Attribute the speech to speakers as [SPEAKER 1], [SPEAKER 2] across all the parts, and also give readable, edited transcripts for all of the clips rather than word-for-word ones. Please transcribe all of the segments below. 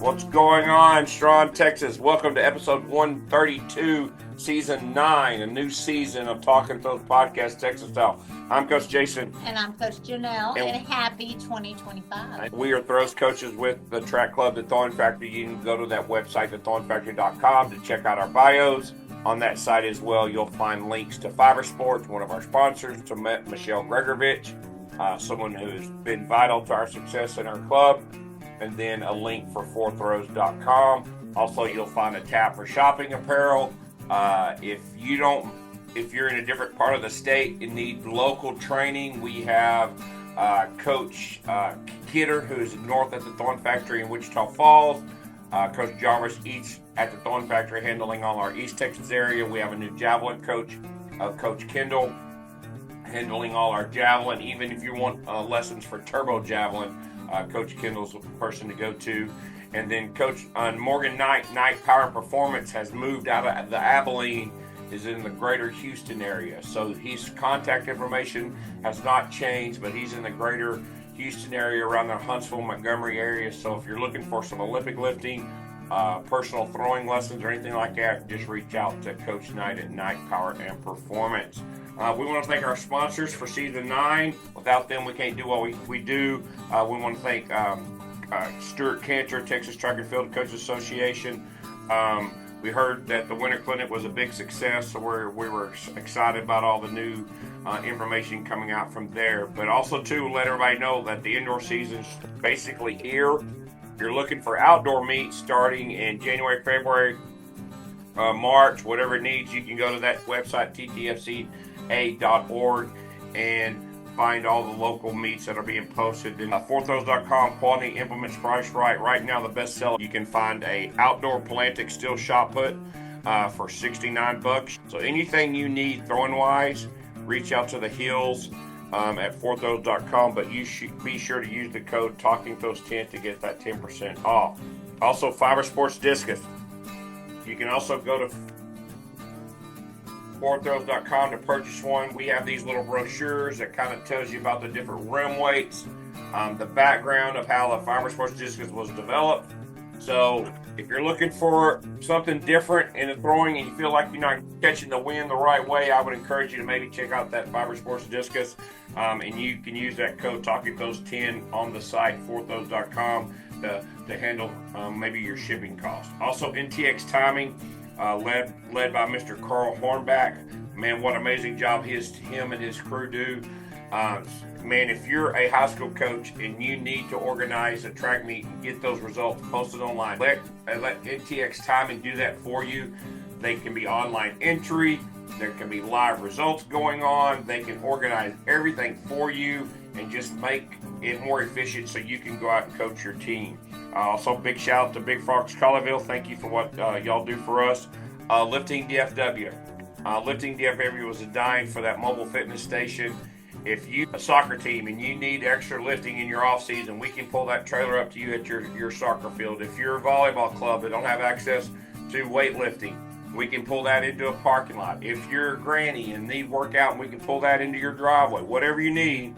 [SPEAKER 1] What's going on, Strawn, Texas? Welcome to episode 132, season 9, a new season of Talking Throws Podcast, Texas Style. I'm Coach Jason.
[SPEAKER 2] And I'm Coach Janelle, and happy 2025.
[SPEAKER 1] We are throws coaches with the track club, the Thorn Factory. You can go to that website, thethornfactory.com, to check out our bios. On that site as well, you'll find links to Fiber Sports, one of our sponsors, to Michelle Gregorovich, someone who has been vital to our success in our club, and then a link for fourthrows.com. Also, you'll find a tab for shopping apparel. If you're in a different part of the state and need local training, we have Coach Kidder, who's north at the Thorn Factory in Wichita Falls. Coach Jarvis Eats at the Thorn Factory, handling all our East Texas area. We have a new javelin coach, Coach Kendall, handling all our javelin. Even if you want lessons for turbo javelin, Coach Kendall's the person to go to. And then Coach Morgan Knight Power and Performance has moved out of the Abilene, is in the greater Houston area. So his contact information has not changed, but he's in the greater Houston area around the Huntsville, Montgomery area. So if you're looking for some Olympic lifting, personal throwing lessons or anything like that, just reach out to Coach Knight at Knight Power and Performance. We want to thank our sponsors for season 9. Without them, we can't do what we do. We want to thank Stuart Cantor, Texas Track and Field Coaches Association. We heard that the Winter Clinic was a big success, so we were excited about all the new information coming out from there. But also, too, let everybody know that the indoor season's basically here. If you're looking for outdoor meets starting in January, February, March, whatever it needs, you can go to that website, ttfca.org, and find all the local meets that are being posted. And fourthrows.com, quality implements priced right. Right now, the best seller, you can find a outdoor Palantic steel shot put for $69. So anything you need throwing wise, reach out to the Hills at fourthrows.com, but you should be sure to use the code TalkingThrows10 to get that 10% off. Also, Fiber Sports Discus. You can also go to fourthrows.com to purchase one. We have these little brochures that kind of tells you about the different rim weights, the background of how the Fiber Sports Discus was developed. So if you're looking for something different in the throwing and you feel like you're not catching the wind the right way, I would encourage you to maybe check out that Fiber Sports Discus, and you can use that code TalkingThrows10 on the site, fourthrows.com, to handle maybe your shipping costs. Also, NTX Timing, led by Mr. Carl Hornback. Man, what amazing job him and his crew do. Man, if you're a high school coach and you need to organize a track meet and get those results posted online, let NTX Timing do that for you. They can be online entry. There can be live results going on. They can organize everything for you and just make it more efficient so you can go out and coach your team. Also, big shout out to Big Fox Colleyville. Thank you for what y'all do for us. Lifting DFW. Lifting DFW was a dime for that mobile fitness station. If you a soccer team and you need extra lifting in your off season, we can pull that trailer up to you at your soccer field. If you're a volleyball club that don't have access to weightlifting, we can pull that into a parking lot. If you're a granny and need workout, we can pull that into your driveway. Whatever you need,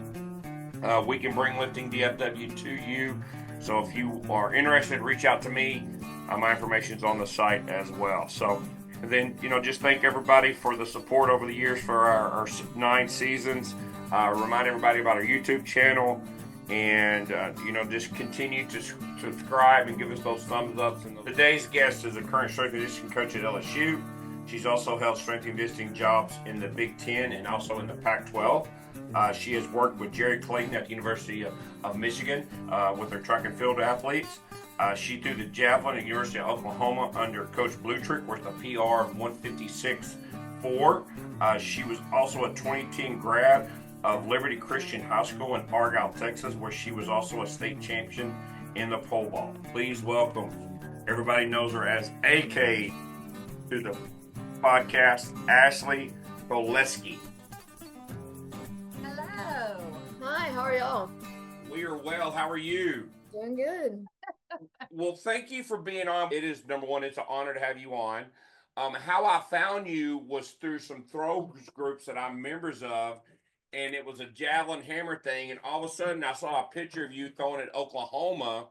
[SPEAKER 1] we can bring Lifting DFW to you. So if you are interested, reach out to me. My information is on the site as well. So, and then, just thank everybody for the support over the years for our 9 seasons. Remind everybody about our YouTube channel, and just continue to subscribe and give us those thumbs ups. And today's guest is a current strength and conditioning coach at LSU. She's also held strength and conditioning jobs in the Big 10 and also in the Pac-12. She has worked with Jerry Clayton at the University of Michigan with her track and field athletes. She threw the javelin at the University of Oklahoma under Coach Blutreich with a PR of 156.4. She was also a 2010 grad of Liberty Christian High School in Argyle, Texas, where she was also a state champion in the pole vault. Please welcome, everybody knows her as AK to the podcast, Ashley Kowalewski.
[SPEAKER 2] Hello.
[SPEAKER 3] Hi, how are y'all?
[SPEAKER 1] We are well. How are you?
[SPEAKER 3] Doing good.
[SPEAKER 1] Well, thank you for being on. It is, number one, it's an honor to have you on. How I found you was through some throw groups that I'm members of, and it was a javelin hammer thing, and all of a sudden I saw a picture of you throwing at Oklahoma,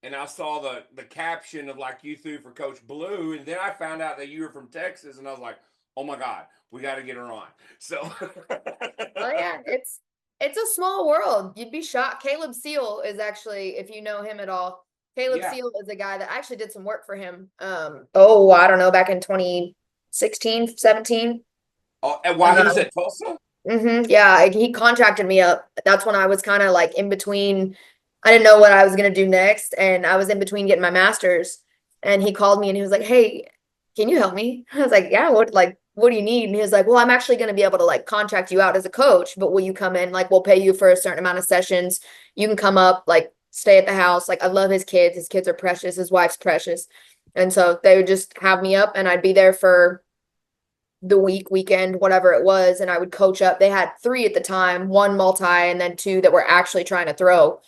[SPEAKER 1] and I saw the caption of like you threw for Coach Blue, and then I found out that you were from Texas, and I was like, oh my God, we got to get her on. So,
[SPEAKER 3] Oh yeah, it's a small world. You'd be shocked. Caleb Seal is actually, if you know him at all, Caleb
[SPEAKER 1] yeah.
[SPEAKER 3] Seal is a guy that actually did some work for him. I don't know, back in 2016, 17.
[SPEAKER 1] Oh, and while he was at Tulsa?
[SPEAKER 3] Yeah, he contracted me up. That's when I was kind of like in between. I didn't know what I was gonna do next, and I was in between getting my master's. And he called me and he was like, "Hey, can you help me?" I was like, "Yeah, what do you need?" And he was like, "Well, I'm actually gonna be able to like contract you out as a coach, but will you come in? Like, we'll pay you for a certain amount of sessions. You can come up, like, stay at the house. Like, I love his kids. His kids are precious. His wife's precious." And so they would just have me up, and I'd be there for the weekend, whatever it was, and I would coach up. They had 3 at the time, 1 multi, and then 2 that were actually trying to throw.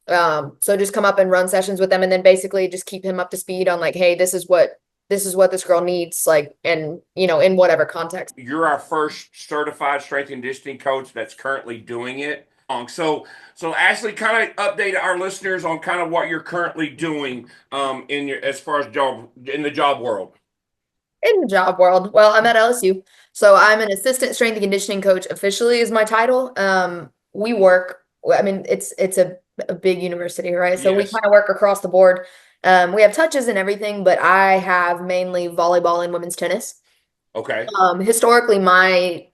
[SPEAKER 3] So just come up and run sessions with them, and then basically just keep him up to speed on like, hey, this is what this girl needs, like, and in whatever context.
[SPEAKER 1] You're our first certified strength and conditioning coach that's currently doing it. So Ashley, kind of update our listeners on kind of what you're currently doing in your as far as in the job world.
[SPEAKER 3] In the job world, well, I'm at LSU, so I'm an assistant strength and conditioning coach. Officially is my title. We work. I mean, it's a big university, right? So we
[SPEAKER 1] Yes.
[SPEAKER 3] kind of work across the board. We have touches and everything, but I have mainly volleyball and women's tennis.
[SPEAKER 1] Okay.
[SPEAKER 3] Historically, my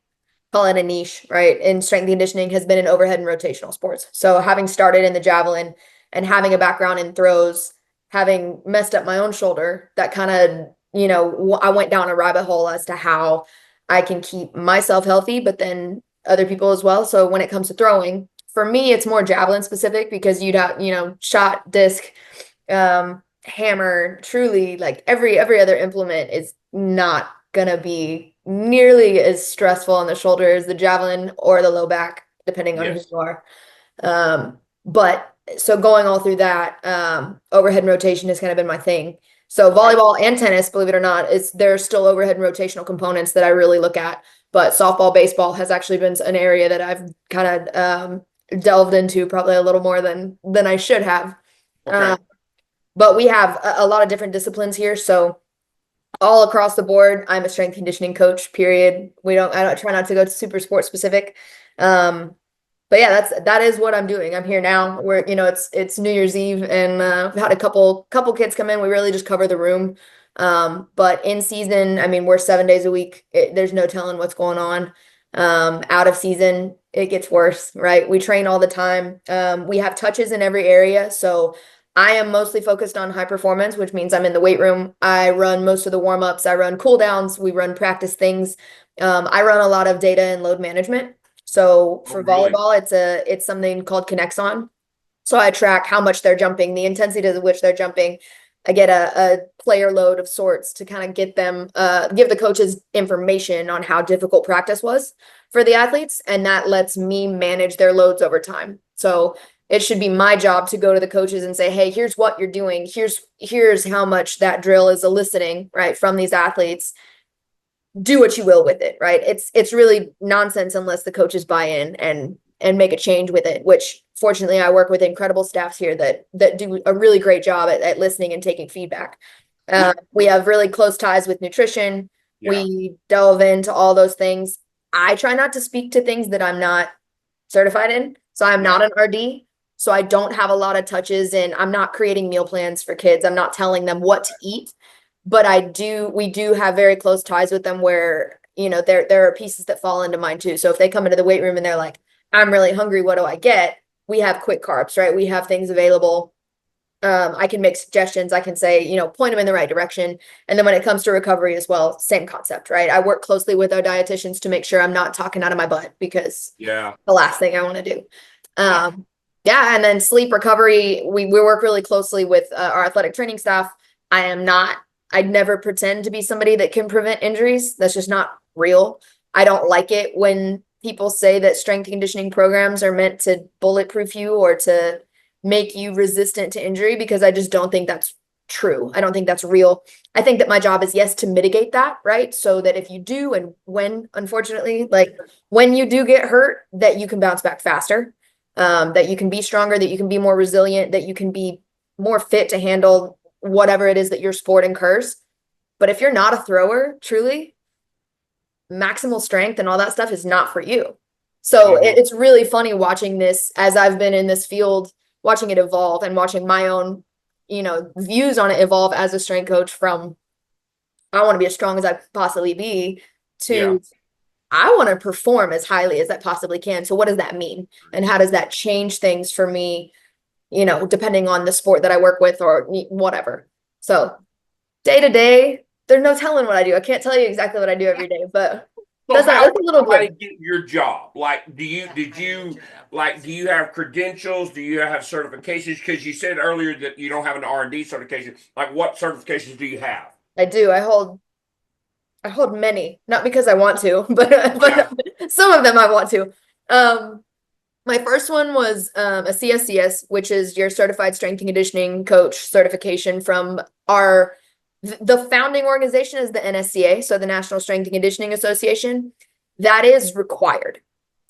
[SPEAKER 3] call it a niche, right, in strength and conditioning has been in overhead and rotational sports. So having started in the javelin and having a background in throws, having messed up my own shoulder, that kind of, I went down a rabbit hole as to how I can keep myself healthy, but then other people as well. So when it comes to throwing, for me, it's more javelin specific because you'd have, shot, disc, hammer, truly, like every other implement is not gonna be nearly as stressful on the shoulder as the javelin or the low back, depending on who
[SPEAKER 1] Yes.
[SPEAKER 3] you are. But so going all through that, overhead and rotation has kind of been my thing. So volleyball and tennis, believe it or not, there's still overhead and rotational components that I really look at. But softball, baseball has actually been an area that I've kind of delved into probably a little more than I should have.
[SPEAKER 1] Okay.
[SPEAKER 3] But we have a lot of different disciplines here, so all across the board, I'm a strength conditioning coach, period. I don't try not to go to super sport specific. But yeah, that is what I'm doing. I'm here now. It's New Year's Eve, and I've had a couple kids come in. We really just cover the room. But in season, I mean, we're 7 days a week. There's no telling what's going on. Out of season, it gets worse, right? We train all the time. We have touches in every area. So I am mostly focused on high performance, which means I'm in the weight room. I run most of the warm-ups. I run cool downs. We run practice things. I run a lot of data and load management. So for volleyball, it's something called Connexon. So I track how much they're jumping, the intensity to which they're jumping. I get a player load of sorts to kind of get them, give the coaches information on how difficult practice was for the athletes, and that lets me manage their loads over time. So it should be my job to go to the coaches and say, hey, here's what you're doing. Here's how much that drill is eliciting, right, from these athletes. Do what you will with it, right? It's really nonsense unless the coaches buy in and make a change with it, which fortunately I work with incredible staffs here that do a really great job at listening and taking feedback. We have really close ties with nutrition.
[SPEAKER 1] Yeah.
[SPEAKER 3] We delve into all those things. I try not to speak to things that I'm not certified in. So I'm not an RD. So I don't have a lot of touches, and I'm not creating meal plans for kids. I'm not telling them what to eat, but we do have very close ties with them where, there are pieces that fall into mine too. So if they come into the weight room and they're like, I'm really hungry, what do I get? We have quick carbs, right? We have things available. I can make suggestions. I can say, point them in the right direction. And then when it comes to recovery as well, same concept, right? I work closely with our dietitians to make sure I'm not talking out of my butt, because the last thing I want to do. And then sleep recovery, we work really closely with our athletic training staff. I'd never pretend to be somebody that can prevent injuries. That's just not real. I don't like it when people say that strength conditioning programs are meant to bulletproof you or to make you resistant to injury, because I just don't think that's true. I don't think that's real. I think that my job is, yes, to mitigate that, right? So that if you do, and when, unfortunately, like when you do get hurt, that you can bounce back faster, that you can be stronger, that you can be more resilient, that you can be more fit to handle whatever it is that your sport incurs. But if you're not a thrower, truly, maximal strength and all that stuff is not for you. So it's really funny watching this as I've been in this field, watching it evolve and watching my own, views on it evolve as a strength coach from I want to be as strong as I possibly be to I want to perform as highly as I possibly can. So what does that mean? And how does that change things for me, depending on the sport that I work with or whatever. So day to day, there's no telling what I do. I can't tell you exactly what I do every day, but
[SPEAKER 1] so
[SPEAKER 3] that's a little
[SPEAKER 1] bit. Get your job? Like, do you have credentials? Do you have certifications? Because you said earlier that you don't have an R&D certification. Like, what certifications do you have?
[SPEAKER 3] I do. I hold many, not because I want to, but some of them I want to. My first one was a CSCS, which is your Certified Strength and Conditioning Coach certification from the founding organization is the NSCA, so the National Strength and Conditioning Association. That is required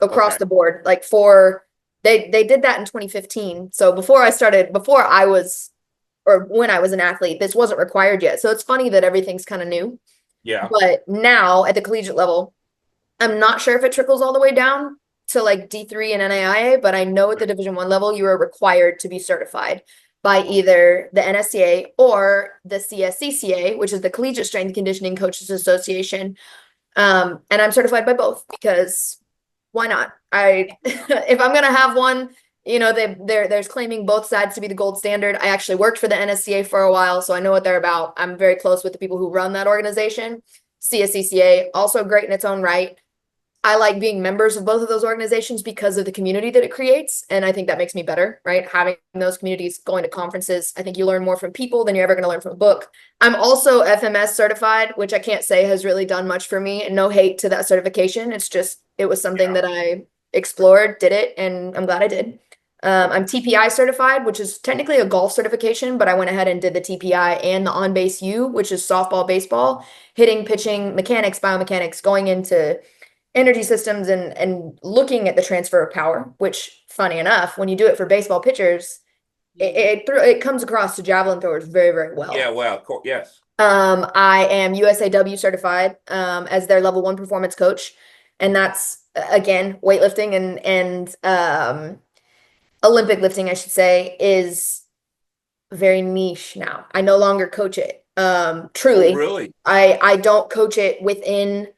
[SPEAKER 3] across the board. Like they did that in 2015. So when I was an athlete, this wasn't required yet. So it's funny that everything's kind of new.
[SPEAKER 1] Yeah.
[SPEAKER 3] But now at the collegiate level, I'm not sure if it trickles all the way down to like D3 and NAIA, but I know at the Division I level, you are required to be certified by either the NSCA or the CSCCA, which is the Collegiate Strength and Conditioning Coaches Association. And I'm certified by both because why not? If I'm going to have one, there's claiming both sides to be the gold standard. I actually worked for the NSCA for a while, so I know what they're about. I'm very close with the people who run that organization. CSCCA, also great in its own right. I like being members of both of those organizations because of the community that it creates. And I think that makes me better, right? Having those communities, going to conferences. I think you learn more from people than you're ever going to learn from a book. I'm also FMS certified, which I can't say has really done much for me, and no hate to that certification. It was something that I explored, did it, and I'm glad I did. I'm TPI certified, which is technically a golf certification, but I went ahead and did the TPI and the on-base U, which is softball, baseball, hitting, pitching, mechanics, biomechanics, going into energy systems and looking at the transfer of power, which funny enough, when you do it for baseball pitchers, it comes across to javelin throwers very, very well.
[SPEAKER 1] Yeah, well, of course, yes.
[SPEAKER 3] I am USAW certified as their level 1 performance coach. And that's again, weightlifting and Olympic lifting, I should say, is very niche now. I no longer coach it. Truly.
[SPEAKER 1] Oh, really?
[SPEAKER 3] I don't coach it within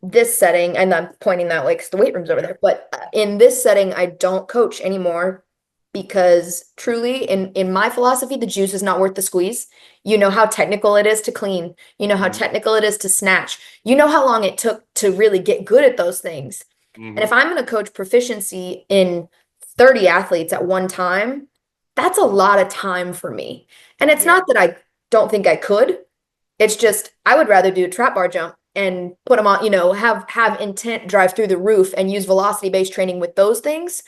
[SPEAKER 3] this setting, and I'm pointing that way because the weight room's over there. But in this setting, I don't coach anymore because truly, in my philosophy, the juice is not worth the squeeze. You know how technical it is to clean. You know how technical it is to snatch. You know how long it took to really get good at those things. And if I'm going to coach proficiency in 30 athletes at one time, that's a lot of time for me. And it's not that I don't think I could. It's just I would rather do a trap bar jump and put them on, have intent drive through the roof and use velocity-based training with those things.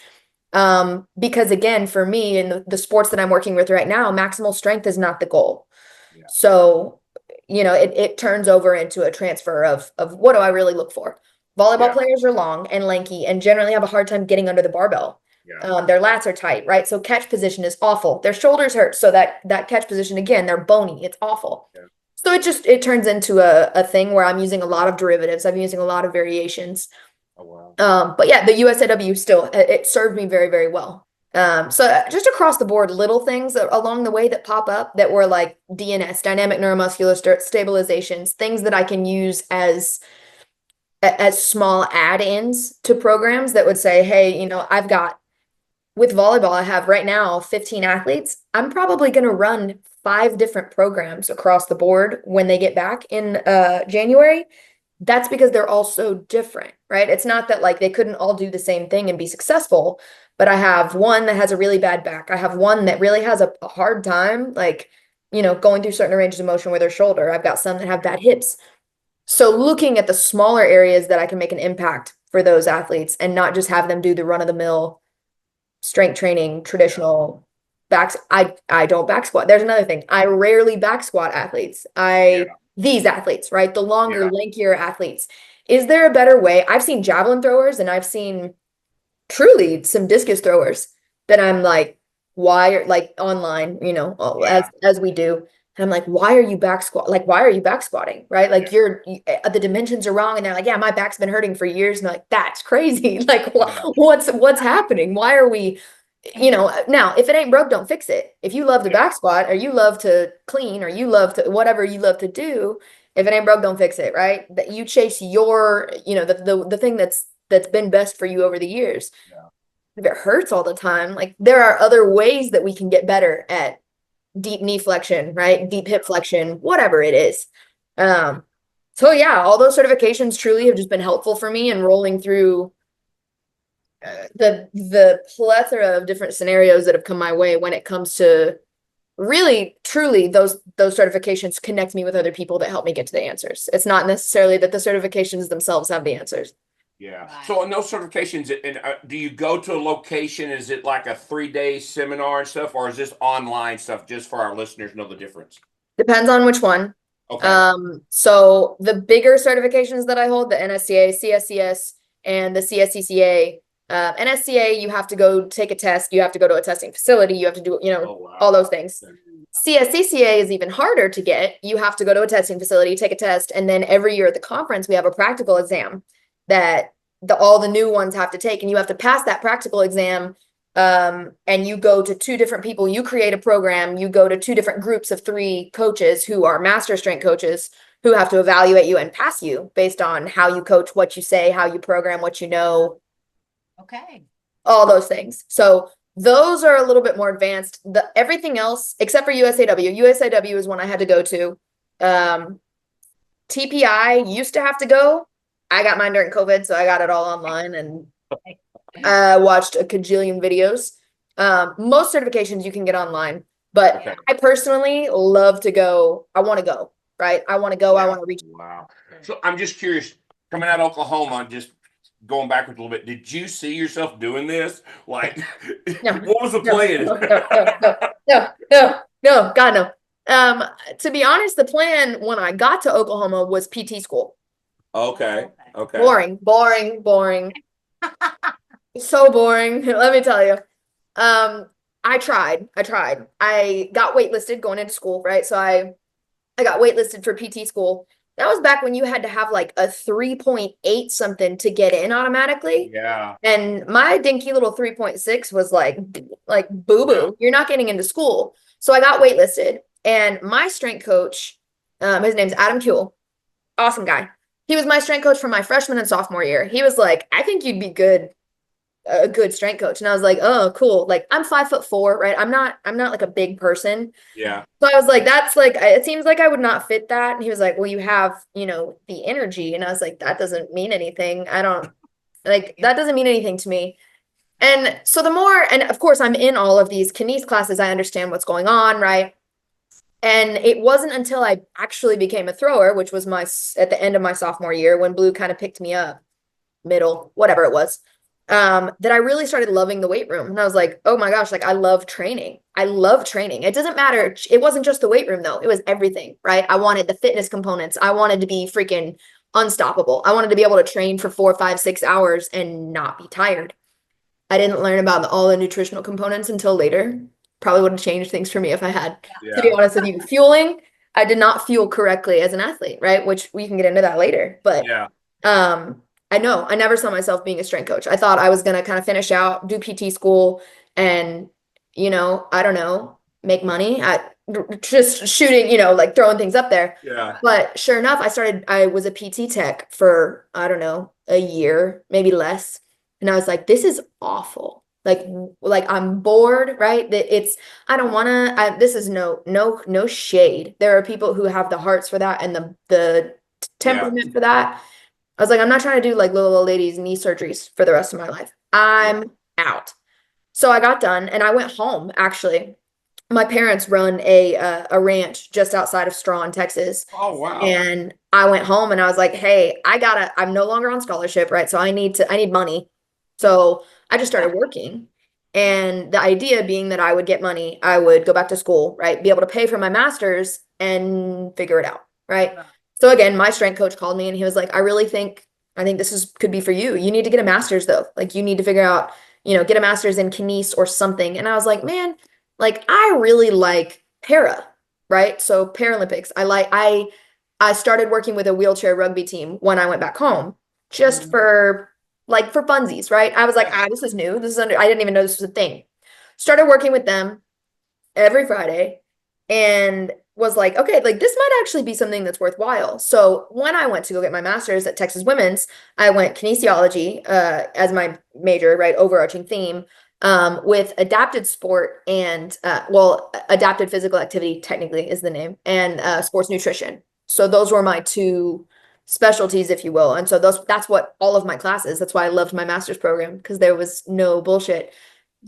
[SPEAKER 3] Because again, for me in the sports that I'm working with right now, maximal strength is not the goal. Yeah. So, it turns over into a transfer of what do I really look for? Volleyball players are long and lanky and generally have a hard time getting under the barbell. Yeah. Their lats are tight, right? So catch position is awful. Their shoulders hurt. So that catch position, again, they're bony. It's awful. Yeah. So it turns into a thing where I'm using a lot of derivatives. I'm using a lot of variations. Oh, wow. But yeah, the USAW still, it served me very, very well. So just across the board, little things along the way that pop up that were like DNS, dynamic neuromuscular stabilizations, things that I can use as small add-ins to programs that would say, hey, I've got, with volleyball, I have right now 15 athletes. I'm probably going to run 5 different programs across the board when they get back in January. That's because they're all so different, right? It's not that like they couldn't all do the same thing and be successful, but I have one that has a really bad back. I have one that really has a hard time, like, going through certain ranges of motion with their shoulder. I've got some that have bad hips. So looking at the smaller areas that I can make an impact for those athletes and not just have them do the run-of-the-mill strength training, traditional backs. I don't back squat. There's another thing. I rarely back squat athletes. These athletes, right? The longer, lankier athletes. Is there a better way? I've seen javelin throwers and I've seen truly some discus throwers that I'm like, why are like online, as we do. And I'm like, why are you back squat? Like, why are you back squatting? Right? Like the dimensions are wrong. And they're like, yeah, my back's been hurting for years. And I'm like, that's crazy. Like what's happening? Why are we, now if it ain't broke, don't fix it. If you love to back squat or you love to clean or you love to whatever you love to do, if it ain't broke, don't fix it. Right? That you chase your, the thing that's been best for you over the years.
[SPEAKER 1] Yeah.
[SPEAKER 3] If it hurts all the time, like there are other ways that we can get better at deep knee flexion, right? Deep hip flexion, whatever it is. So yeah, all those certifications truly have just been helpful for me in rolling through the plethora of different scenarios that have come my way when it comes to really truly those certifications connect me with other people that help me get to the answers. It's not necessarily that the certifications themselves have the answers.
[SPEAKER 1] Yeah.
[SPEAKER 2] Right.
[SPEAKER 1] So on those certifications, and do you go to a location? Is it like a 3-day seminar and stuff, or is this online stuff? Just for our listeners, know the difference.
[SPEAKER 3] Depends on which one.
[SPEAKER 1] Okay.
[SPEAKER 3] So the bigger certifications that I hold, the NSCA, CSCS, and the CSCCA. NSCA, you have to go take a test. You have to go to a testing facility. You have to do,
[SPEAKER 1] Oh, wow.
[SPEAKER 3] all those things. CSCCA is even harder to get. You have to go to a testing facility, take a test, and then every year at the conference, we have a practical exam that all the new ones have to take, and you have to pass that practical exam. And you go to 2 different people, you create a program, you go to 2 different groups of 3 coaches who are master strength coaches who have to evaluate you and pass you based on how you coach, what you say, how you program, what you know.
[SPEAKER 2] Okay.
[SPEAKER 3] All those things. So those are a little bit more advanced. Everything else, except for USAW. USAW is one I had to go to. TPI used to have to go. I got mine during COVID, so I got it all online and watched a cajillion videos. Most certifications you can get online, but
[SPEAKER 1] Okay.
[SPEAKER 3] I personally love to go. I want to go, right? I want to go. I want to reach.
[SPEAKER 1] Wow. So I'm just curious, coming out of Oklahoma, just going backwards a little bit, did you see yourself doing this? Like,
[SPEAKER 3] No.
[SPEAKER 1] what was the plan?
[SPEAKER 3] No, God, no. To be honest, the plan when I got to Oklahoma was PT school.
[SPEAKER 1] Okay.
[SPEAKER 3] Boring. So boring. Let me tell you. I tried. I got waitlisted going into school, right? So I got waitlisted for PT school. That was back when you had to have like a 3.8 something to get in automatically.
[SPEAKER 1] Yeah.
[SPEAKER 3] And my dinky little 3.6 was like boo-boo.
[SPEAKER 1] Yeah.
[SPEAKER 3] You're not getting into school. So I got waitlisted. And my strength coach, his name's Adam Kuehl. Awesome guy. He was my strength coach for my freshman and sophomore year. He was like, I think you'd be a good strength coach. And I was like, oh, cool. Like I'm 5'4", right? I'm not like a big person.
[SPEAKER 1] Yeah.
[SPEAKER 3] So I was like, that's like, it seems like I would not fit that. And he was like, well, you have, the energy. And I was like, that doesn't mean anything. That doesn't mean anything to me. And so and of course I'm in all of these kines classes. I understand what's going on. Right. And it wasn't until I actually became a thrower, which was at the end of my sophomore year when Blue kind of picked me up, middle, whatever it was, that I really started loving the weight room. And I was like, oh my gosh, like I love training. It doesn't matter. It wasn't just the weight room though. It was everything, right? I wanted the fitness components. I wanted to be freaking unstoppable. I wanted to be able to train for 4, 5, 6 hours and not be tired. I didn't learn about all the nutritional components until later. Probably would have changed things for me if I had, to be honest with you. Fueling, I did not fuel correctly as an athlete, right? Which we can get into that later. But I know I never saw myself being a strength coach. I thought I was going to kind of finish out, do PT school and, I don't know, make money at just shooting, like throwing things up there.
[SPEAKER 1] Yeah.
[SPEAKER 3] But sure enough, I was a PT tech for, I don't know, a year, maybe less. And I was like, this is awful. Like I'm bored, right? I don't want to, this is no shade. There are people who have the hearts for that and the temperament for that. I was like, I'm not trying to do like little old ladies knee surgeries for the rest of my life. I'm out. So I got done and I went home. Actually, my parents run a ranch just outside of Strawn, Texas.
[SPEAKER 1] Oh, wow.
[SPEAKER 3] And I went home and I was like, hey, I'm no longer on scholarship, right? So I need money. So I just started working. And the idea being that I would get money, I would go back to school, right? Be able to pay for my master's and figure it out, right? So again, my strength coach called me and he was like, I think this could be for you. You need to get a master's though. Like you need to figure out, get a master's in kines or something. And I was like, man, like I really like para, right? So Paralympics. I started working with a wheelchair rugby team when I went back home, just for funsies, right? I was like, this is new. I didn't even know this was a thing. Started working with them every Friday and was like, okay, like this might actually be something that's worthwhile. So when I went to go get my master's at Texas Women's, I went kinesiology as my major, right? Overarching theme, with adapted sport and adapted physical activity technically is the name, and sports nutrition. So those were my two specialties, if you will. And so that's what all of my classes, that's why I loved my master's program, because there was no bullshit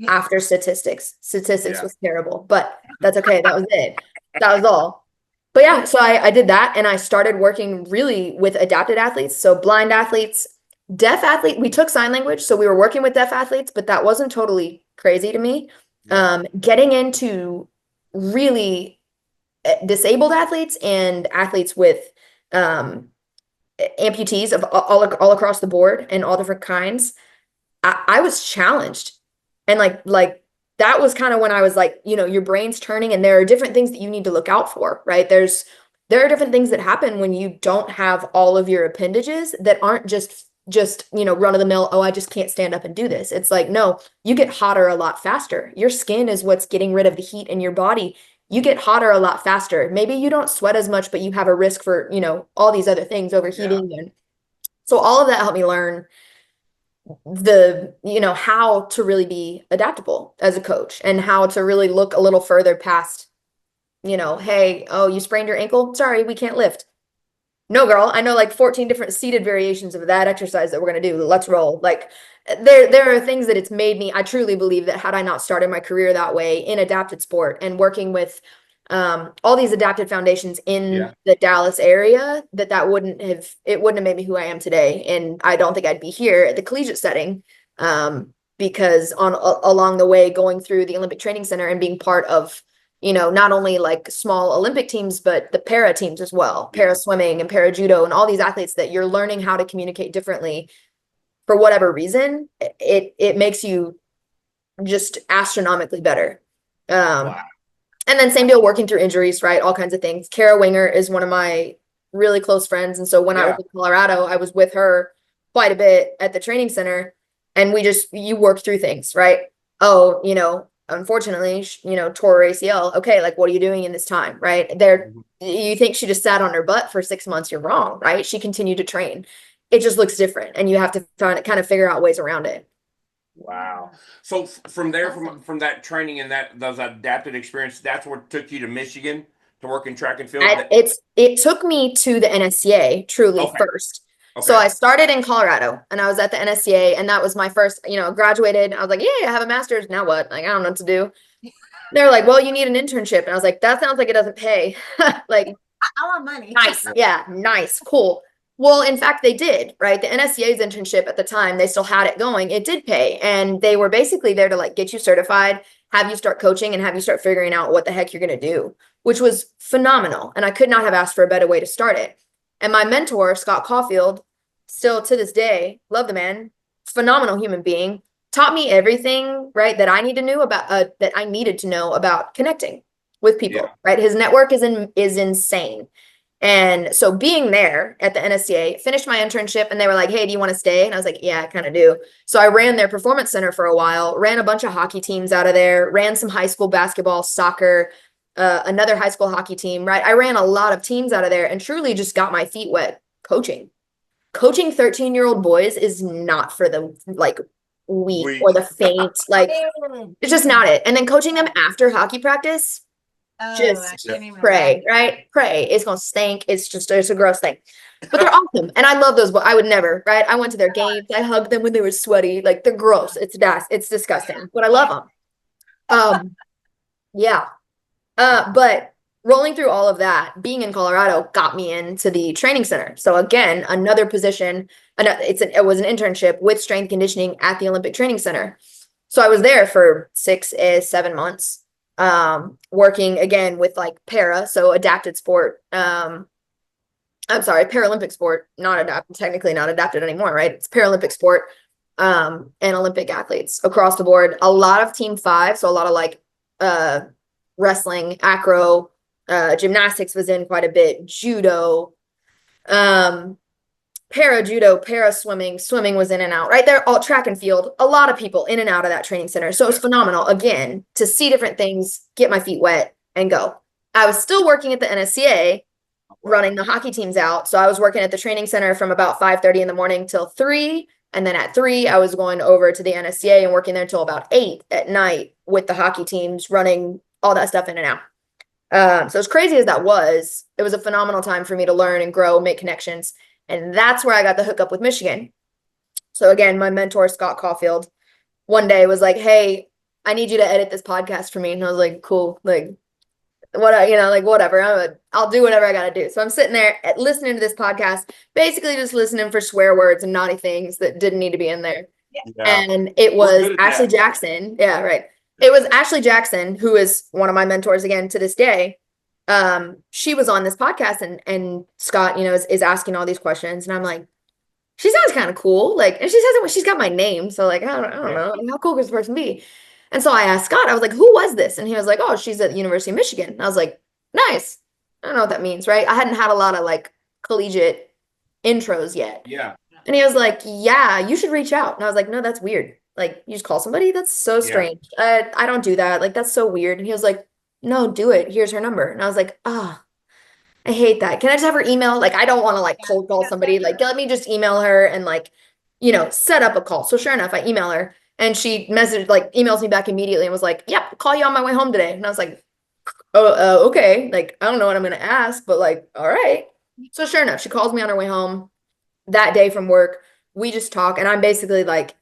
[SPEAKER 3] after statistics. Statistics was terrible, but that's okay. That was it. That was all. But yeah, so I did that, and I started working really with adapted athletes. So blind athletes, deaf athlete. We took sign language, so we were working with deaf athletes, but that wasn't totally crazy to me. Getting into really disabled athletes and athletes with amputees of all across the board and all different kinds, I was challenged. And like that was kind of when I was like, your brain's turning, and there are different things that you need to look out for, right? There are different things that happen when you don't have all of your appendages that aren't just run of the mill. Oh, I just can't stand up and do this. It's like, no, you get hotter a lot faster. Your skin is what's getting rid of the heat in your body. You get hotter a lot faster. Maybe you don't sweat as much, but you have a risk for, all these other things, overheating. Yeah. And so all of that helped me learn how to really be adaptable as a coach, and how to really look a little further past, hey, oh, you sprained your ankle? Sorry, we can't lift. No, girl, I know like 14 different seated variations of that exercise that we're going to do. Let's roll. Like there are things that it's made me, I truly believe that had I not started my career that way in adapted sport and working with all these adapted foundations in the Dallas area, that wouldn't have made me who I am today. And I don't think I'd be here at the collegiate setting, because along the way, going through the Olympic Training Center and being part of, not only like small Olympic teams, but the para teams as well, para swimming and para judo, and all these athletes that you're learning how to communicate differently for whatever reason, it makes you just astronomically better. Wow. And then same deal working through injuries, right? All kinds of things. Kara Winger is one of my really close friends. And so when I was in Colorado, I was with her quite a bit at the training center, and you work through things, right? Oh, unfortunately, tore her ACL. Okay, like what are you doing in this time, right? You think she just sat on her butt for 6 months, you're wrong, right? She continued to train. It just looks different, and you have to kind of figure out ways around it.
[SPEAKER 1] Wow. So from there, from that training and those adapted experience, that's what took you to Michigan to work in track and field?
[SPEAKER 3] It took me to the NSCA truly first. Okay. So I started in Colorado, and I was at the NSCA, and that was my first, graduated. I was like, yeah, I have a master's. Now what? Like, I don't know what to do. They're like, well, you need an internship. And I was like, that sounds like it doesn't pay. Like,
[SPEAKER 2] I want money.
[SPEAKER 3] Nice. Yeah. Nice. Cool. Well, in fact, they did, right? The NSCA's internship at the time, they still had it going. It did pay. And they were basically there to like get you certified, have you start coaching, and have you start figuring out what the heck you're going to do, which was phenomenal. And I could not have asked for a better way to start it. And my mentor, Scott Caulfield, still to this day, love the man, phenomenal human being, taught me everything, right, that I needed to know about connecting with people, right? His network is insane. And so being there at the NSCA, finished my internship, and they were like, hey, do you want to stay? And I was like, yeah, I kind of do. So I ran their performance center for a while, ran a bunch of hockey teams out of there, ran some high school basketball, soccer, another high school hockey team, right? I ran a lot of teams out of there and truly just got my feet wet coaching. Coaching 13-year-old boys is not for the weak or the faint. Like, it's just not it. And then coaching them after hockey practice, just pray, right? Pray. It's going to stink. It's a gross thing. But they're awesome. And I love those, but I would never, right? I went to their games. I hugged them when they were sweaty. Like, they're gross. It's disgusting. But I love them. Yeah. But rolling through all of that, being in Colorado got me into the training center. So again, another position, it was an internship with strength conditioning at the Olympic Training Center. So I was there for 7 months. Working again with like para, so adapted sport. I'm sorry, Paralympic sport, technically not adapted anymore, right? It's Paralympic sport. and Olympic athletes across the board. A lot of team 5, so a lot of like wrestling, acro, gymnastics was in quite a bit, judo, para judo, para swimming, swimming was in and out, right there, all track and field, a lot of people in and out of that training center. So it was phenomenal, again, to see different things, get my feet wet and go. I was still working at the NSCA, running the hockey teams out. So I was working at the training center from about 5:30 in the morning till 3. And then at 3, I was going over to the NSCA and working there till about 8 at night with the hockey teams, running all that stuff in and out. So as crazy as that was, it was a phenomenal time for me to learn and grow, make connections. And that's where I got the hookup with Michigan. So again, my mentor, Scott Caulfield, one day was like, hey, I need you to edit this podcast for me. And I was like, cool. Like, what, you know, like whatever, I'll do whatever I got to do. So I'm sitting there listening to this podcast, basically just listening for swear words and naughty things that didn't need to be in there.
[SPEAKER 1] Yeah.
[SPEAKER 3] And it was Ashley Jackson. Yeah, right. It was Ashley Jackson, who is one of my mentors again to this day. She was on this podcast and Scott, you know, is asking all these questions. And I'm like, she sounds kind of cool. Like, and she's got my name. So like, I don't know. Like, how cool could this person be? And so I asked Scott, I was like, who was this? And he was like, oh, she's at the University of Michigan. And I was like, nice. I don't know what that means, right? I hadn't had a lot of like collegiate intros yet.
[SPEAKER 1] Yeah.
[SPEAKER 3] And he was like, yeah, you should reach out. And I was like, no, that's weird. Like, you just call somebody? That's so strange. I don't do that. Like, that's so weird. And he was like, no, do it. Here's her number. And I was like, I hate that. Can I just have her email? Like, I don't want to like cold call somebody. Like, let me just email her and like, you know, set up a call. So sure enough, I email her and she emails me back immediately and was like, yep, call you on my way home today. And I was like, okay. Like, I don't know what I'm going to ask, but like, all right. So sure enough, she calls me on her way home that day from work. We just talk and I'm basically like,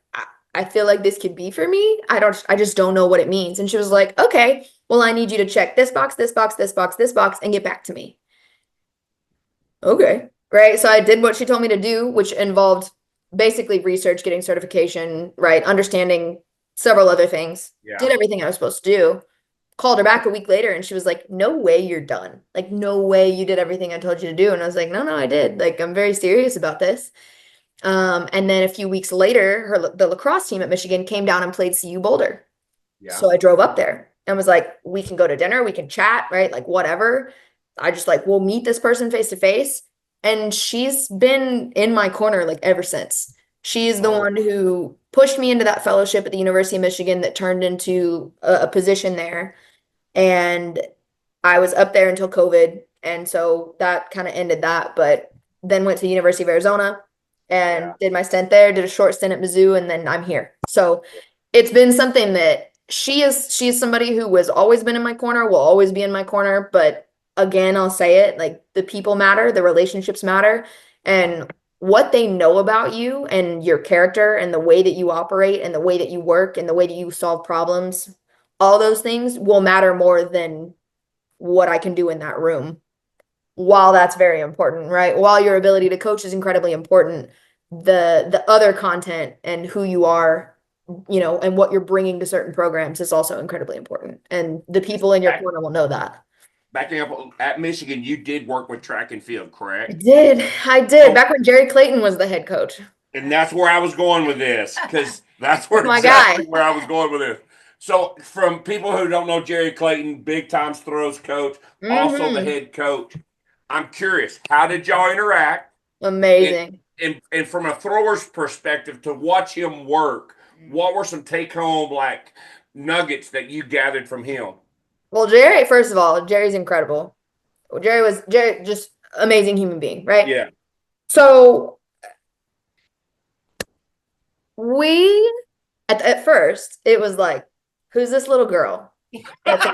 [SPEAKER 3] I feel like this could be for me. I just don't know what it means. And she was like, okay, well, I need you to check this box, this box, this box, this box, and get back to me. Okay. Right. So I did what she told me to do, which involved basically research, getting certification, right? Understanding several other things.
[SPEAKER 1] Yeah.
[SPEAKER 3] Did everything I was supposed to do. Called her back a week later and she was like, no way you're done. Like, no way you did everything I told you to do. And I was like, no, I did. Like, I'm very serious about this. And then a few weeks later, the lacrosse team at Michigan came down and played CU Boulder.
[SPEAKER 1] Yeah.
[SPEAKER 3] So I drove up there and was like, we can go to dinner, we can chat, right? Like, whatever. I just like, we'll meet this person face to face. And she's been in my corner like ever since. She's the one who pushed me into that fellowship at the University of Michigan that turned into a position there. And I was up there until COVID. And so that kind of ended that, but then went to the University of Arizona and did my stint there, did a short stint at Mizzou, and then I'm here. So it's been something that she is somebody who has always been in my corner, will always be in my corner. But again, I'll say it, like, the people matter, the relationships matter, and what they know about you and your character and the way that you operate and the way that you work and the way that you solve problems, all those things will matter more than what I can do in that room. While that's very important, right? While your ability to coach is incredibly important, the other content and who you are, you know, and what you're bringing to certain programs is also incredibly important. And the people in your corner will know that.
[SPEAKER 1] Backing up, at Michigan, you did work with track and field, correct?
[SPEAKER 3] I did. Back when Jerry Clayton was the head coach.
[SPEAKER 1] And that's where I was going with this, because that's where
[SPEAKER 3] My
[SPEAKER 1] exactly
[SPEAKER 3] guy.
[SPEAKER 1] where I was going with this. So, from people who don't know Jerry Clayton, big time throws coach, also the head coach. I'm curious, how did y'all interact?
[SPEAKER 3] Amazing.
[SPEAKER 1] And from a thrower's perspective, to watch him work, what were some take home like nuggets that you gathered from him?
[SPEAKER 3] Well, Jerry, first of all, Jerry's incredible. Jerry just amazing human being, right?
[SPEAKER 1] Yeah.
[SPEAKER 3] So we at first it was like, who's this little girl? That's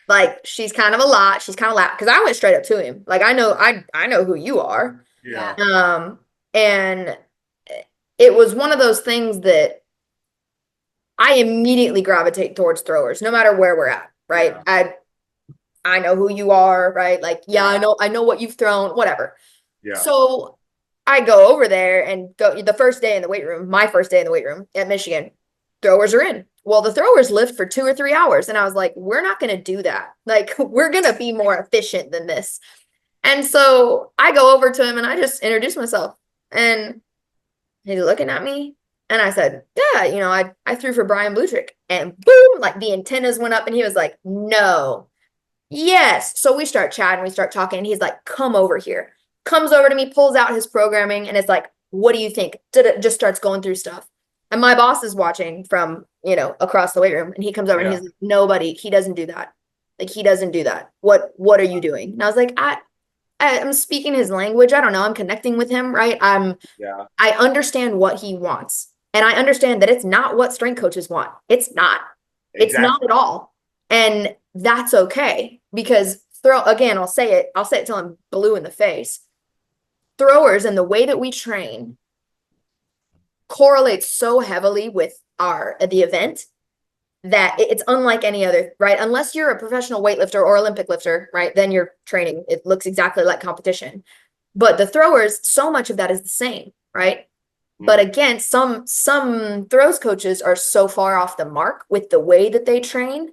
[SPEAKER 3] like she's kind of a lot. She's kind of loud because I went straight up to him. Like, I know who you are.
[SPEAKER 1] Yeah.
[SPEAKER 3] And it was one of those things that I immediately gravitate towards throwers, no matter where we're at, right? Yeah. I know who you are, right? Like, I know what you've thrown, whatever.
[SPEAKER 1] Yeah.
[SPEAKER 3] So I go over there and go the first day in the weight room, my first day in the weight room at Michigan, throwers are in. Well, the throwers lift for 2 or 3 hours. And I was like, we're not going to do that. Like, we're going to be more efficient than this. And so I go over to him and I just introduce myself. And He's looking at me. And I said, yeah, I threw for Brian Blutreich. And boom, like the antennas went up and he was like, no. Yes. So we start chatting, we start talking, and he's like, come over here. Comes over to me, pulls out his programming, and is like, what do you think? Just starts going through stuff. And my boss is watching from, across the weight room, and he comes over and he's like, nobody, he doesn't do that. Like, he doesn't do that. What are you doing? And I was like, I'm speaking his language. I don't know. I'm connecting with him, right? I understand what he wants. And I understand that it's not what strength coaches want. It's not. It's not at all. And that's okay, because I'll say it till I'm blue in the face. Throwers and the way that we train correlates so heavily with the event that it's unlike any other, right? Unless you're a professional weightlifter or Olympic lifter, right? Then you're training. It looks exactly like competition. But the throwers, so much of that is the same, right? But again, some throws coaches are so far off the mark with the way that they train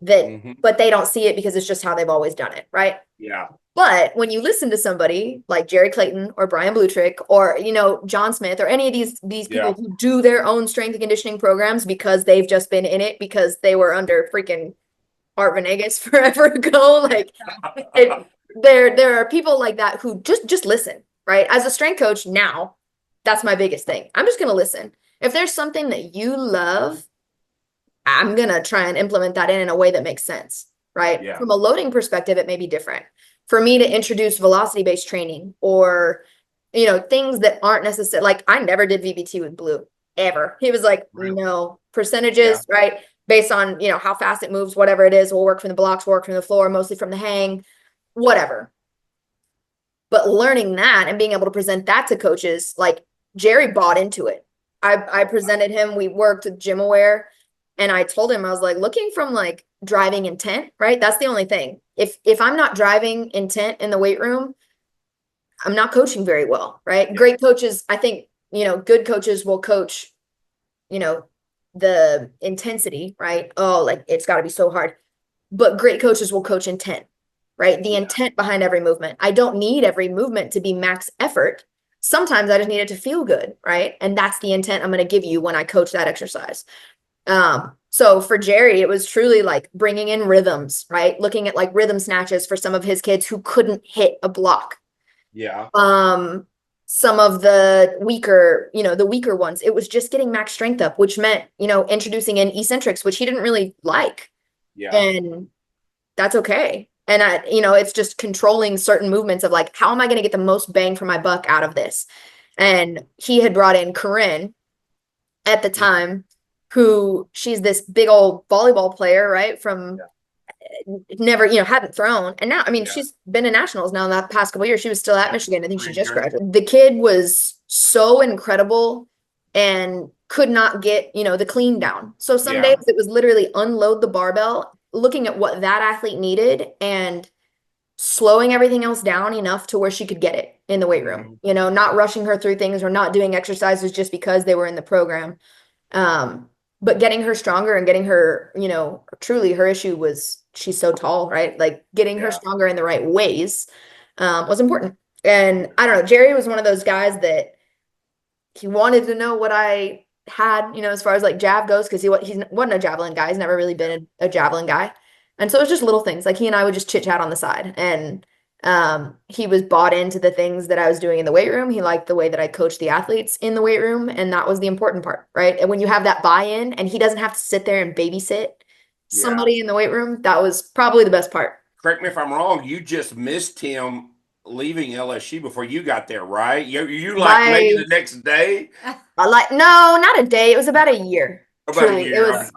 [SPEAKER 3] that, but they don't see it because it's just how they've always done it, right?
[SPEAKER 1] Yeah.
[SPEAKER 3] But when you listen to somebody like Jerry Clayton or Brian Blutreich or, John Smith or any of these people who do their own strength and conditioning programs because they've just been in it because they were under freaking Art Venegas forever ago, like there are people like that who just listen, right? As a strength coach now, that's my biggest thing. I'm just going to listen. If there's something that you love, I'm going to try and implement that in a way that makes sense, right?
[SPEAKER 1] Yeah.
[SPEAKER 3] From a loading perspective, it may be different. For me to introduce velocity-based training or, things that aren't necessary. Like, I never did VBT with Blue, ever. He was like, no, percentages, right? Based on, how fast it moves, whatever it is, we'll work from the blocks, we'll work from the floor, mostly from the hang, whatever. But learning that and being able to present that to coaches, like Jerry bought into it. I presented him, we worked with Gym Aware, and I told him, I was like, looking from like driving intent, right? That's the only thing. If I'm not driving intent in the weight room, I'm not coaching very well, right? Yeah. Great coaches, I think, good coaches will coach, the intensity, right? Oh, like it's got to be so hard. But great coaches will coach intent, right? The intent behind every movement. I don't need every movement to be max effort. Sometimes I just need it to feel good, right? And that's the intent I'm going to give you when I coach that exercise. So for Jerry, it was truly like bringing in rhythms, right? Looking at like rhythm snatches for some of his kids who couldn't hit a block.
[SPEAKER 1] Yeah.
[SPEAKER 3] Some of the weaker ones, it was just getting max strength up, which meant, introducing in eccentrics, which he didn't really like.
[SPEAKER 1] Yeah.
[SPEAKER 3] And that's okay. And it's just controlling certain movements of like, how am I going to get the most bang for my buck out of this? And he had brought in Corinne at the time, who she's this big old volleyball player, right? From never, hadn't thrown. And now, I mean, she's been in nationals now in the past couple of years. She was still at Michigan. I think she just graduated. The kid was so incredible and could not get, the clean down. So some days it was literally unload the barbell, looking at what that athlete needed and slowing everything else down enough to where she could get it in the weight room, not rushing her through things or not doing exercises just because they were in the program. But getting her stronger and getting her, truly her issue was she's so tall, right? Like getting her stronger in the right ways was important. And I don't know, Jerry was one of those guys that he wanted to know what I had, as far as like jab goes, because he wasn't a javelin guy. He's never really been a javelin guy. And so it was just little things. Like he and I would just chit chat on the side. And he was bought into the things that I was doing in the weight room. He liked the way that I coached the athletes in the weight room. And that was the important part, right? And when you have that buy-in and he doesn't have to sit there and babysit somebody in the weight room, that was probably the best part.
[SPEAKER 1] Correct me if I'm wrong. You just missed him leaving LSU before you got there, right? You like maybe the next day?
[SPEAKER 3] No, not a day. It was about a year.
[SPEAKER 1] About a year.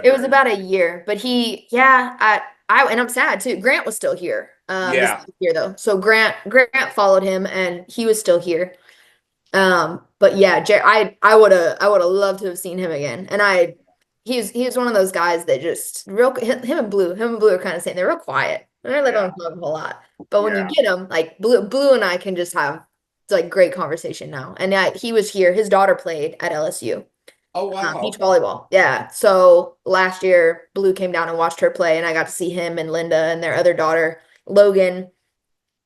[SPEAKER 3] It was about a year. But and I'm sad too. Grant was still here. This year though. So Grant followed him and he was still here. But yeah, I would have loved to have seen him again. And he's one of those guys that just him and Blue are kind of saying they're real quiet. They're like on talk a whole lot. But when you get them, like Blue and I can just have like great conversation now. And he was here. His daughter played at LSU.
[SPEAKER 1] Oh wow.
[SPEAKER 3] Beach volleyball. Yeah. So last year Blue came down and watched her play and I got to see him and Linda and their other daughter, Logan.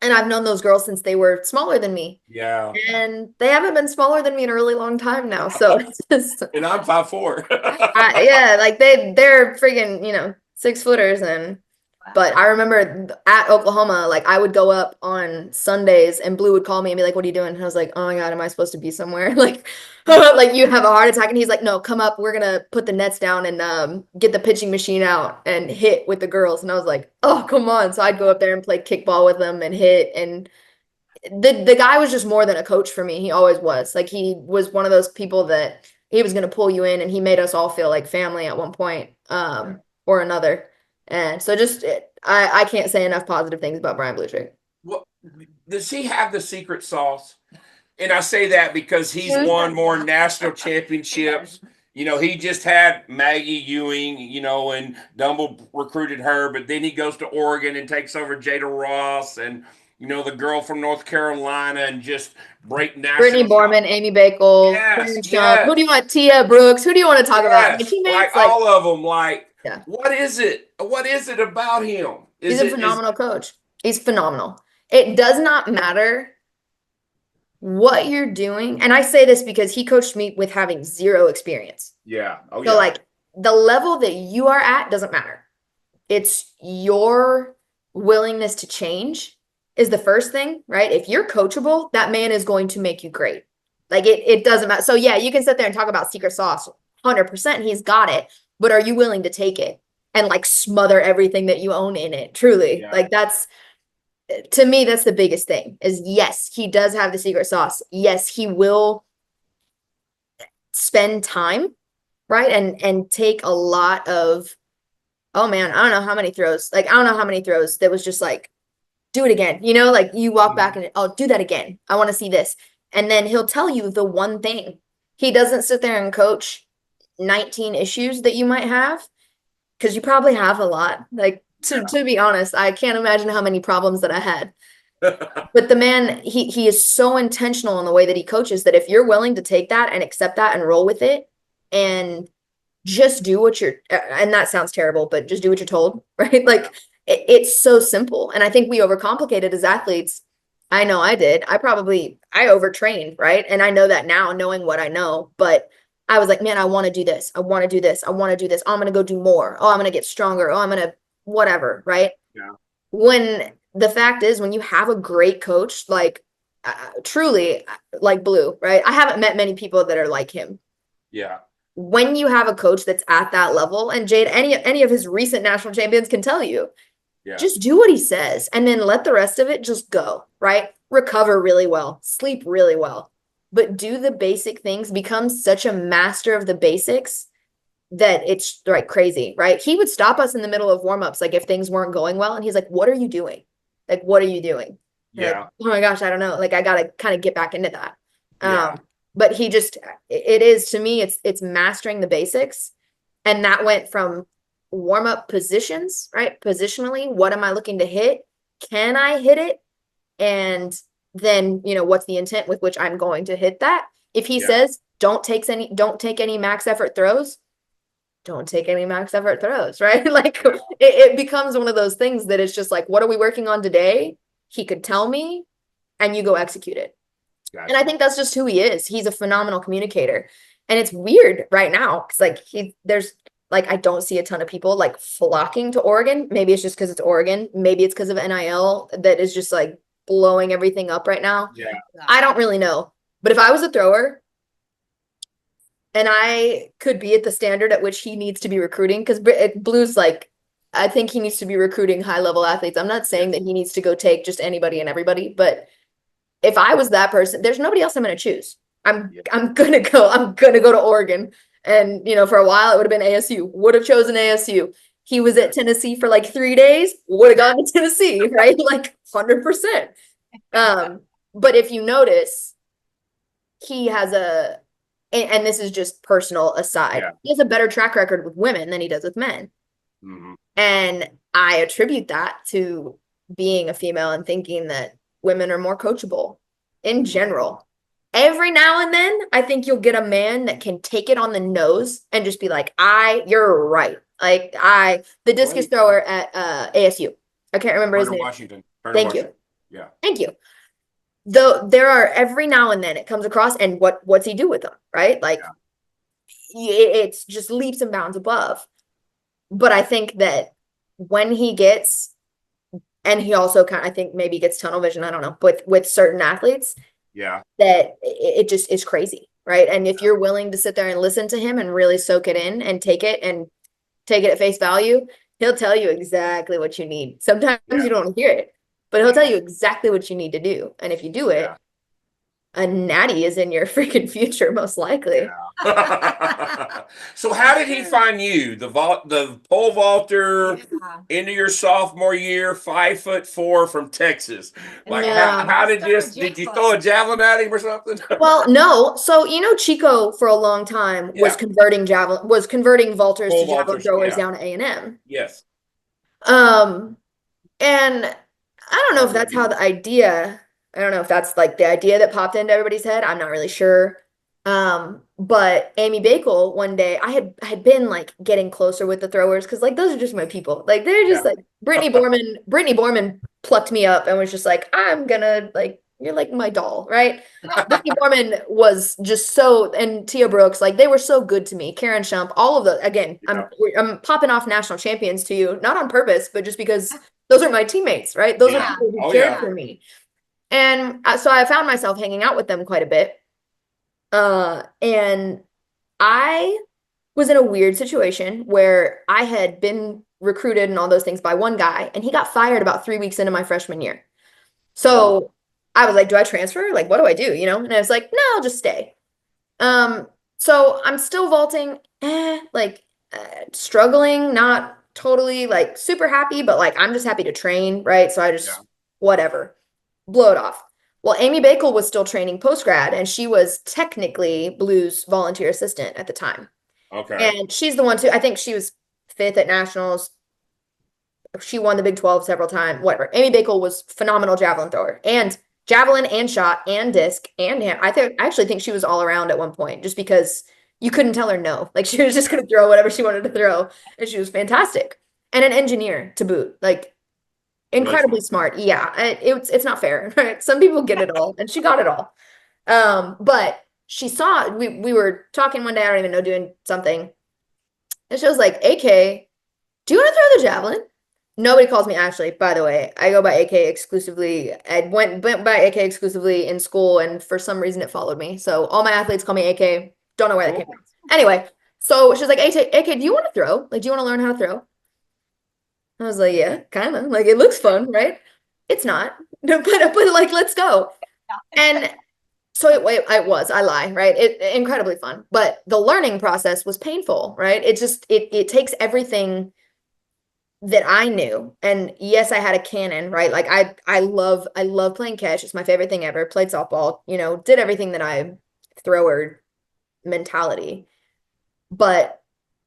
[SPEAKER 3] And I've known those girls since they were smaller than me.
[SPEAKER 1] Yeah.
[SPEAKER 3] And they haven't been smaller than me in a really long time now. So it's just,
[SPEAKER 1] And I'm 5'4".
[SPEAKER 3] yeah, like they're freaking, 6-footers. And but I remember at Oklahoma, like I would go up on Sundays and Blue would call me and be like, "What are you doing?" And I was like, "Oh my God, am I supposed to be somewhere?" Like, like you have a heart attack. And he's like, "No, come up. We're gonna put the nets down and get the pitching machine out and hit with the girls." And I was like, "Oh, come on!" So I'd go up there and play kickball with them and hit. And the guy was just more than a coach for me. He always was. Like he was one of those people that he was gonna pull you in, and he made us all feel like family at one point, or another. And so I can't say enough positive things about Brian Blutreich.
[SPEAKER 1] Well, does he have the secret sauce? And I say that because he's won more national championships. He just had Maggie Ewing, and Dumble recruited her, but then he goes to Oregon and takes over Jada Ross and, the girl from North Carolina and just break national.
[SPEAKER 3] Brittany Borman, Amy Bakel,
[SPEAKER 1] yes.
[SPEAKER 3] Who do you want? Tia Brooks. Who do you want to talk about?
[SPEAKER 1] Like all of them. Like,
[SPEAKER 3] yeah.
[SPEAKER 1] What is it? What is it about him?
[SPEAKER 3] He's a phenomenal coach. He's phenomenal. It does not matter what you're doing. And I say this because he coached me with having zero experience.
[SPEAKER 1] Yeah. Oh,
[SPEAKER 3] so like the level that you are at doesn't matter. It's your willingness to change is the first thing, right? If you're coachable, that man is going to make you great. Like it doesn't matter. So yeah, you can sit there and talk about secret sauce 100%. He's got it. But are you willing to take it and like smother everything that you own in it? Truly.
[SPEAKER 1] Yeah.
[SPEAKER 3] Like to me, that's the biggest thing is yes, he does have the secret sauce. Yes, he will spend time, right? And take a lot of, oh man, I don't know how many throws. Like, I don't know how many throws that was just like, do it again. Like you walk back and, oh, do that again. I want to see this. And then he'll tell you the one thing. He doesn't sit there and coach 19 issues that you might have, because you probably have a lot. Like, to be honest, I can't imagine how many problems that I had. But the man, he is so intentional in the way that he coaches that if you're willing to take that and accept that and roll with it and just do what and that sounds terrible, but just do what you're told, right? Like it's so simple. And I think we overcomplicate it as athletes. I know I did. I overtrained, right? And I know that now, knowing what I know, but I was like, man, I want to do this. I want to do this. I want to do this. Oh, I'm going to go do more. Oh, I'm going to get stronger. Oh, I'm going to whatever, right?
[SPEAKER 1] Yeah.
[SPEAKER 3] When the fact is, when you have a great coach, like truly like Blue, right? I haven't met many people that are like him.
[SPEAKER 1] Yeah.
[SPEAKER 3] When you have a coach that's at that level, and Jade, any of his recent national champions can tell you, just do what he says and then let the rest of it just go, right? Recover really well, sleep really well, but do the basic things, become such a master of the basics that it's like crazy, right? He would stop us in the middle of warm-ups, like if things weren't going well, and he's like, what are you doing? Like, what are you doing?
[SPEAKER 1] Yeah.
[SPEAKER 3] Like, oh my gosh, I don't know. Like, I gotta kind of get back into that. But he just, it is, to me, it's mastering the basics. And that went from warm-up positions, right? Positionally, what am I looking to hit? Can I hit it? And then, what's the intent with which I'm going to hit that? If he says, don't take any max effort throws, don't take any max effort throws, right? Like it becomes one of those things that it's just like, what are we working on today? He could tell me and you go execute it. Gotcha. And I think that's just who he is. He's a phenomenal communicator. And it's weird right now because there's I don't see a ton of people like flocking to Oregon. Maybe it's just because it's Oregon. Maybe it's because of NIL that is just like blowing everything up right now.
[SPEAKER 1] Yeah.
[SPEAKER 3] I don't really know. But if I was a thrower and I could be at the standard at which he needs to be recruiting, because Blue's like, I think he needs to be recruiting high-level athletes. I'm not saying that he needs to go take just anybody and everybody, but if I was that person, there's nobody else I'm going to choose. I'm going to go to Oregon. And, for a while it would have been ASU, would have chosen ASU. He was at Tennessee for like 3 days, would have gone to Tennessee, right? Like 100%. But if you notice, he has and this is just personal aside, he has a better track record with women than he does with men.
[SPEAKER 1] Mm-hmm.
[SPEAKER 3] And I attribute that to being a female and thinking that women are more coachable in general. Every now and then, I think you'll get a man that can take it on the nose and just be like, you're right. Like the discus thrower at ASU. I can't remember his name.
[SPEAKER 1] Washington.
[SPEAKER 3] Thank you.
[SPEAKER 1] Yeah.
[SPEAKER 3] Thank you. Though there are every now and then it comes across, and what's he do with them, right? Like it's just leaps and bounds above. But I think that when he gets, and he also kind of, I think maybe gets tunnel vision, I don't know, but with certain athletes,
[SPEAKER 1] Yeah.
[SPEAKER 3] that it just is crazy, right? And if you're willing to sit there and listen to him and really soak it in and take it at face value, he'll tell you exactly what you need. Sometimes you don't hear it, but he'll tell you exactly what you need to do. And if you do it, a natty is in your freaking future, most likely.
[SPEAKER 1] Yeah. So how did he find you? The pole vaulter into your sophomore year, 5'4" from Texas. Like how did you throw a javelin at him or something?
[SPEAKER 3] Well, no. So Chico for a long time was converting vaulters to javelin throwers down at A&M.
[SPEAKER 1] Yes.
[SPEAKER 3] And I don't know if that's how I don't know if that's like the idea that popped into everybody's head. I'm not really sure. But Amy Bakel one day, I had been like getting closer with the throwers because like those are just my people. Like they're just like Brittany Borman plucked me up and was just like, I'm gonna like, you're like my doll, right? Brittany Borman was just so, and Tia Brooks, like they were so good to me. Karen Shump, all of those. Again, I'm popping off national champions to you, not on purpose, but just because those are my teammates, right? Those are people who cared for me. And so I found myself hanging out with them quite a bit. And I was in a weird situation where I had been recruited and all those things by one guy, and he got fired about 3 weeks into my freshman year. So I was like, do I transfer? Like, what do I do? And I was like, no, I'll just stay. So I'm still vaulting, struggling, not totally like super happy, but like I'm just happy to train, right? So I just whatever, blow it off. Well, Amy Bakel was still training post-grad, and she was technically Blue's volunteer assistant at the time.
[SPEAKER 1] Okay.
[SPEAKER 3] And she's the one I think she was 5th at nationals. She won the Big 12 several times, whatever. Amy Bakel was phenomenal javelin thrower, and javelin and shot and disc and hand. I actually think she was all around at one point just because you couldn't tell her no. Like she was just going to throw whatever she wanted to throw, and she was fantastic. And an engineer to boot. Like incredibly smart. Yeah, it's not fair, right? Some people get it all, and she got it all. But she saw we were talking one day, I don't even know, doing something, and she was like, AK, do you want to throw the javelin? Nobody calls me Ashley, by the way. I go by AK exclusively. I went by AK exclusively in school, and for some reason it followed me. So all my athletes call me AK. Don't know where that came from. Anyway, so she's like, AK, do you want to throw? Like, do you want to learn how to throw? I was like, yeah, kind of. Like, it looks fun, right? It's not. But like, let's go. And so I lie, right? Incredibly fun. But the learning process was painful, right? It takes everything that I knew. And yes, I had a cannon, right? Like I love playing catch. It's my favorite thing ever. Played softball, did everything that I thrower mentality. But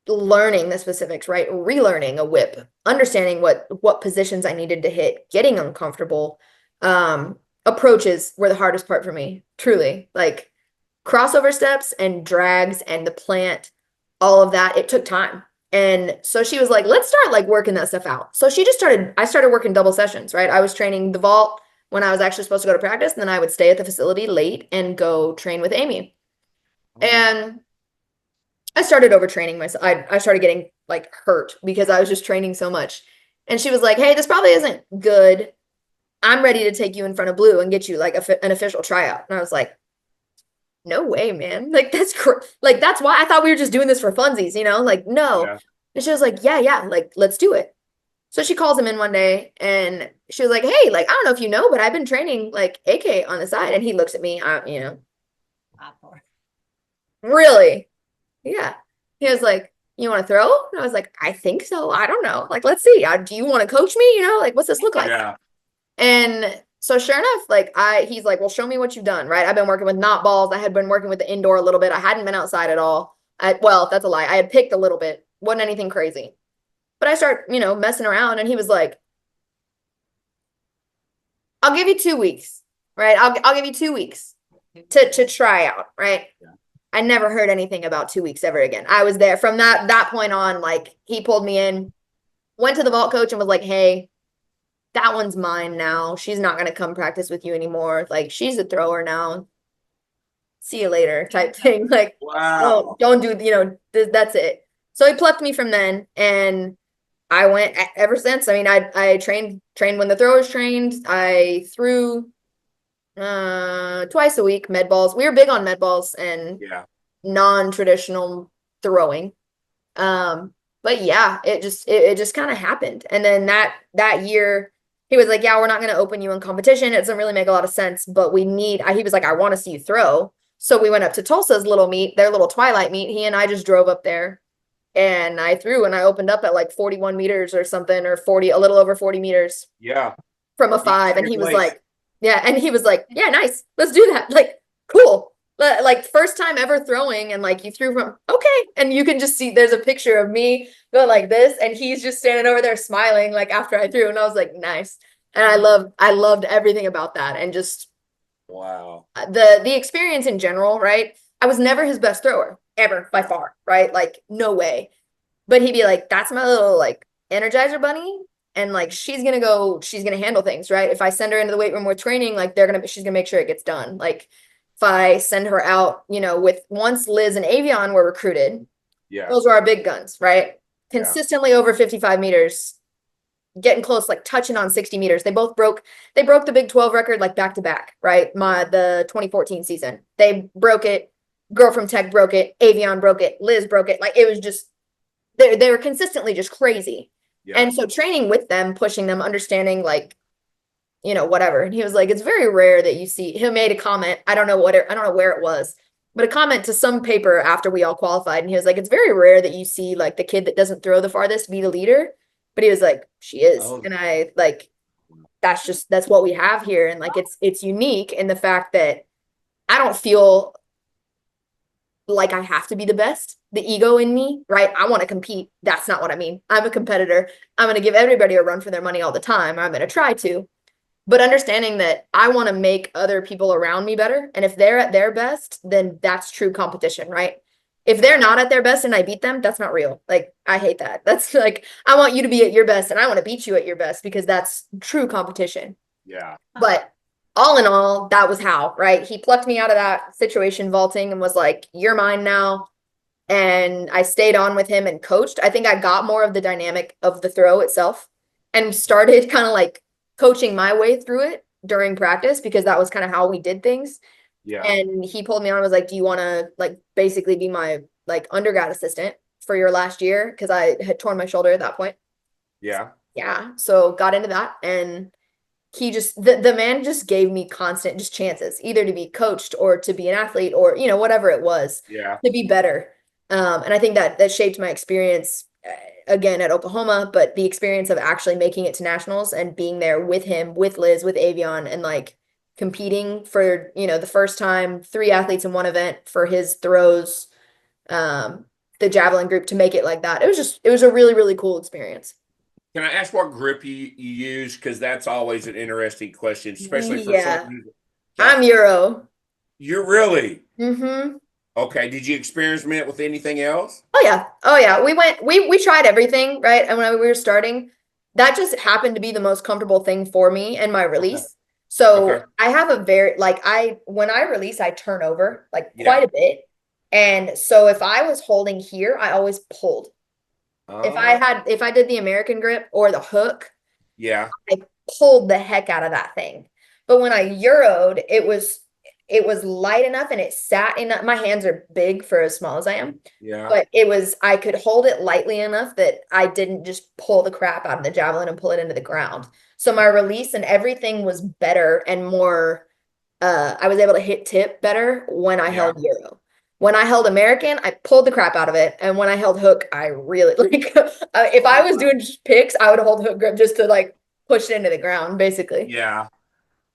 [SPEAKER 3] learning the specifics, right? Relearning a whip, understanding what positions I needed to hit, getting uncomfortable. Approaches were the hardest part for me, truly. Like crossover steps and drags and the plant, all of that, it took time. And so she was like, let's start like working that stuff out. So I started working double sessions, right? I was training the vault when I was actually supposed to go to practice, and then I would stay at the facility late and go train with Amy. And I started overtraining myself. I started getting like hurt because I was just training so much. And she was like, hey, this probably isn't good. I'm ready to take you in front of Blue and get you like an official tryout. And I was like, no way, man. Like that's why I thought we were just doing this for funsies, like, no. Yeah. And she was like, yeah, like, let's do it. So she calls him in one day and she was like, hey, like, I don't know if you know, but I've been training like AK on the side. And he looks at me, really? Yeah. He was like, you want to throw? And I was like, I think so. I don't know. Like, let's see. Do you want to coach me? Like, what's this look like? Yeah. And so sure enough, like he's like, well, show me what you've done, right? I've been working with knot balls. I had been working with the indoor a little bit. I hadn't been outside at all. Well, that's a lie. I had picked a little bit. Wasn't anything crazy. But I start, messing around, and he was like, I'll give you 2 weeks, right? I'll give you 2 weeks to try out, right? Yeah. I never heard anything about 2 weeks ever again. I was there from that point on. Like he pulled me in, went to the vault coach and was like, hey, that one's mine now. She's not going to come practice with you anymore. Like, she's a thrower now. See you later type thing. Like,
[SPEAKER 1] Wow.
[SPEAKER 3] don't do, that's it. So he plucked me from then, and I went ever since. I mean, I trained when the throwers trained. I threw twice a week med balls. We were big on med balls and
[SPEAKER 1] Yeah.
[SPEAKER 3] non-traditional throwing. But yeah, it just kind of happened. And then that year he was like, "Yeah, we're not going to open you in competition. It doesn't really make a lot of sense, but he was like, "I want to see you throw." So we went up to Tulsa's little meet, their little twilight meet. He and I just drove up there, and I threw, and I opened up at like 41 meters or something, or 40, a little over 40 meters
[SPEAKER 1] Yeah.
[SPEAKER 3] from a
[SPEAKER 1] You got
[SPEAKER 3] 5. And
[SPEAKER 1] your
[SPEAKER 3] he was
[SPEAKER 1] place.
[SPEAKER 3] like, yeah. And he was like, "Yeah, nice. Let's do that." Like, cool. But like, first time ever throwing, and like, you threw from, okay. And you can just see there's a picture of me going like this, and he's just standing over there smiling like after I threw. And I was like, nice. And I loved everything about that. And just
[SPEAKER 1] Wow.
[SPEAKER 3] the experience in general, right? I was never his best thrower ever by far, right? Like, no way. But he'd be like, "That's my little like Energizer bunny." And like, she's gonna handle things, right? If I send her into the weight room with training, like, she's gonna make sure it gets done. Like, if I send her out, with once Liz and Avion were recruited,
[SPEAKER 1] Yeah.
[SPEAKER 3] those were our big guns, right? Consistently over 55 meters, getting close, like touching on 60 meters. They broke the Big 12 record like back to back, right? The 2014 season. They broke it. Girl from Tech broke it. Avion broke it. Liz broke it. Like, it was just, they were consistently just crazy.
[SPEAKER 1] Yeah.
[SPEAKER 3] And so training with them, pushing them, understanding, like, whatever. And he was like, "It's very rare that you see," he made a comment. I don't know where it was, but a comment to some paper after we all qualified. And he was like, "It's very rare that you see like the kid that doesn't throw the farthest be the leader." But he was like, "She is."
[SPEAKER 1] Oh.
[SPEAKER 3] And I like, that's what we have here. And like, it's unique in the fact that I don't feel like I have to be the best. The ego in me, right? I want to compete. That's not what I mean. I'm a competitor. I'm going to give everybody a run for their money all the time. I'm going to try to. But understanding that I want to make other people around me better. And if they're at their best, then that's true competition, right? If they're not at their best and I beat them, that's not real. Like, I hate that. That's like, I want you to be at your best and I want to beat you at your best, because that's true competition.
[SPEAKER 1] Yeah.
[SPEAKER 3] But all in all, that was how, right? He plucked me out of that situation vaulting and was like, "You're mine now." And I stayed on with him and coached. I think I got more of the dynamic of the throw itself and started kind of like coaching my way through it during practice, because that was kind of how we did things.
[SPEAKER 1] Yeah.
[SPEAKER 3] And he pulled me on and was like, "Do you want to like basically be my like undergrad assistant for your last year?" Because I had torn my shoulder at that point.
[SPEAKER 1] Yeah.
[SPEAKER 3] Yeah. So got into that, and he just the man just gave me constant just chances, either to be coached or to be an athlete, or whatever it was,
[SPEAKER 1] Yeah.
[SPEAKER 3] to be better. And I think that shaped my experience again at Oklahoma, but the experience of actually making it to nationals and being there with him, with Liz, with Avion, and like competing for the first time, 3 athletes in one event for his throws, the javelin group, to make it like that. It was a really, really cool experience.
[SPEAKER 1] Can I ask what grip you use? Because that's always an interesting question, especially for
[SPEAKER 3] Yeah.
[SPEAKER 1] someone who's
[SPEAKER 3] I'm Euro.
[SPEAKER 1] You're really?
[SPEAKER 3] Mm-hmm.
[SPEAKER 1] Okay. Did you experiment with anything else?
[SPEAKER 3] Oh yeah. We tried everything, right? And when we were starting, that just happened to be the most comfortable thing for me and my release. So
[SPEAKER 1] Okay.
[SPEAKER 3] I have a very when I release, I turn over like
[SPEAKER 1] Yeah.
[SPEAKER 3] quite a bit. And so if I was holding here, I always pulled. If I did the American grip or the hook,
[SPEAKER 1] Yeah.
[SPEAKER 3] I pulled the heck out of that thing. But when I Euroed, it was light enough and it sat in. My hands are big for as small as I am.
[SPEAKER 1] Yeah.
[SPEAKER 3] But I could hold it lightly enough that I didn't just pull the crap out of the javelin and pull it into the ground. So my release and everything was better and more, I was able to hit tip better when I held Euro. When I held American, I pulled the crap out of it. And when I held hook, I really like, if I was doing just picks, I would hold hook grip just to like push it into the ground, basically.
[SPEAKER 1] Yeah.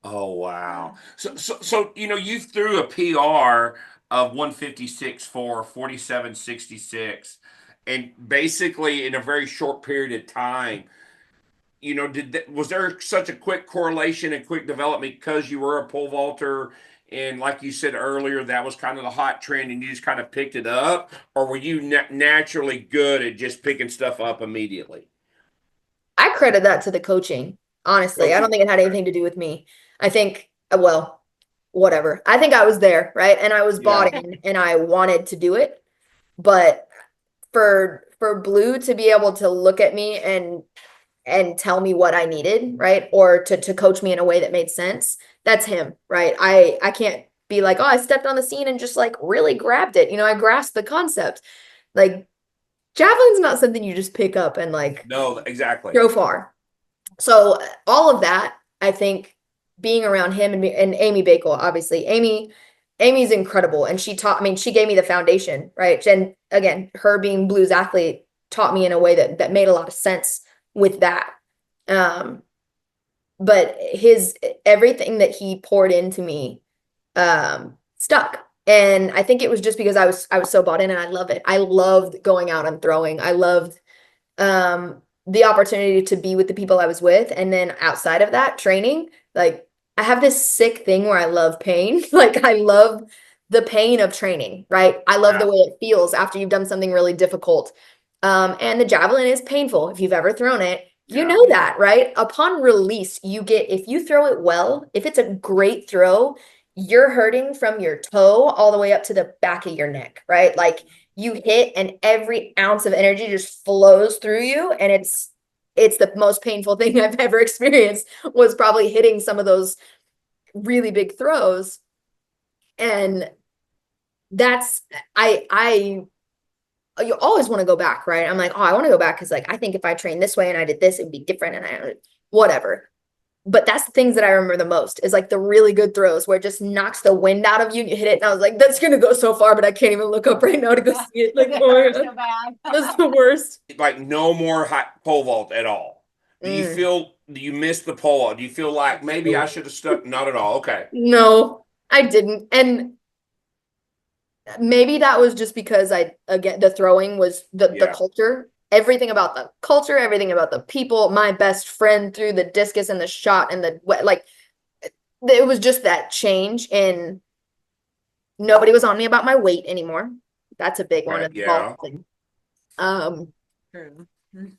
[SPEAKER 1] Oh wow. So you threw a PR of 156 for 47.66, and basically in a very short period of time. Was there such a quick correlation and quick development because you were a pole vaulter, and like you said earlier, that was kind of the hot trend, and you just kind of picked it up, or were you naturally good at just picking stuff up immediately?
[SPEAKER 3] I credit that to the coaching. honestly. I
[SPEAKER 1] Okay.
[SPEAKER 3] don't think it had anything to do with me. I think, well, whatever. I think I was there, right? And I was bought
[SPEAKER 1] Yeah.
[SPEAKER 3] in and I wanted to do it. But for Blue to be able to look at me and tell me what I needed, right? Or to coach me in a way that made sense, that's him, right? I can't be like, oh, I stepped on the scene and just like really grabbed it. I grasped the concept. Like javelin's not something you just pick up and like
[SPEAKER 1] No, exactly.
[SPEAKER 3] throw far. So all of that, I think, being around him and Amy Bakewell, obviously, Amy's incredible, and she gave me the foundation, right? And again, her being Blues athlete taught me in a way that made a lot of sense with that. Um, but his everything that he poured into me, stuck. And I think it was just because I was so bought in and I love it. I loved going out and throwing. I loved the opportunity to be with the people I was with. And then outside of that, training, like I have this sick thing where I love pain. Like I love the pain of training, right? I love the
[SPEAKER 1] Yeah.
[SPEAKER 3] way it feels after you've done something really difficult. And the javelin is painful. If you've ever thrown it, you
[SPEAKER 1] Yeah.
[SPEAKER 3] know that, right? Upon release, if you throw it well, if it's a great throw, you're hurting from your toe all the way up to the back of your neck, right? Like you hit and every ounce of energy just flows through you, and it's the most painful thing I've ever experienced, was probably hitting some of those really big throws. And that's you always want to go back, right? I'm like, oh, I want to go back because like I think if I trained this way and I did this, it'd be different, and I whatever. But that's the things that I remember the most, is like the really good throws where it just knocks the wind out of you and you hit it. And I was like, that's gonna go so far, but I can't even look up right now to go see it. Like, oh my
[SPEAKER 2] So
[SPEAKER 3] God,
[SPEAKER 2] bad.
[SPEAKER 3] that's the worst.
[SPEAKER 1] Like no more high pole vault at all.
[SPEAKER 3] Mm.
[SPEAKER 1] Do you miss the pole vault? Do you feel like maybe I should have stuck? Not at all. Okay.
[SPEAKER 3] No, I didn't. And maybe that was just because again, the throwing was the
[SPEAKER 1] Yeah.
[SPEAKER 3] culture, everything about the culture, everything about the people. My best friend threw the discus and the shot and like it was just that change in nobody was on me about my weight anymore. That's a big one
[SPEAKER 1] Right.
[SPEAKER 3] of the
[SPEAKER 1] Yeah.
[SPEAKER 3] vaulting. Um,
[SPEAKER 2] True.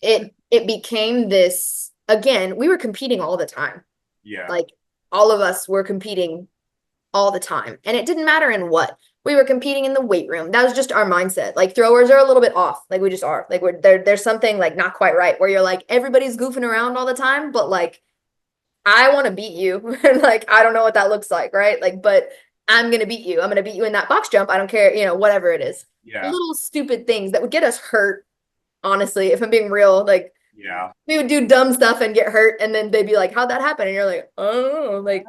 [SPEAKER 3] it became this again, we were competing all the time.
[SPEAKER 1] Yeah.
[SPEAKER 3] Like all of us were competing all the time. And it didn't matter in what. We were competing in the weight room. That was just our mindset. Like throwers are a little bit off. Like we just are. Like there's something like not quite right where you're like everybody's goofing around all the time, but like I want to beat you. And like I don't know what that looks like, right? Like, but I'm gonna beat you. I'm gonna beat you in that box jump. I don't care, whatever it is.
[SPEAKER 1] Yeah.
[SPEAKER 3] Little stupid things that would get us hurt, honestly, if I'm being real. Like
[SPEAKER 1] Yeah.
[SPEAKER 3] we would do dumb stuff and get hurt, and then they'd be like, how'd that happen? And you're like, oh, like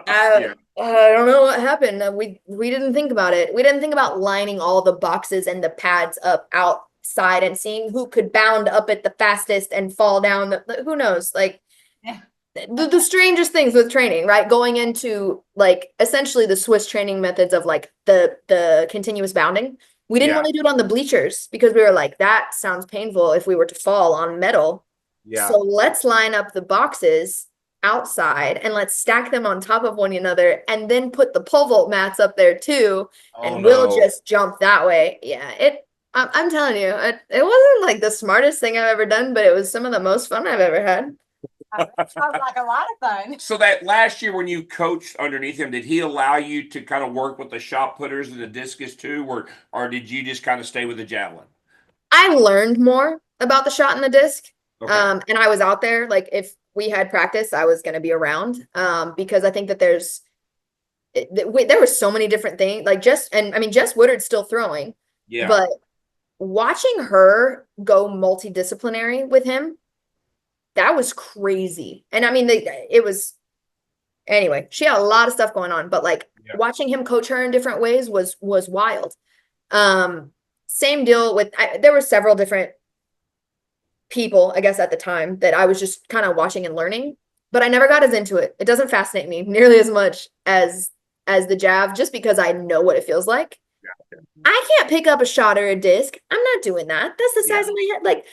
[SPEAKER 1] Yeah.
[SPEAKER 3] I don't know what happened. We didn't think about it. We didn't think about lining all the boxes and the pads up outside and seeing who could bound up it the fastest and fall down. Who knows? Like
[SPEAKER 2] Yeah.
[SPEAKER 3] the strangest things with training, right? Going into like essentially the Swiss training methods of like the continuous bounding. We didn't
[SPEAKER 1] Yeah.
[SPEAKER 3] want to do it on the bleachers because we were like, that sounds painful if we were to fall on metal.
[SPEAKER 1] Yeah.
[SPEAKER 3] So let's line up the boxes outside and let's stack them on top of one another and then put the pole vault mats up there too.
[SPEAKER 1] Oh,
[SPEAKER 3] And we'll
[SPEAKER 1] no.
[SPEAKER 3] just jump that way. Yeah, I'm telling you, it wasn't like the smartest thing I've ever done, but it was some of the most fun I've ever had.
[SPEAKER 2] Sounds like a lot of fun.
[SPEAKER 1] So that last year when you coached underneath him, did he allow you to kind of work with the shot putters and the discus too, or did you just kind of stay with the javelin?
[SPEAKER 3] I learned more about the shot and the disc.
[SPEAKER 1] Okay.
[SPEAKER 3] And I was out there, like if we had practice, I was going to be around. Because I think that there were so many different things, like Jess Woodard's still throwing,
[SPEAKER 1] Yeah.
[SPEAKER 3] but watching her go multidisciplinary with him, that was crazy. And I mean, it was anyway, she had a lot of stuff going on, but like
[SPEAKER 1] Yeah.
[SPEAKER 3] watching him coach her in different ways was wild. Same deal with there were several different people, I guess, at the time that I was just kind of watching and learning, but I never got as into it. It doesn't fascinate me nearly as much as the jav, just because I know what it feels like.
[SPEAKER 1] Yeah.
[SPEAKER 3] I can't pick up a shot or a disc. I'm not doing that. That's the size
[SPEAKER 1] Yeah.
[SPEAKER 3] of my head. Like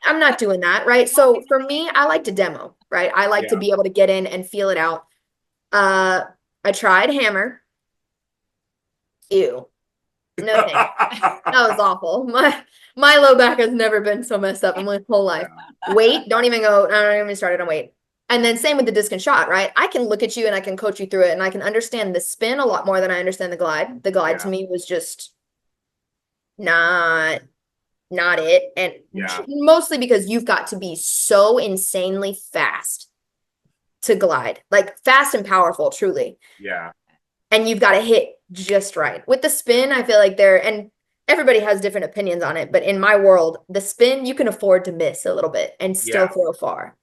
[SPEAKER 3] I'm not doing that, right? So for me, I like to demo, right? I like to
[SPEAKER 1] Yeah.
[SPEAKER 3] be able to get in and feel it out. I tried hammer. Ew. No thanks. That was awful. My low back has never been so messed up in my whole life. Weight, don't even start it on weight. And then same with the disc and shot, right? I can look at you and I can coach you through it and I can understand the spin a lot more than I understand the glide. The glide to me was just not it. And mostly because you've got to be so insanely fast to glide, like fast and powerful, truly.
[SPEAKER 1] Yeah.
[SPEAKER 3] And you've got to hit just right. With the spin, I feel like and everybody has different opinions on it, but in my world, the spin, you can afford to miss a little bit and still throw far.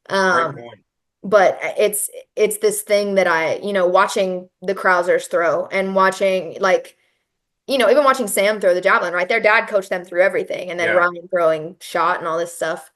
[SPEAKER 1] Great point.
[SPEAKER 3] But it's this thing that watching the Krausers throw and watching even watching Sam throw the javelin, right? Their dad coached them through everything. And then Ryan throwing shot and all this stuff.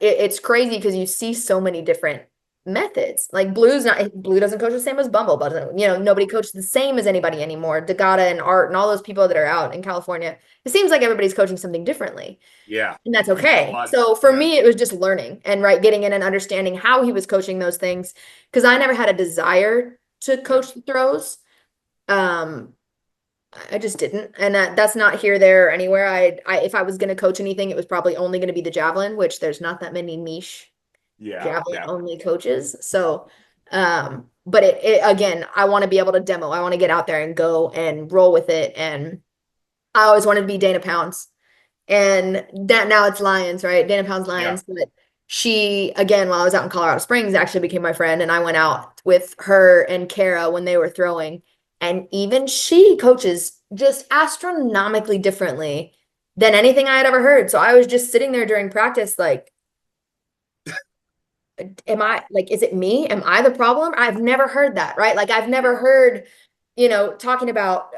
[SPEAKER 3] It's crazy because you see so many different methods. Like Blue doesn't coach the same as Bumble, but nobody coaches the same as anybody anymore. Degata and Art and all those people that are out in California. It seems like everybody's coaching something differently.
[SPEAKER 1] Yeah.
[SPEAKER 3] And that's okay. So for me, it was just learning and getting in and understanding how he was coaching those things. Because I never had a desire to coach the throws. I just didn't. And that's not here, there, or anywhere. If I was going to coach anything, it was probably only going to be the javelin, which there's not that many niche javelin only coaches. So, but it again, I want to be able to demo. I want to get out there and go and roll with it. And I always wanted to be Dana Pounds. And that now it's Lions, right? Dana Pounds Lions. Yeah. But she, again, while I was out in Colorado Springs, actually became my friend. And I went out with her and Kara when they were throwing. And even she coaches just astronomically differently than anything I had ever heard. So I was just sitting there during practice, like, is it me? Am I the problem? I've never heard that, right? Like I've never heard, talking about,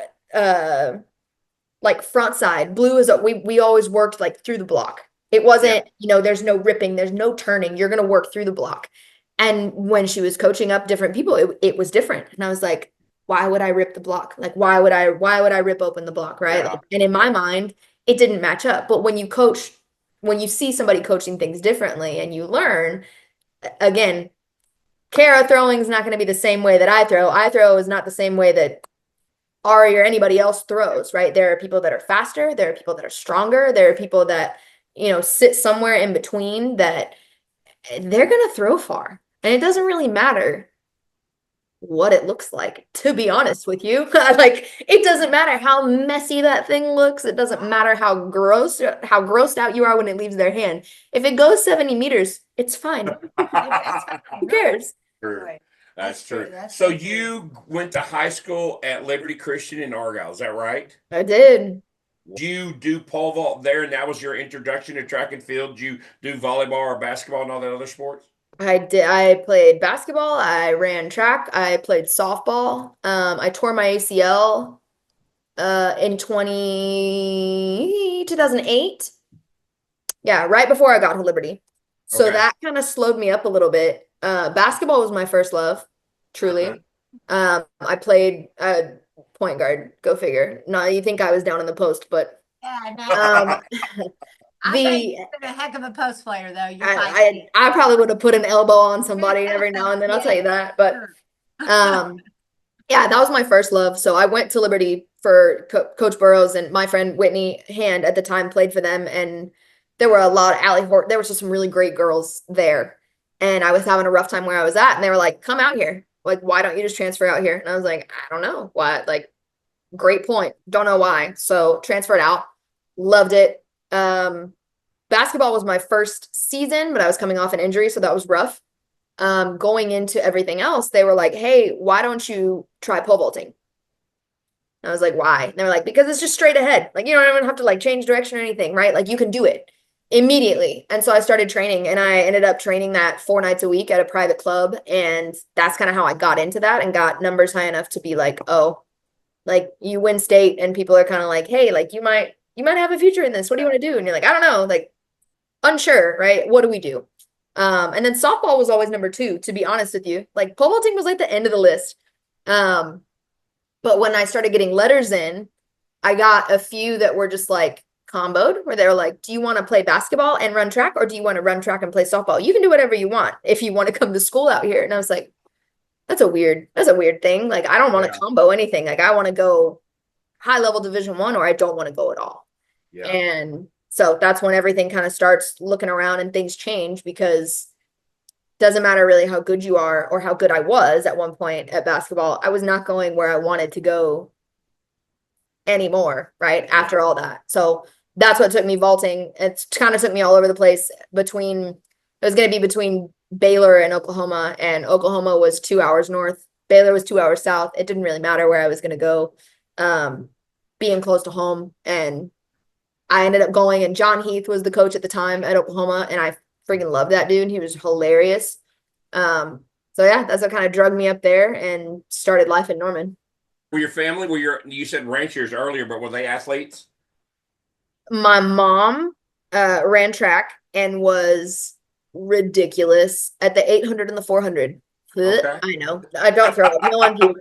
[SPEAKER 3] like front side. Blue is we always worked like through the block. It wasn't, there's no ripping, there's no turning. You're going to work through the block. And when she was coaching up different people, it was different. And I was like, why would I rip the block? Like, why would I rip open the block? Right. Yeah. And in my mind, it didn't match up. But when you see somebody coaching things differently and you learn, again, Kara throwing is not going to be the same way that I throw. I throw is not the same way that Ari or anybody else throws, right? There are people that are faster. There are people that are stronger. There are people that, sit somewhere in between that they're going to throw far. And it doesn't really matter what it looks like, to be honest with you. Like, it doesn't matter how messy that thing looks. It doesn't matter how grossed out you are when it leaves their hand. If it goes 70 meters, it's fine. Who cares?
[SPEAKER 1] True. That's true. So you went to high school at Liberty Christian in Argyle, is that right?
[SPEAKER 3] I did.
[SPEAKER 1] Did you do pole vault there, and that was your introduction to track and field? Did you do volleyball or basketball and all the other sports?
[SPEAKER 3] I did. I played basketball. I ran track. I played softball. I tore my ACL in 2008. Yeah, right before I got to Liberty. So that kind of slowed me up a little bit. Basketball was my first love, truly. I played point guard. Go figure. No, you think I was down in the post, but
[SPEAKER 2] I think you've been a heck of a post player, though.
[SPEAKER 3] I probably would have put an elbow on somebody every now and then. I'll tell you that. But yeah, that was my first love. So I went to Liberty for Coach Burrows, and my friend Whitney Hand at the time played for them. And there were a lot of there was just some really great girls there. And I was having a rough time where I was at, and they were like, "Come out here. Like, why don't you just transfer out here?" And I was like, "I don't know why." Like, great point. Don't know why. So transferred out. Loved it. Basketball was my first season, but I was coming off an injury, so that was rough. Going into everything else, they were like, "Hey, why don't you try pole vaulting?" And I was like, "Why?" And they were like, "Because it's just straight ahead. Like, you don't even have to like change direction or anything, right? Like, you can do it immediately." And so I started training, and I ended up training that 4 nights a week at a private club. And that's kind of how I got into that and got numbers high enough to be like, "Oh, like you win state," and people are kind of like, "Hey, like you might have a future in this. What do you want to do?" And you're like, "I don't know, like unsure, right? What do we do?" And then softball was always number 2, to be honest with you. Like pole vaulting was like the end of the list. But when I started getting letters in, I got a few that were just like comboed, where they were like, "Do you want to play basketball and run track, or do you want to run track and play softball? You can do whatever you want if you want to come to school out here." And I was like, that's a weird thing. Like, I don't want to combo anything. Like, I want to go high level Division I, or I don't want to go at all.
[SPEAKER 1] Yeah.
[SPEAKER 3] And so that's when everything kind of starts looking around and things change, because doesn't matter really how good you are or how good I was at one point at basketball. I was not going where I wanted to go anymore, right? After all that. So that's what took me vaulting. It's kind of took me all over the place between, it was going to be between Baylor and Oklahoma was 2 hours north. Baylor was 2 hours south. It didn't really matter where I was going to go. Being close to home, and I ended up going, and John Heath was the coach at the time at Oklahoma, and I freaking loved that dude. He was hilarious. So yeah, that's what kind of drugged me up there and started life in Norman.
[SPEAKER 1] Were your family, you said ranchers earlier, but were they athletes?
[SPEAKER 3] My mom ran track and was ridiculous at the 800 and the 400.
[SPEAKER 1] Okay.
[SPEAKER 3] I know. I don't throw up. No one puked.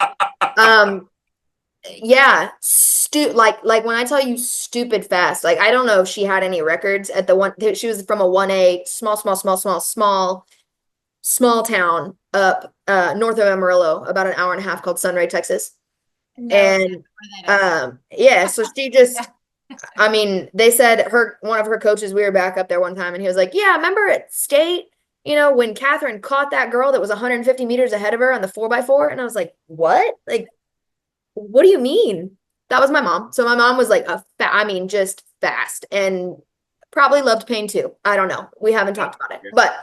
[SPEAKER 3] Yeah, like when I tell you stupid fast, like I don't know if she had any records at the one. She was from a 1A, small town up north of Amarillo, about an hour and a half, called Sunray, Texas.
[SPEAKER 2] No,
[SPEAKER 3] And yeah, so she just, I mean, they said one of her coaches, we were back up there one time, and he was like, yeah, remember at state, when Catherine caught that girl that was 150 meters ahead of her on the 4x4? And I was like, what? Like, what do you mean? That was my mom. So my mom was like just fast, and probably loved pain too. I don't know. We haven't talked about it, but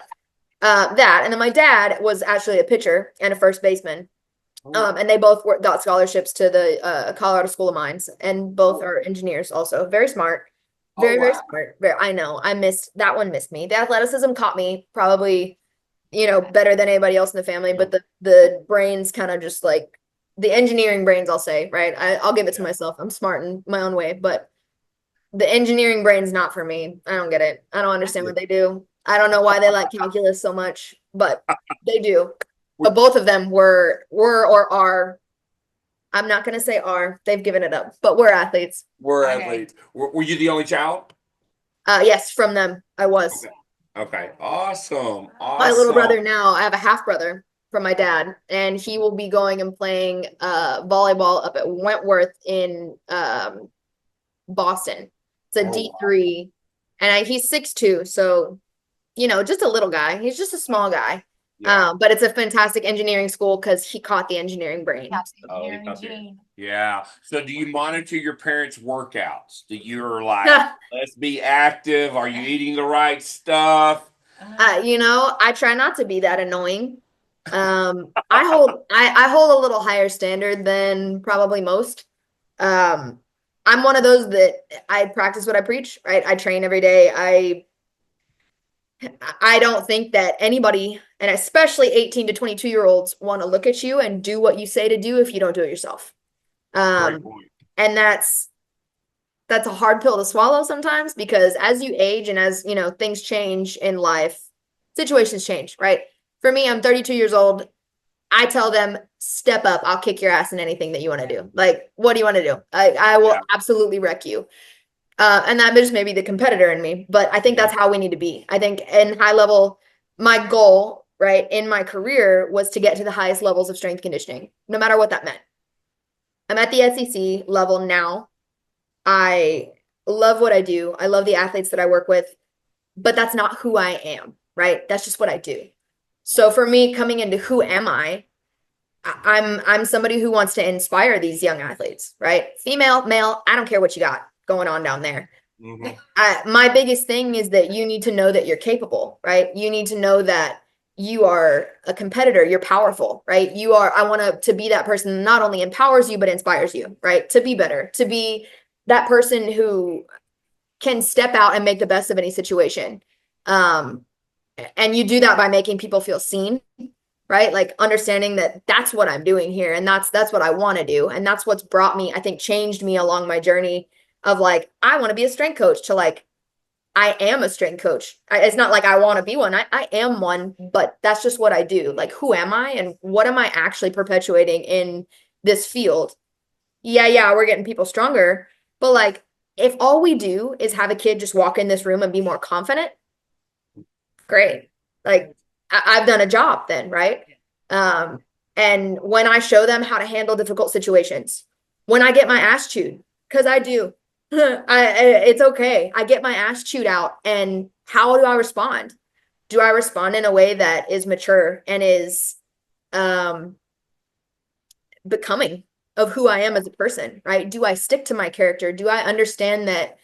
[SPEAKER 3] that. And then my dad was actually a pitcher and a first baseman. And they both got scholarships to the Colorado School of Mines, and both are engineers also. Very smart. Very smart. I know. That one missed me. The athleticism caught me probably, better than anybody else in the family, but the brains kind of just like, the engineering brains, I'll say, right? I'll give it to myself. I'm smart in my own way, but the engineering brain's not for me. I don't get it. I don't understand what they do. I don't know why they like calculus so much, but they do. But both of them were or are, I'm not going to say are, they've given it up, but we're athletes.
[SPEAKER 1] Athletes. Were you the only child?
[SPEAKER 3] Yes, from them, I was.
[SPEAKER 1] Okay. Awesome.
[SPEAKER 3] My little brother now, I have a half brother from my dad, and he will be going and playing volleyball up at Wentworth in Boston. It's a D3, and he's 6'2", so just a little guy. He's just a small guy. Yeah. But it's a fantastic engineering school because he caught the engineering brain.
[SPEAKER 1] Yeah. So do you monitor your parents' workouts? You're like, let's be active. Are you eating the right stuff?
[SPEAKER 3] I try not to be that annoying. I hold a little higher standard than probably most. I'm one of those that I practice what I preach, right? I train every day. I don't think that anybody, and especially 18 to 22-year-olds, want to look at you and do what you say to do if you don't do it yourself. And that's a hard pill to swallow sometimes, because as you age and as, things change in life, situations change, right? For me, I'm 32 years old. I tell them, step up. I'll kick your ass in anything that you want to do. Like, what do you want to do? I will absolutely wreck you. And that just may be the competitor in me, but I think that's how we need to be. I think in high level, my goal, right, in my career was to get to the highest levels of strength conditioning, no matter what that meant. I'm at the SEC level now. I love what I do. I love the athletes that I work with, but that's not who I am, right? That's just what I do. So for me, coming into who am I'm somebody who wants to inspire these young athletes, right? Female, male, I don't care what you got going on down there. Mm-hmm. My biggest thing is that you need to know that you're capable, right? You need to know that you are a competitor, you're powerful, right? I want to be that person that not only empowers you, but inspires you, right? To be better, to be that person who can step out and make the best of any situation. And you do that by making people feel seen, right? Like understanding that that's what I'm doing here. And that's what I want to do. And that's what's brought me, I think, changed me along my journey of like, I want to be a strength coach, to like, I am a strength coach. It's not like I want to be one. I am one, but that's just what I do. Like, who am I and what am I actually perpetuating in this field? Yeah, we're getting people stronger. But like, if all we do is have a kid just walk in this room and be more confident, great. Like, I've done a job then, right? And when I show them how to handle difficult situations, when I get my ass chewed, because I do, it's okay. I get my ass chewed out. And how do I respond? Do I respond in a way that is mature and is becoming of who I am as a person, right? Do I stick to my character? Do I understand that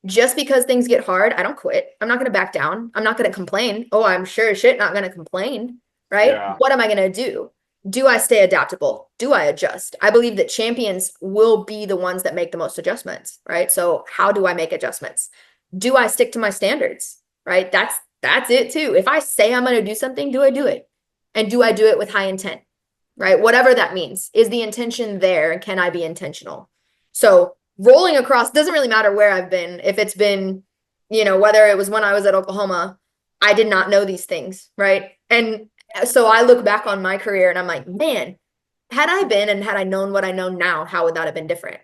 [SPEAKER 3] just because things get hard, I don't quit. I'm not going to back down. I'm not going to complain. Oh, I'm sure as shit not going to complain, right?
[SPEAKER 1] Yeah.
[SPEAKER 3] What am I going to do? Do I stay adaptable? Do I adjust? I believe that champions will be the ones that make the most adjustments, right? So how do I make adjustments? Do I stick to my standards, right? That's it too. If I say I'm going to do something, do I do it? And do I do it with high intent, right? Whatever that means. Is the intention there? And can I be intentional? So rolling across doesn't really matter where I've been. If it's been, whether it was when I was at Oklahoma, I did not know these things, right? And so I look back on my career and I'm like, man, had I been and had I known what I know now, how would that have been different?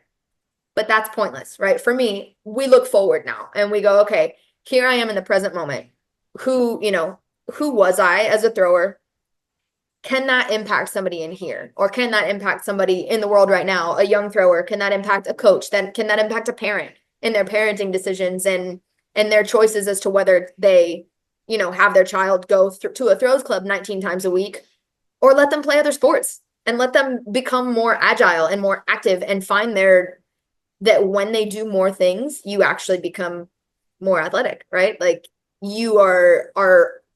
[SPEAKER 3] But that's pointless, right? For me, we look forward now and we go, okay, here I am in the present moment. Who was I as a thrower? Can that impact somebody in here? Or can that impact somebody in the world right now, a young thrower? Can that impact a coach? Can that impact a parent in their parenting decisions and their choices as to whether they, have their child go to a throws club 19 times a week or let them play other sports and let them become more agile and more active and find that when they do more things, you actually become more athletic, right? Like you are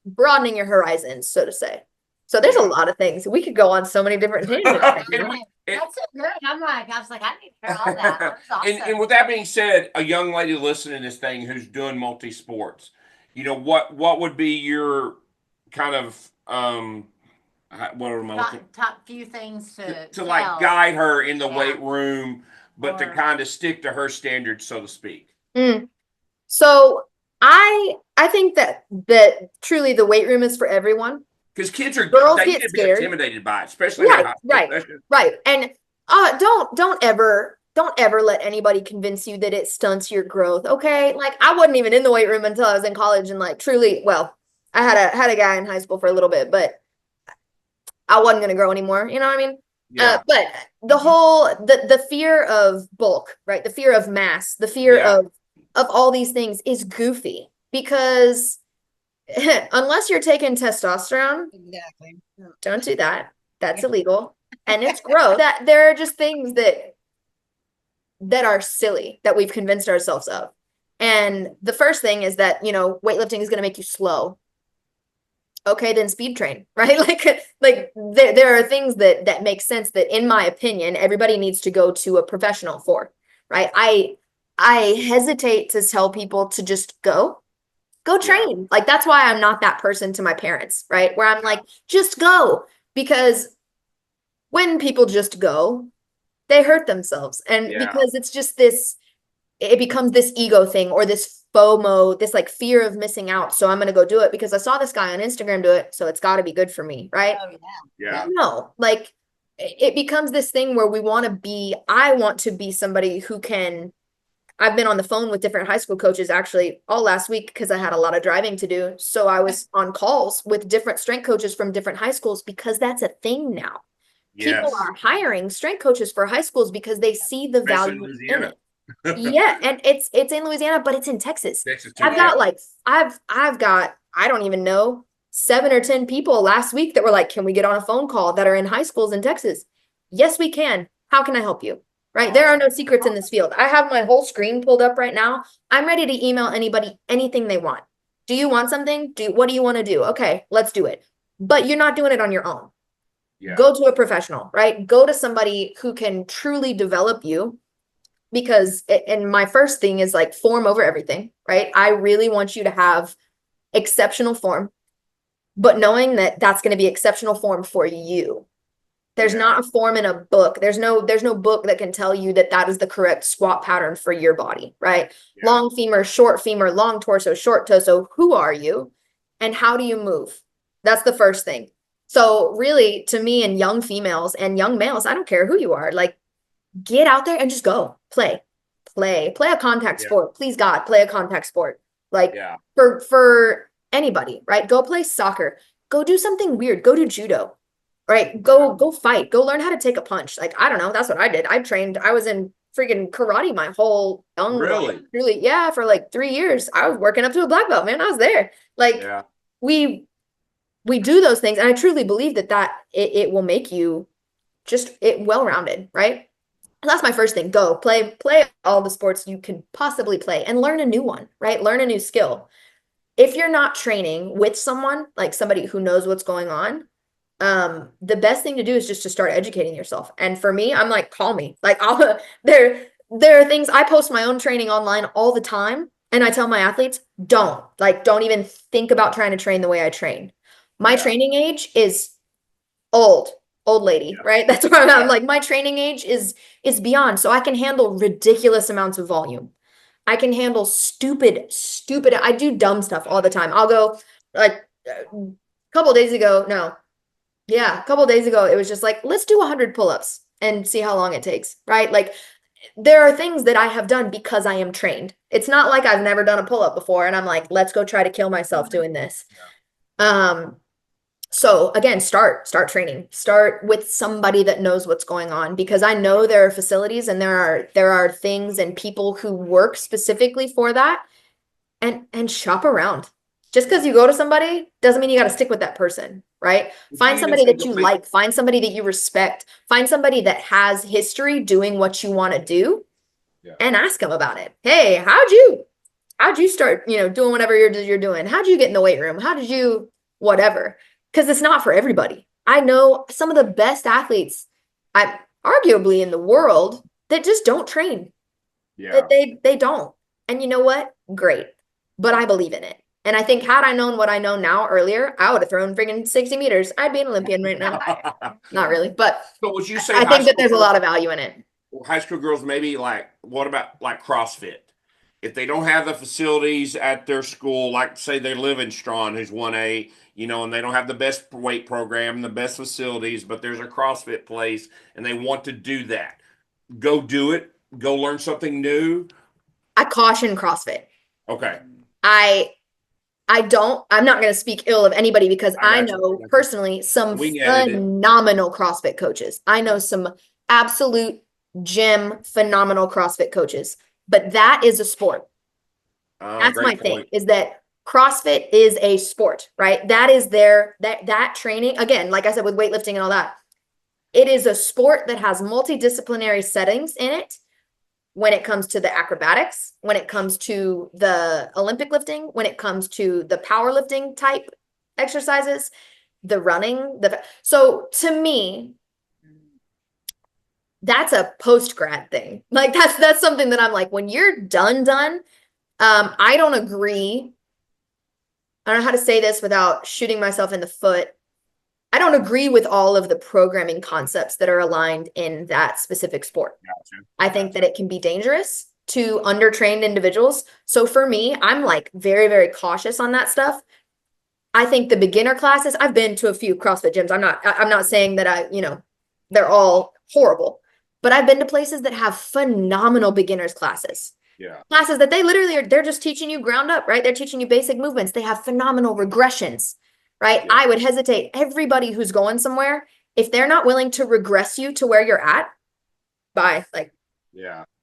[SPEAKER 3] broadening your horizons, so to say. So there's a lot of things. We could go on so many different tangents.
[SPEAKER 2] That's so good. I was like, I need to hear all that. That's awesome.
[SPEAKER 1] And with that being said, a young lady listening to this thing who's doing multi sports, what would be your kind of what am I looking
[SPEAKER 2] top few things
[SPEAKER 1] to like guide her in the weight room, but to
[SPEAKER 2] Or-
[SPEAKER 1] kind of stick to her standards, so to speak.
[SPEAKER 3] So I think that truly the weight room is for everyone.
[SPEAKER 1] Because girls
[SPEAKER 3] get
[SPEAKER 1] can
[SPEAKER 3] scared.
[SPEAKER 1] be intimidated by it, especially
[SPEAKER 3] right. And don't ever let anybody convince you that it stunts your growth. Okay, like I wasn't even in the weight room until I was in college, and like truly, well, I had a guy in high school for a little bit, but I wasn't gonna grow anymore. You know what I mean?
[SPEAKER 1] Yeah.
[SPEAKER 3] But the whole the fear of bulk, right? The fear of mass, the fear of all these things is goofy because unless you're taking testosterone,
[SPEAKER 2] Exactly.
[SPEAKER 3] don't do that. That's illegal and it's gross. That there are just things that are silly that we've convinced ourselves of. And the first thing is that, weightlifting is going to make you slow. Okay, then speed train, right? Like there are things that make sense that, in my opinion, everybody needs to go to a professional for, right? I hesitate to tell people to just go train. Yeah. Like, that's why I'm not that person to my parents, right? Where I'm like, just go. Because when people just go, they hurt themselves. And because it's just it becomes this ego thing or this FOMO, this like fear of missing out. So I'm going to go do it because I saw this guy on Instagram do it. So it's got to be good for me, right?
[SPEAKER 2] Oh,
[SPEAKER 1] yeah.
[SPEAKER 3] No, like it becomes this thing where I want to be somebody who can. I've been on the phone with different high school coaches actually all last week because I had a lot of driving to do. So I was on calls with different strength coaches from different high schools because that's a thing now. Yes. People are hiring strength coaches for high schools because they see the value in it. Yeah, and it's in Louisiana, but it's in Texas. I've got I don't even know 7 or 10 people last week that were like, "Can we get on a phone call?" that are in high schools in Texas. Yes, we can. How can I help you? Right? There are no secrets in this field. I have my whole screen pulled up right now. I'm ready to email anybody anything they want. Do you want something? What do you want to do? Okay, let's do it. But you're not doing it on your own. Yeah. Go to a professional, right? Go to somebody who can truly develop you. Because, and my first thing is like form over everything, right? I really want you to have exceptional form, but knowing that that's going to be exceptional form for you. There's not a form in a book. There's no book that can tell you that is the correct squat pattern for your body, right? Yeah. Long femur, long torso, short torso. Who are you? And how do you move? That's the first thing. So really, to me, and young females and young males, I don't care who you are, like, get out there and just go play a contact sport. Please God, play a contact sport. Like for anybody, right? Go play soccer, go do something weird, go do judo, right? Go fight. Go learn how to take a punch. Like, I don't know. That's what I did. I was in freaking karate my whole young life. Really? Yeah, for like 3 years. I was working up to a black belt, man. I was there. Like, we do those things, and I truly believe that it will make you just well-rounded, right? And that's my first thing. Go play all the sports you can possibly play and learn a new one, right? Learn a new skill. If you're not training with someone, like somebody who knows what's going on, the best thing to do is just to start educating yourself. And for me, I'm like, call me. Like, there are things. I post my own training online all the time, and I tell my athletes, don't even think about trying to train the way I train. My training age is old lady, right? That's where I'm at. Like, my training age is beyond, so I can handle ridiculous amounts of volume. I can handle stupid. I do dumb stuff all the time. I'll go like a couple days ago. A couple days ago, it was just like, let's do 100 pull-ups and see how long it takes, right? Like, there are things that I have done because I am trained. It's not like I've never done a pull-up before and I'm like, let's go try to kill myself doing this. So again, start training. Start with somebody that knows what's going on, because I know there are facilities and there are things and people who work specifically for that, and shop around. Just because you go to somebody doesn't mean you got to stick with that person, right? Find somebody that you like, find somebody that you respect, find somebody that has history doing what you want to do, and ask them about it. Hey, how'd you start, doing whatever you're doing? How'd you get in the weight room? How did you, whatever? Because it's not for everybody. I know some of the best athletes, arguably in the world, that just don't train. Yeah. They don't. And you know what? Great. But I believe in it. And I think had I known what I know now earlier, I would have thrown friggin' 60 meters. I'd be an Olympian right now. Not really, but
[SPEAKER 1] so would you say
[SPEAKER 3] I think that there's a lot of value in it.
[SPEAKER 1] High school girls, maybe what about CrossFit? If they don't have the facilities at their school, like say they live in Strawn, who's 1A, and they don't have the best weight program, the best facilities, but there's a CrossFit place and they want to do that. Go do it. Go learn something new.
[SPEAKER 3] I caution CrossFit.
[SPEAKER 1] Okay.
[SPEAKER 3] I'm not going to speak ill of anybody, because I know personally some phenomenal CrossFit coaches. I know some absolute gym phenomenal CrossFit coaches, but that is a sport. That's my thing, is that CrossFit is a sport, right? That is that training, again, like I said, with weightlifting and all that, it is a sport that has multidisciplinary settings in it. When it comes to the acrobatics, when it comes to the Olympic lifting, when it comes to the powerlifting type exercises, the running, so to me, that's a post-grad thing. Like, that's something that I'm like, when you're done, I don't agree. I don't know how to say this without shooting myself in the foot. I don't agree with all of the programming concepts that are aligned in that specific sport. Gotcha. I think that it can be dangerous to undertrained individuals. So for me, I'm like very, very cautious on that stuff. I think the beginner classes, I've been to a few CrossFit gyms. I'm not saying that they're all horrible, but I've been to places that have phenomenal beginners classes. Yeah. Classes that they're just teaching you ground up, right? They're teaching you basic movements. They have phenomenal regressions. Right? Yeah. I would hesitate. Everybody who's going somewhere, if they're not willing to regress you to where you're at, bye.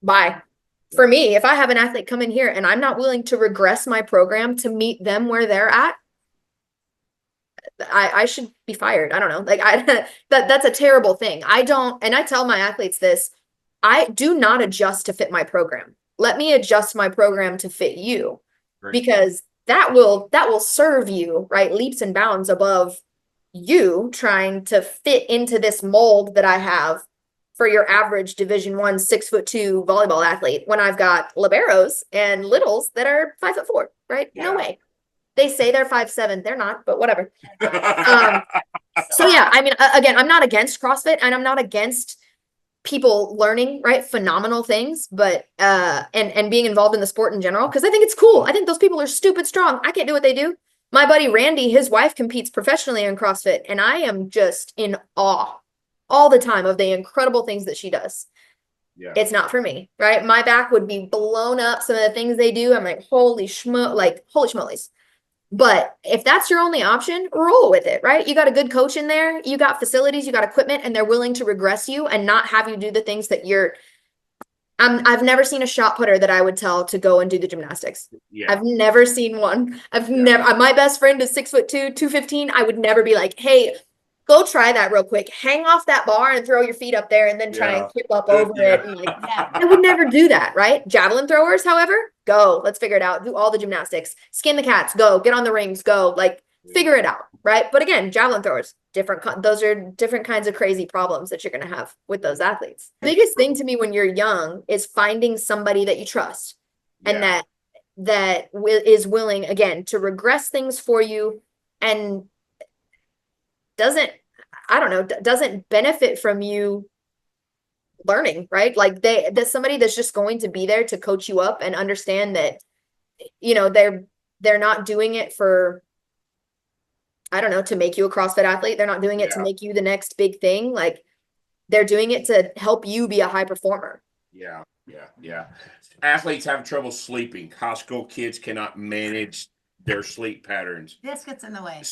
[SPEAKER 3] Bye. For me, if I have an athlete come in here and I'm not willing to regress my program to meet them where they're at, I should be fired. I don't know. That's a terrible thing. And I tell my athletes this, I do not adjust to fit my program. Let me adjust my program to fit you. Great. Because that will serve you, right, leaps and bounds above you trying to fit into this mold that I have for your average Division I 6'2" volleyball athlete, when I've got liberos and littles that are 5'4", right? Yeah. No way. They say they're 5'7", they're not, but whatever. So yeah, I mean, again, I'm not against CrossFit, and I'm not against people learning, right, phenomenal things, but and being involved in the sport in general, because I think it's cool. I think those people are stupid strong. I can't do what they do. My buddy Randy, his wife competes professionally in CrossFit, and I am just in awe all the time of the incredible things that she does. Yeah. It's not for me, right? My back would be blown up. Some of the things they do, I'm like, holy schmolies. But if that's your only option, roll with it, right? You got a good coach in there, you got facilities, you got equipment, and they're willing to regress you and not have you do the things that I've never seen a shot putter that I would tell to go and do the gymnastics.
[SPEAKER 1] Yeah.
[SPEAKER 3] I've never seen one. My best friend is 6'2", 215. I would never be like, hey, go try that real quick. Hang off that bar and throw your feet up there and then try and kip up over it. And like, I would never do that, right? Javelin throwers, however, go. Let's figure it out. Do all the gymnastics. Skin the cats, go. Get on the rings, go. Like, figure it out, right? But again, javelin throwers, those are different kinds of crazy problems that you're going to have with those athletes. The biggest thing to me when you're young is finding somebody that you trust and that is willing, again, to regress things for you and doesn't benefit from you learning, right? Like there's somebody that's just going to be there to coach you up and understand that, they're not doing it for, I don't know, to make you a CrossFit athlete. They're not doing it to make you the next big thing. Like they're doing it to help you be a high performer.
[SPEAKER 1] Yeah. Athletes have trouble sleeping. High school kids cannot manage their sleep patterns.
[SPEAKER 2] This gets in the way.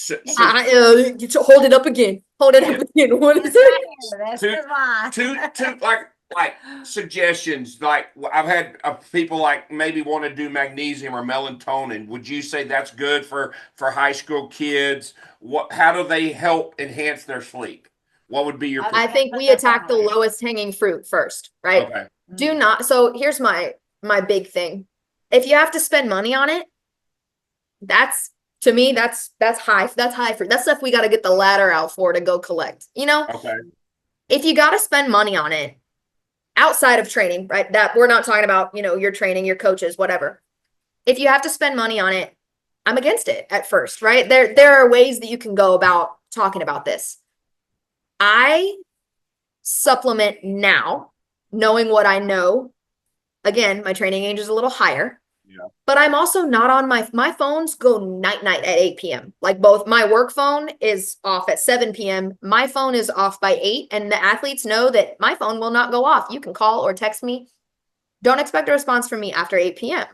[SPEAKER 3] Hold it up again. Hold it up again. What is it?
[SPEAKER 1] Two like suggestions. Like I've had people like maybe want to do magnesium or melatonin. Would you say that's good for high school kids? How do they help enhance their sleep? What would be your?
[SPEAKER 3] I think we attack the lowest hanging fruit first, right? Okay. Do not. So here's my big thing. If you have to spend money on it, to me, that's high. That's high fruit. That's stuff we got to get the ladder out for to go collect.
[SPEAKER 1] Okay.
[SPEAKER 3] If you got to spend money on it outside of training, right? That we're not talking about, your training, your coaches, whatever. If you have to spend money on it, I'm against it at first, right? There are ways that you can go about talking about this. I supplement now, knowing what I know. Again, my training age is a little higher. Yeah. But I'm also not on my phones go night at 8 p.m. Like both my work phone is off at 7 p.m. My phone is off by 8. And the athletes know that my phone will not go off. You can call or text me. Don't expect a response from me after 8 p.m.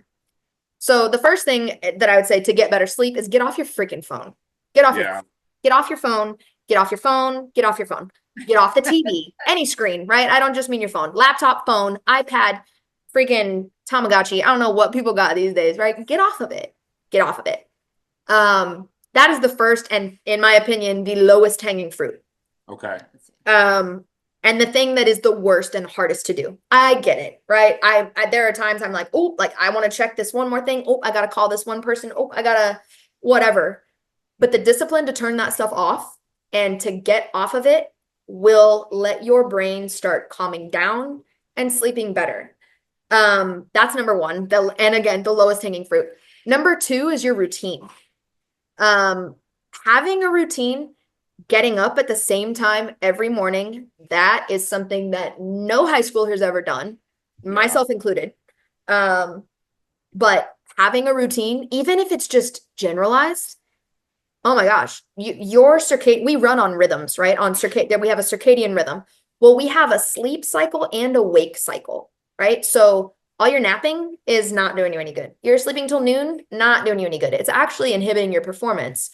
[SPEAKER 3] So the first thing that I would say to get better sleep is get off your freaking phone. Get off your phone. Get off your phone. Get off your phone. Get off the TV. Any screen, right? I don't just mean your phone. Laptop, phone, iPad, freaking Tamagotchi. I don't know what people got these days, right? Get off of it. Get off of it. That is the first and, in my opinion, the lowest hanging fruit.
[SPEAKER 1] Okay.
[SPEAKER 3] And the thing that is the worst and hardest to do. I get it, right? I there are times I'm like, oh, like I want to check this one more thing. Oh, I got to call this one person. Oh, I got to whatever. But the discipline to turn that stuff off and to get off of it will let your brain start calming down and sleeping better. That's number one. And again, the lowest hanging fruit. Number two is your routine. Having a routine, getting up at the same time every morning, that is something that no high schooler has ever done, myself included. But having a routine, even if it's just generalized, oh my gosh, your circadian, we run on rhythms, right? We have a circadian rhythm. Well, we have a sleep cycle and a wake cycle. Right? So all your napping is not doing you any good. You're sleeping till noon, not doing you any good. It's actually inhibiting your performance.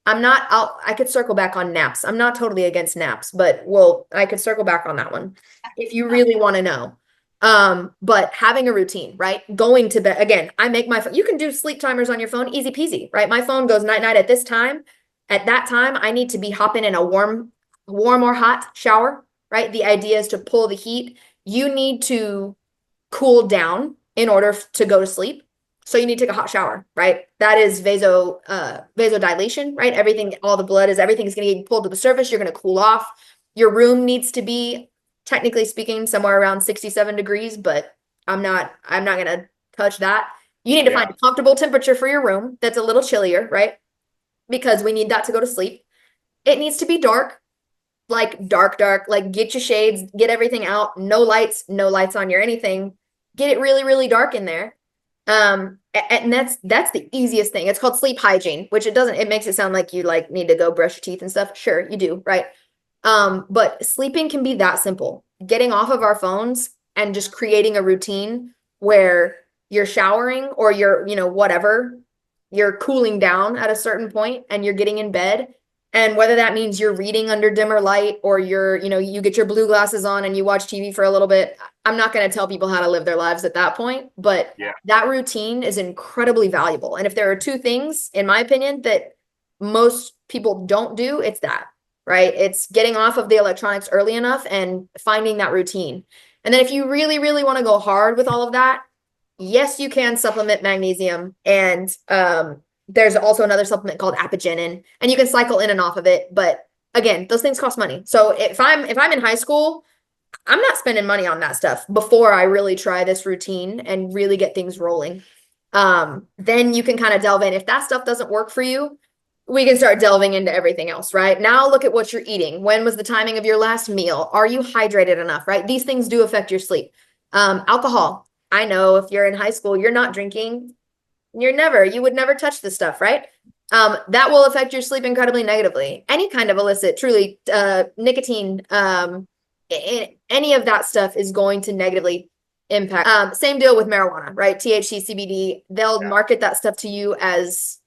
[SPEAKER 3] I could circle back on naps. I'm not totally against naps, but I could circle back on that one if you really want to know. But having a routine, right? Going to bed, again, I make my phone, you can do sleep timers on your phone, easy peasy, right? My phone goes night at this time. At that time, I need to be hopping in a warm or hot shower, right? The idea is to pull the heat. You need to cool down in order to go to sleep. So you need to take a hot shower, right? That is vasodilation, right? Everything is going to get pulled to the surface. You're going to cool off. Your room needs to be, technically speaking, somewhere around 67 degrees, but I'm not going to touch that. You need to find a comfortable temperature for your room that's a little chillier, right? Because we need that to go to sleep. It needs to be dark. Like dark, like get your shades, get everything out, no lights on your anything, get it really, really dark in there. And that's the easiest thing. It's called sleep hygiene, which it makes it sound like you like need to go brush your teeth and stuff. Sure, you do, right? But sleeping can be that simple. Getting off of our phones and just creating a routine where you're showering or you're, whatever, you're cooling down at a certain point and you're getting in bed. And whether that means you're reading under dimmer light or you get your blue glasses on and you watch TV for a little bit. I'm not going to tell people how to live their lives at that point, but that routine is incredibly valuable. And if there are two things, in my opinion, that most people don't do, it's that, right? It's getting off of the electronics early enough and finding that routine. And then if you really, really want to go hard with all of that, yes, you can supplement magnesium. And there's also another supplement called apigenin, and you can cycle in and off of it. But again, those things cost money. So if I'm in high school, I'm not spending money on that stuff before I really try this routine and really get things rolling. Then you can kind of delve in. If that stuff doesn't work for you, we can start delving into everything else, right? Now look at what you're eating. When was the timing of your last meal? Are you hydrated enough, right? These things do affect your sleep. Alcohol. I know if you're in high school, you're not drinking. You would never touch this stuff, right? That will affect your sleep incredibly negatively. Any kind of illicit, truly, nicotine, any of that stuff is going to negatively impact. Same deal with marijuana, right? THC, CBD, they'll market that stuff to you as,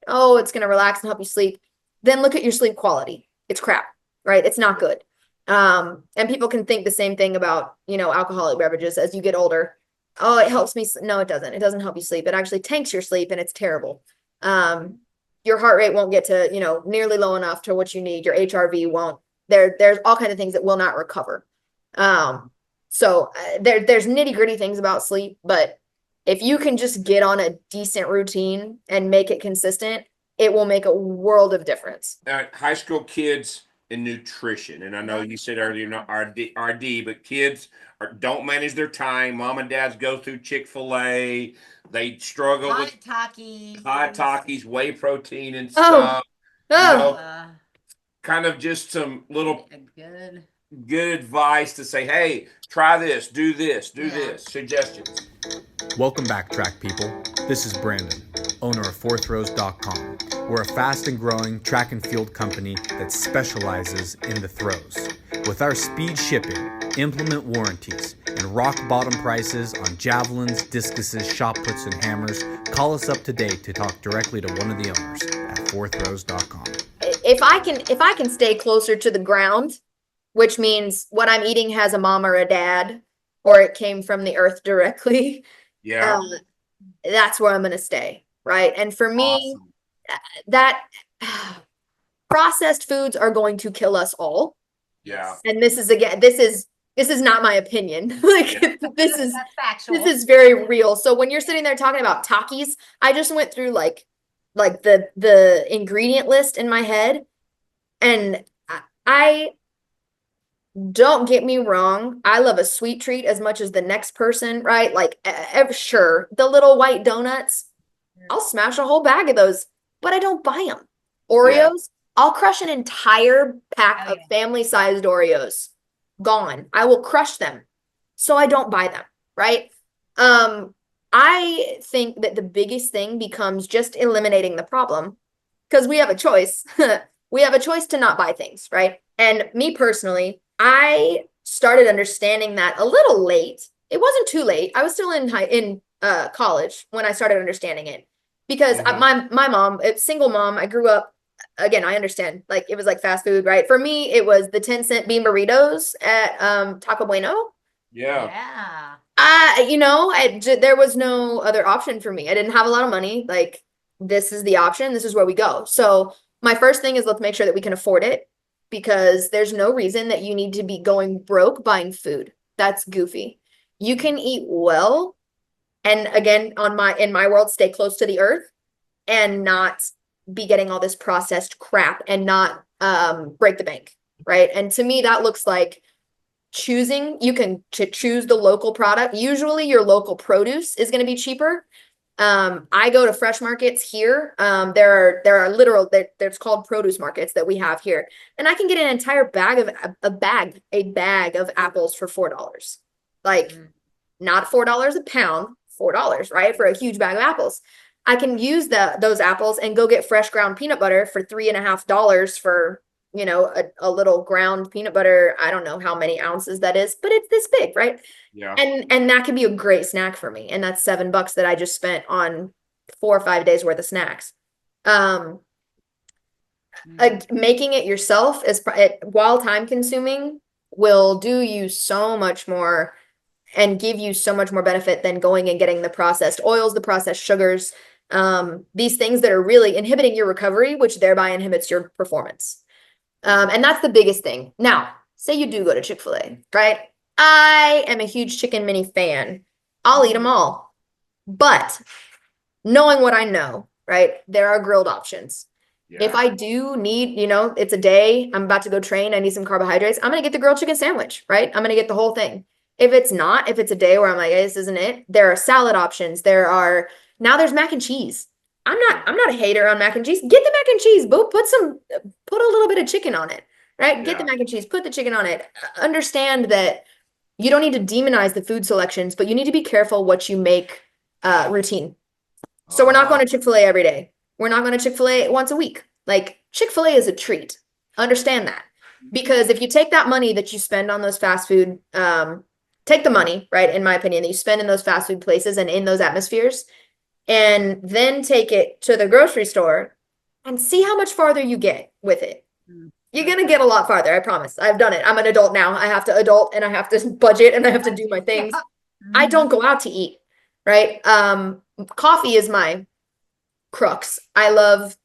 [SPEAKER 3] oh, it's going to relax and help you sleep. Then look at your sleep quality. It's crap, right? It's not good. And people can think the same thing about, alcoholic beverages as you get older. Oh, it helps me. No, it doesn't. It doesn't help you sleep. It actually tanks your sleep and it's terrible. Your heart rate won't get to, nearly low enough to what you need. Your HRV won't. There's all kinds of things that will not recover. So there's nitty gritty things about sleep, but if you can just get on a decent routine and make it consistent, it will make a world of difference.
[SPEAKER 1] High school kids and nutrition. And I know you said earlier, not RD, but kids don't manage their time. Mom and dads go through Chick-fil-A. They struggle with hot Takis, whey protein and stuff. Kind of just some little good advice to say, hey, try this, do this, suggestions.
[SPEAKER 4] Welcome back, track people. This is Brandon, owner of fourthrows.com. We're a fast and growing track and field company that specializes in the throws. With our speed shipping, implement warranties, and rock bottom prices on javelins, discuses, shot puts, and hammers, call us up today to talk directly to one of the owners at fourthrows.com.
[SPEAKER 3] If I can stay closer to the ground, which means what I'm eating has a mom or a dad, or it came from the earth directly, that's where I'm going to stay, right? And for me, that processed foods are going to kill us all.
[SPEAKER 1] Yeah.
[SPEAKER 3] And this is not my opinion. This is very real. So when you're sitting there talking about Takis, I just went through like the ingredient list in my head, and I don't get me wrong, I love a sweet treat as much as the next person, right? Sure, the little white donuts, I'll smash a whole bag of those, but I don't buy them. Oreos, I'll crush an entire pack of family-sized Oreos. Gone. I will crush them. So I don't buy them, right? I think that the biggest thing becomes just eliminating the problem, because we have a choice. We have a choice to not buy things, right? And me personally, I started understanding that a little late. It wasn't too late. I was still in college when I started understanding it, because my mom, single mom, I grew up, again, I understand, it was like fast food, right? For me, it was the 10-cent bean burritos at Taco Bueno.
[SPEAKER 1] Yeah.
[SPEAKER 3] There was no other option for me. I didn't have a lot of money. This is the option. This is where we go. So my first thing is, let's make sure that we can afford it, because there's no reason that you need to be going broke buying food. That's goofy. You can eat well, and again, in my world, stay close to the earth and not be getting all this processed crap and not break the bank, right? And to me, that looks like you can choose the local product. Usually your local produce is going to be cheaper. I go to fresh markets here. There are there's called produce markets that we have here, and I can get an entire bag of apples for $4. Not $4 a pound, $4, right? For a huge bag of apples. I can use those apples and go get fresh ground peanut butter for $3.50 for, a little ground peanut butter. I don't know how many ounces that is, but it's this big, right?
[SPEAKER 1] Yeah.
[SPEAKER 3] And that can be a great snack for me. And that's $7 that I just spent on 4 or 5 days worth of snacks. Making it yourself while time consuming will do you so much more and give you so much more benefit than going and getting the processed oils, the processed sugars, these things that are really inhibiting your recovery, which thereby inhibits your performance. And that's the biggest thing. Now, say you do go to Chick-fil-A, right? I am a huge chicken mini fan. I'll eat them all. But knowing what I know, right, there are grilled options.
[SPEAKER 1] Yeah.
[SPEAKER 3] If I do need, it's a day, I'm about to go train, I need some carbohydrates, I'm going to get the grilled chicken sandwich, right? I'm going to get the whole thing. If it's a day where I'm like, hey, this isn't it, there are salad options. Now there's mac and cheese. I'm not a hater on mac and cheese. Get the mac and cheese, boo. Put a little bit of chicken on it, right? Get the mac and cheese, put the chicken on it. Understand that you don't need to demonize the food selections, but you need to be careful what you make routine. So we're not going to Chick-fil-A every day. We're not going to Chick-fil-A once a week. Like, Chick-fil-A is a treat. Understand that. Because if you take that money that you spend on those fast food, take the money, right, in my opinion, that you spend in those fast food places and in those atmospheres, and then take it to the grocery store and see how much farther you get with it. You're going to get a lot farther, I promise. I've done it. I'm an adult now. I have to adult and I have to budget and I have to do my things. I don't go out to eat, right? Coffee is my crux. I love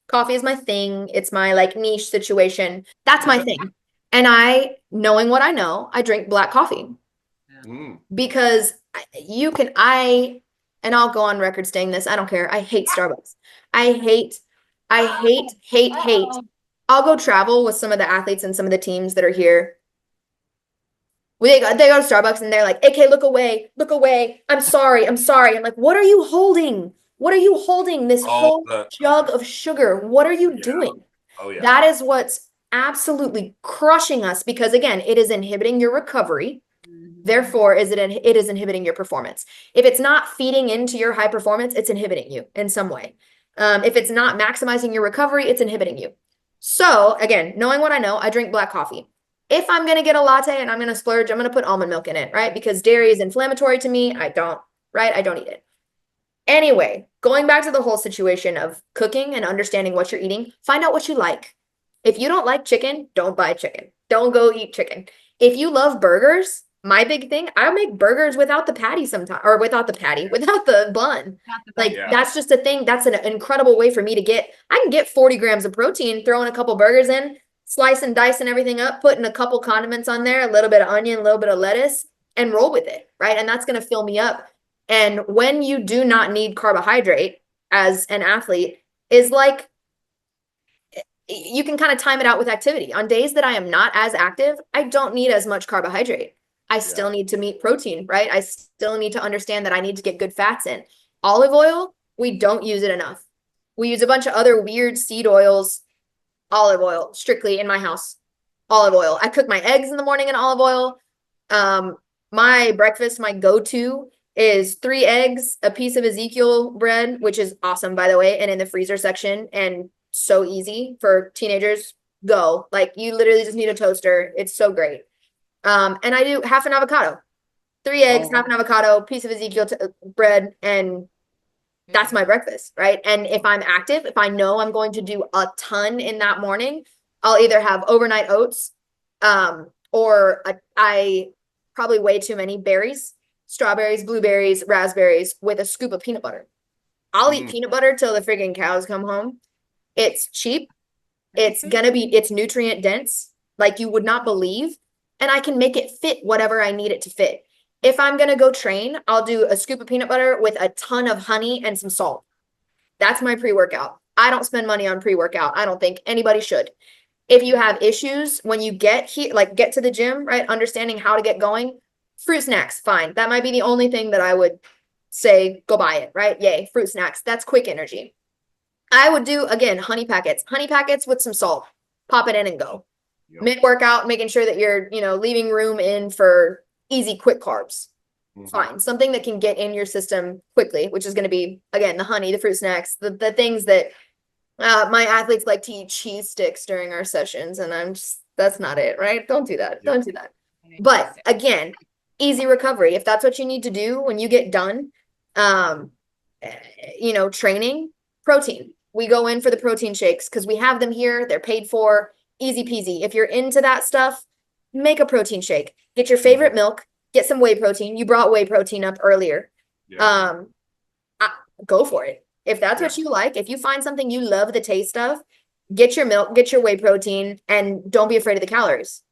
[SPEAKER 3] coffee is my thing. It's my like niche situation. That's my thing. And knowing what I know, I drink black coffee because and I'll go on record saying this. I don't care. I hate Starbucks. I hate. I'll go travel with some of the athletes and some of the teams that are here. They go to Starbucks and they're like, AK, look away. I'm sorry. I'm like, what are you holding? This whole jug of sugar. What are you doing? Oh, yeah. That is what's absolutely crushing us because, again, it is inhibiting your recovery. Therefore, it is inhibiting your performance. If it's not feeding into your high performance, it's inhibiting you in some way. If it's not maximizing your recovery, it's inhibiting you. So, again, knowing what I know, I drink black coffee. If I'm going to get a latte and I'm going to splurge, I'm going to put almond milk in it, right? Because dairy is inflammatory to me. I don't eat it. Anyway, going back to the whole situation of cooking and understanding what you're eating, find out what you like. If you don't like chicken, don't buy chicken. Don't go eat chicken. If you love burgers, my big thing, I'll make burgers without the patty sometimes, or without the bun. That's just a thing. That's an incredible way for me I can get 40 grams of protein, throwing a couple burgers in, slice and dice and everything up, putting a couple condiments on there, a little bit of onion, a little bit of lettuce, and roll with it, right? And that's going to fill me up. And when you do not need carbohydrate as an athlete, is like, you can kind of time it out with activity. On days that I am not as active, I don't need as much carbohydrate. I still need to meet protein, right? I still need to understand that I need to get good fats in. Olive oil, we don't use it enough. We use a bunch of other weird seed oils. Olive oil, strictly in my house. Olive oil. I cook my eggs in the morning in olive oil. My breakfast, my go-to is 3 eggs, a piece of Ezekiel bread, which is awesome, by the way, and in the freezer section, and so easy for teenagers. Go. Like, you literally just need a toaster. It's so great. And I do half an avocado, 3 eggs, half an avocado, piece of Ezekiel bread, and that's my breakfast, right? And if I'm active, if I know I'm going to do a ton in that morning, I'll either have overnight oats, or I probably way too many berries, strawberries, blueberries, raspberries with a scoop of peanut butter. I'll eat peanut butter till the freaking cows come home. It's cheap. It's nutrient dense, like you would not believe. And I can make it fit whatever I need it to fit. If I'm going to go train, I'll do a scoop of peanut butter with a ton of honey and some salt. That's my pre-workout. I don't spend money on pre-workout. I don't think anybody should. If you have issues when you get here, like get to the gym, right? Understanding how to get going, fruit snacks, fine. That might be the only thing that I would say, go buy it, right? Yay, fruit snacks. That's quick energy. I would do, again, honey packets with some salt. Pop it in and go. Yep. Mid-workout, making sure that you're, leaving room in for easy, quick carbs. Fine. Something that can get in your system quickly, which is going to be, again, the honey, the fruit snacks, the things that my athletes like to eat cheese sticks during our sessions. And that's not it, right? Don't do that. Yep. Don't do that. But again, easy recovery. If that's what you need to do when you get done, training, protein. We go in for the protein shakes because we have them here. They're paid for, easy peasy. If you're into that stuff, make a protein shake. Get your favorite milk, get some whey protein. You brought whey protein up earlier.
[SPEAKER 1] Yeah.
[SPEAKER 3] Go for it. If that's what you like, if you find something you love the taste of, get your milk, get your whey protein, and don't be afraid of the calories.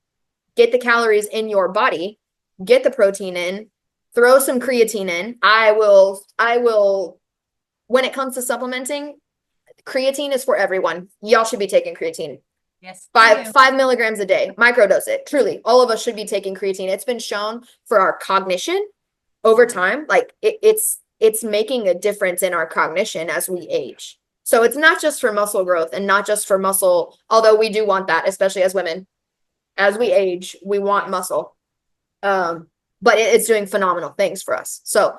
[SPEAKER 3] Get the calories in your body, get the protein in, throw some creatine in. I will, when it comes to supplementing, creatine is for everyone. Y'all should be taking creatine.
[SPEAKER 2] Yes.
[SPEAKER 3] 5 milligrams a day, microdose it. Truly, all of us should be taking creatine. It's been shown for our cognition over time. Like it's making a difference in our cognition as we age. So it's not just for muscle growth and not just for muscle, although we do want that, especially as women. As we age, we want muscle. But it's doing phenomenal things for us. So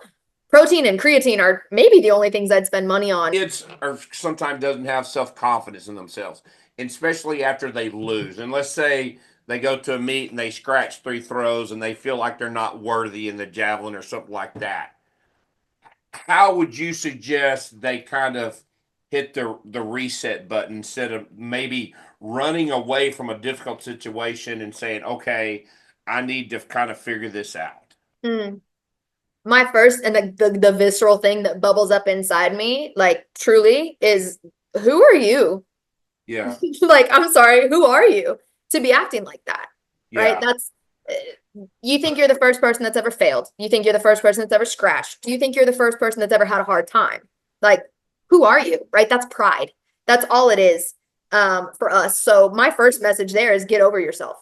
[SPEAKER 3] protein and creatine are maybe the only things I'd spend money on.
[SPEAKER 1] Kids are sometimes doesn't have self-confidence in themselves, especially after they lose. And let's say they go to a meet and they scratch 3 throws and they feel like they're not worthy in the javelin or something like that. How would you suggest they kind of hit the reset button instead of maybe running away from a difficult situation and saying, okay, I need to kind of figure this out?
[SPEAKER 3] My first and the visceral thing that bubbles up inside me, like truly, is who are you?
[SPEAKER 1] Yeah.
[SPEAKER 3] Like, I'm sorry, who are you to be acting like that? Right?
[SPEAKER 1] Yeah.
[SPEAKER 3] That's you think you're the first person that's ever failed. You think you're the first person that's ever scratched. Do you think you're the first person that's ever had a hard time? Like, who are you? Right? That's pride. That's all it is for us. So my first message there is get over yourself.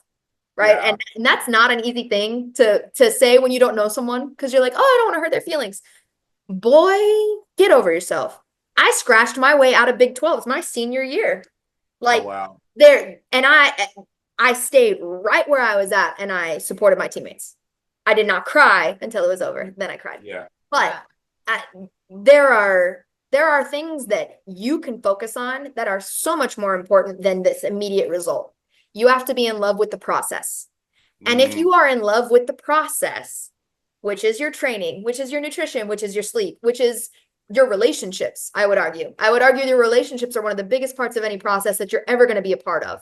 [SPEAKER 3] Right.
[SPEAKER 1] Yeah.
[SPEAKER 3] And that's not an easy thing to say when you don't know someone, because you're like, oh, I don't want to hurt their feelings. Boy, get over yourself. I scratched my way out of Big 12. It's my senior year. Like,
[SPEAKER 1] Oh, wow.
[SPEAKER 3] there, and I stayed right where I was at and I supported my teammates. I did not cry until it was over. Then I cried.
[SPEAKER 1] Yeah.
[SPEAKER 3] But there are things that you can focus on that are so much more important than this immediate result. You have to be in love with the process. And if you are in love with the process, which is your training, which is your nutrition, which is your sleep, which is your relationships, I would argue your relationships are one of the biggest parts of any process that you're ever going to be a part of.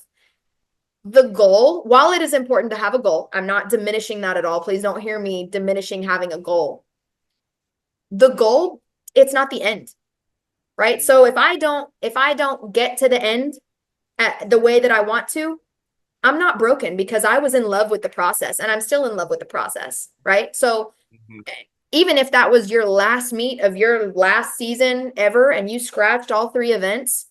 [SPEAKER 3] The goal, while it is important to have a goal, I'm not diminishing that at all. Please don't hear me diminishing having a goal. The goal, it's not the end, right? So if I don't get to the end at the way that I want to, I'm not broken because I was in love with the process and I'm still in love with the process, right? So even if that was your last meet of your last season ever and you scratched all 3 events,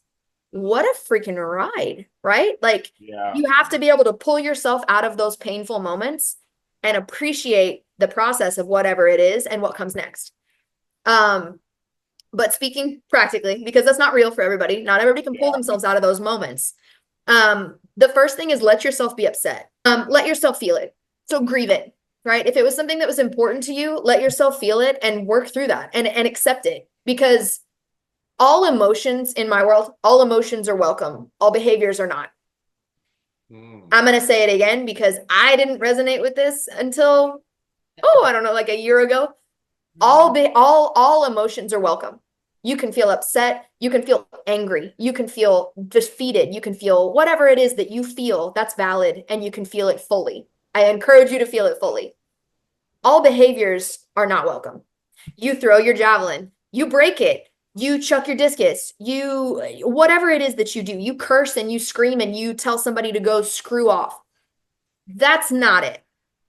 [SPEAKER 3] what a freaking ride, right? Like, you have to be able to pull yourself out of those painful moments and appreciate the process of whatever it is and what comes next. But speaking practically, because that's not real for everybody, not everybody can pull themselves out of those moments. The first thing is let yourself be upset. Let yourself feel it. So grieve it, right? If it was something that was important to you, let yourself feel it and work through that and accept it, because all emotions in my world, all emotions are welcome. All behaviors are not. I'm going to say it again because I didn't resonate with this until, I don't know, like a year ago. All emotions are welcome. You can feel upset. You can feel angry. You can feel defeated. You can feel whatever it is that you feel. That's valid. And you can feel it fully. I encourage you to feel it fully. All behaviors are not welcome. You throw your javelin. You break it. You chuck your discus. Whatever it is that you do, you curse and you scream and you tell somebody to go screw off. That's not it.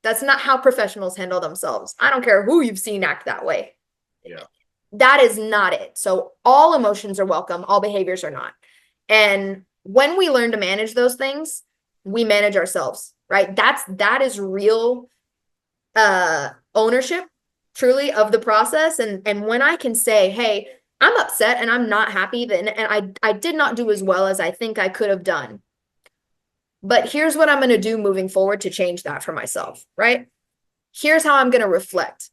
[SPEAKER 3] That's not how professionals handle themselves. I don't care who you've seen act that way.
[SPEAKER 1] Yeah.
[SPEAKER 3] That is not it. So all emotions are welcome. All behaviors are not. And when we learn to manage those things, we manage ourselves, right? That is real ownership, truly, of the process. And when I can say, hey, I'm upset and I'm not happy, then and I did not do as well as I think I could have done. But here's what I'm going to do moving forward to change that for myself, right? Here's how I'm going to reflect.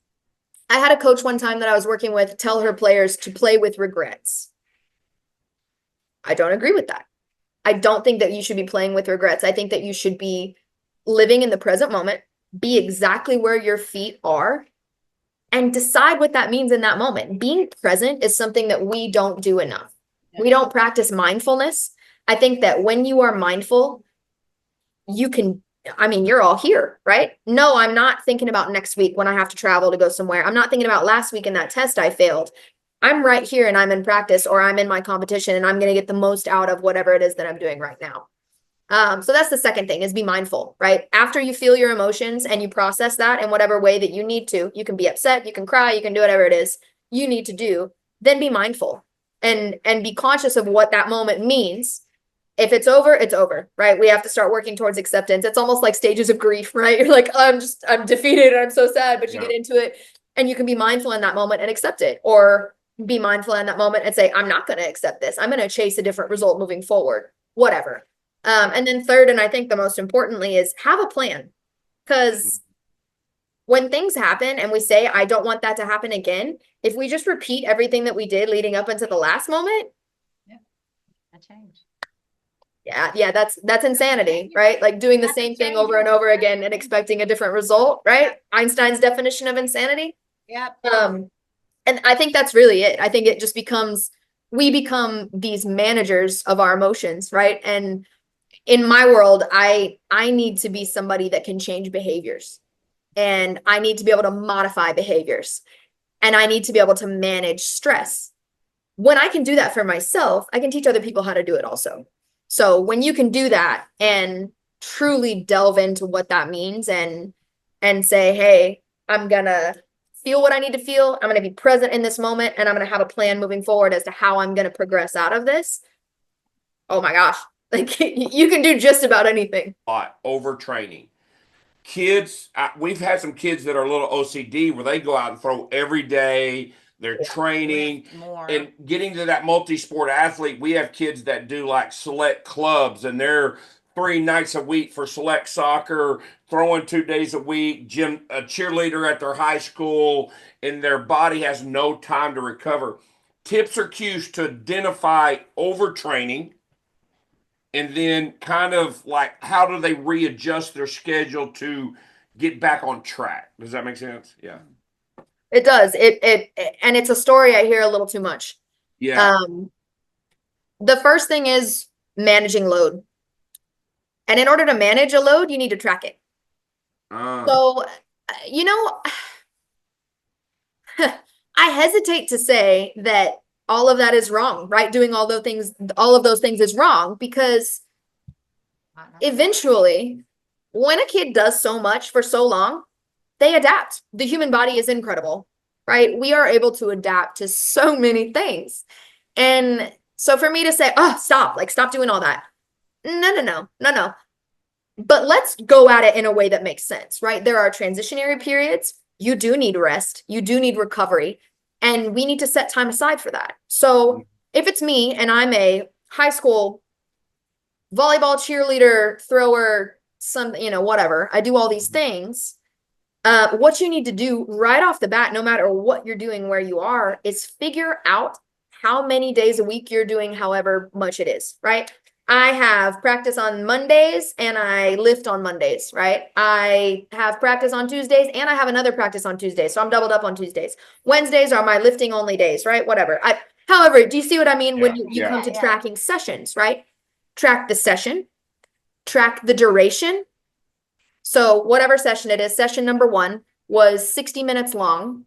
[SPEAKER 3] I had a coach one time that I was working with tell her players to play with regrets. I don't agree with that. I don't think that you should be playing with regrets. I think that you should be living in the present moment, be exactly where your feet are, and decide what that means in that moment. Being present is something that we don't do enough. We don't practice mindfulness. I think that when you are mindful, you can, I mean, you're all here, right? No, I'm not thinking about next week when I have to travel to go somewhere. I'm not thinking about last week in that test I failed. I'm right here and I'm in practice, or I'm in my competition and I'm going to get the most out of whatever it is that I'm doing right now. So that's the second thing, is be mindful, right? After you feel your emotions and you process that in whatever way that you need to, you can be upset, you can cry, you can do whatever it is you need to do, then be mindful and be conscious of what that moment means. If it's over, it's over, right? We have to start working towards acceptance. It's almost like stages of grief, right? You're like, I'm defeated and I'm so sad, but you get into it and you can be mindful in that moment and accept it, or be mindful in that moment and say, I'm not going to accept this. I'm going to chase a different result moving forward, whatever. And then third, and I think the most importantly, is have a plan. Because when things happen and we say, I don't want that to happen again, if we just repeat everything that we did leading up into the last moment,
[SPEAKER 2] a change.
[SPEAKER 3] Yeah, that's insanity, right? Like doing the same thing over and over again and expecting a different result, right? Einstein's definition of insanity.
[SPEAKER 2] Yep.
[SPEAKER 3] And I think that's really it. I think it just becomes, we become these managers of our emotions, right? And in my world, I need to be somebody that can change behaviors, and I need to be able to modify behaviors, and I need to be able to manage stress. When I can do that for myself, I can teach other people how to do it also. So when you can do that and truly delve into what that means and say, hey, I'm gonna feel what I need to feel, I'm gonna be present in this moment, and I'm gonna have a plan moving forward as to how I'm gonna progress out of this. Oh my gosh. Like, you can do just about anything.
[SPEAKER 1] Overtraining. Kids, we've had some kids that are a little OCD where they go out and throw every day. They're training and getting to that multi-sport athlete. We have kids that do like select clubs, and they're 3 nights a week for select soccer, throwing 2 days a week, a cheerleader at their high school, and their body has no time to recover. Tips or cues to identify overtraining, and then kind of like, how do they readjust their schedule to get back on track? Does that make sense? Yeah.
[SPEAKER 3] It does. And it's a story I hear a little too much.
[SPEAKER 1] Yeah.
[SPEAKER 3] The first thing is managing load. And in order to manage a load, you need to track it. So, you know, I hesitate to say that all of that is wrong, right? Doing all of those things is wrong, because eventually, when a kid does so much for so long, they adapt. The human body is incredible, right? We are able to adapt to so many things. And so for me to say, oh, stop doing all that. No. But let's go at it in a way that makes sense, right? There are transitionary periods. You do need rest. You do need recovery. And we need to set time aside for that. So if it's me and I'm a high school volleyball cheerleader, thrower, whatever, I do all these things. What you need to do right off the bat, no matter what you're doing, where you are, is figure out how many days a week you're doing, however much it is, right? I have practice on Mondays and I lift on Mondays, right? I have practice on Tuesdays and I have another practice on Tuesdays. So I'm doubled up on Tuesdays. Wednesdays are my lifting only days, right? Whatever. However, do you see what I mean? When you come to tracking sessions, right? Track the session, track the duration. So whatever session it is, session number 1 was 60 minutes long.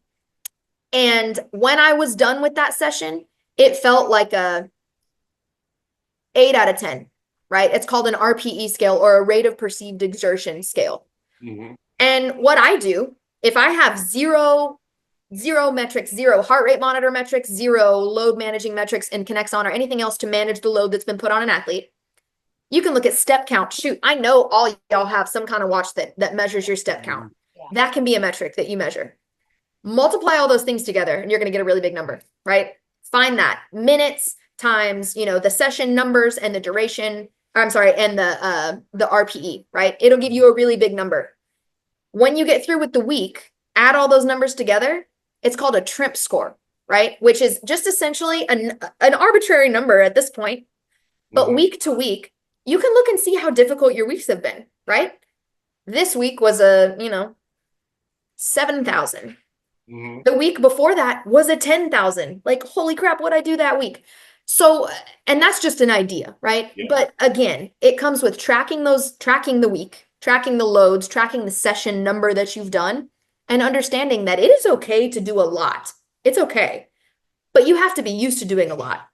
[SPEAKER 3] And when I was done with that session, it felt like a 8 out of 10, right? It's called an RPE scale, or a rate of perceived exertion scale. Mm-hmm. And what I do, if I have zero metrics, 0 heart rate monitor metrics, 0 load managing metrics in Connexon or anything else to manage the load that's been put on an athlete, you can look at step count. Shoot, I know all y'all have some kind of watch that measures your step count. Yeah. That can be a metric that you measure. Multiply all those things together and you're going to get a really big number, right? Find that minutes times, the session numbers and the duration, and the RPE, right? It'll give you a really big number. When you get through with the week, add all those numbers together. It's called a TRIMP score, right? Which is just essentially an arbitrary number at this point. But week to week, you can look and see how difficult your weeks have been, right? This week was 7,000.
[SPEAKER 1] Mhm.
[SPEAKER 3] The week before that was a 10,000. Like, holy crap, what'd I do that week? So, and that's just an idea, right?
[SPEAKER 1] Yeah.
[SPEAKER 3] But again, it comes with tracking the week, tracking the loads, tracking the session number that you've done, and understanding that it is okay to do a lot. It's okay. But you have to be used to doing a lot.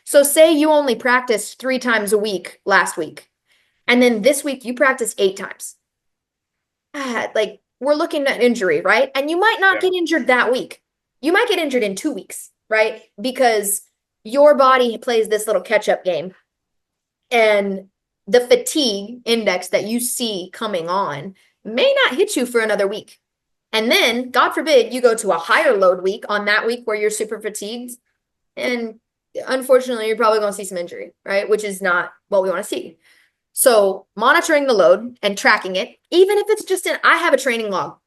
[SPEAKER 3] So say you only practiced 3 times a week last week, and then this week you practice 8 times. Like, we're looking at injury, right? And you might not
[SPEAKER 1] Yeah.
[SPEAKER 3] get injured that week. You might get injured in 2 weeks, right? Because your body plays this little catch-up game. And the fatigue index that you see coming on may not hit you for another week. And then, God forbid, you go to a higher load week on that week where you're super fatigued. And unfortunately, you're probably going to see some injury, right? Which is not what we want to see. So monitoring the load and tracking it, even if it's just I have a training log.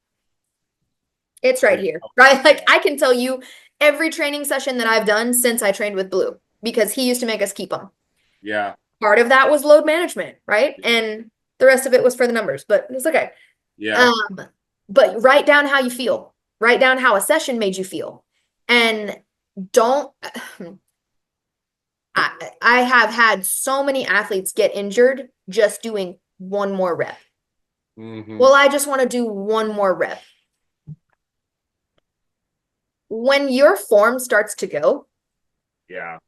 [SPEAKER 3] It's right here, right? Like, I can tell you every training session that I've done since I trained with Blue, because he used to make us keep them.
[SPEAKER 1] Yeah.
[SPEAKER 3] Part of that was load management, right? And the rest of it was for the numbers, but it's okay.
[SPEAKER 1] Yeah.
[SPEAKER 3] But write down how you feel. Write down how a session made you feel. And don't I have had so many athletes get injured just doing one more rep.
[SPEAKER 1] Mhm.
[SPEAKER 3] Well, I just want to do one more rep. When your form starts to go
[SPEAKER 1] Yeah.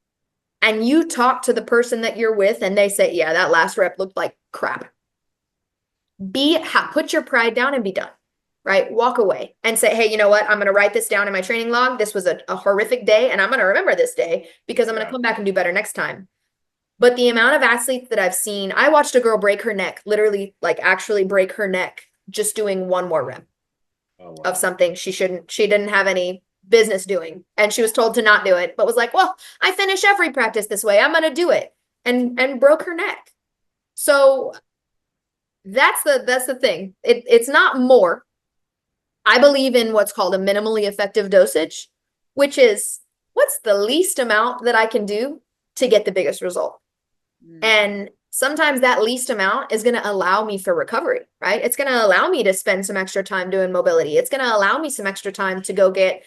[SPEAKER 3] and you talk to the person that you're with and they say, yeah, that last rep looked like crap. Put your pride down and be done, right? Walk away and say, hey, you know what? I'm going to write this down in my training log. This was a horrific day, and I'm going to remember this day because I'm going to come back and do better next time. But the amount of athletes that I've seen, I watched a girl break her neck, literally, like, actually break her neck just doing one more rep of something she didn't have any business doing. And she was told to not do it, but was like, well, I finish every practice this way. I'm going to do it. And broke her neck. So that's the thing. It's not more. I believe in what's called a minimally effective dosage, which is what's the least amount that I can do to get the biggest result. And sometimes that least amount is going to allow me for recovery, right? It's going to allow me to spend some extra time doing mobility. It's going to allow me some extra time to go get,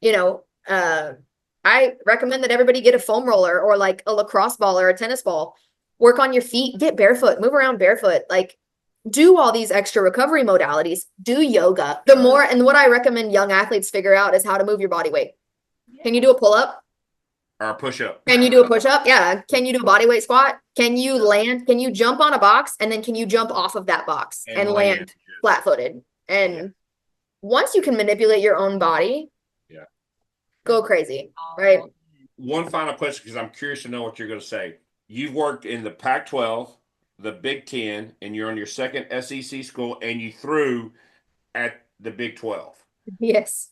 [SPEAKER 3] I recommend that everybody get a foam roller or like a lacrosse ball or a tennis ball. Work on your feet, get barefoot, move around barefoot, like do all these extra recovery modalities, do yoga. And what I recommend young athletes figure out is how to move your body weight. Can you do a pull-up?
[SPEAKER 1] Or a push-up.
[SPEAKER 3] Can you do a push-up? Yeah. Can you do a body weight squat? Can you land? Can you jump on a box? And then can you jump off of that box and land flat-footed? And once you can manipulate your own body, go crazy, right?
[SPEAKER 1] One final question, because I'm curious to know what you're going to say. You've worked in the Pac-12, the Big 10, and you're on your second SEC school, and you threw at the Big 12.
[SPEAKER 3] Yes.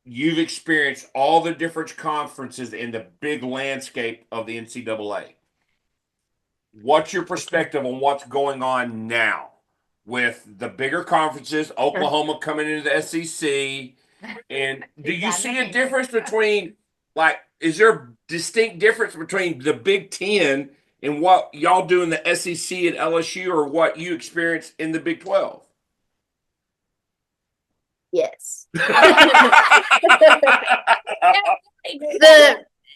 [SPEAKER 1] You've experienced all the different conferences in the big landscape of the NCAA. What's your perspective on what's going on now with the bigger conferences, Oklahoma coming into the SEC? And do you see a difference between, like, is there a distinct difference between the Big 10 and what y'all do in the SEC and LSU, or what you experience in the Big 12?
[SPEAKER 3] Yes.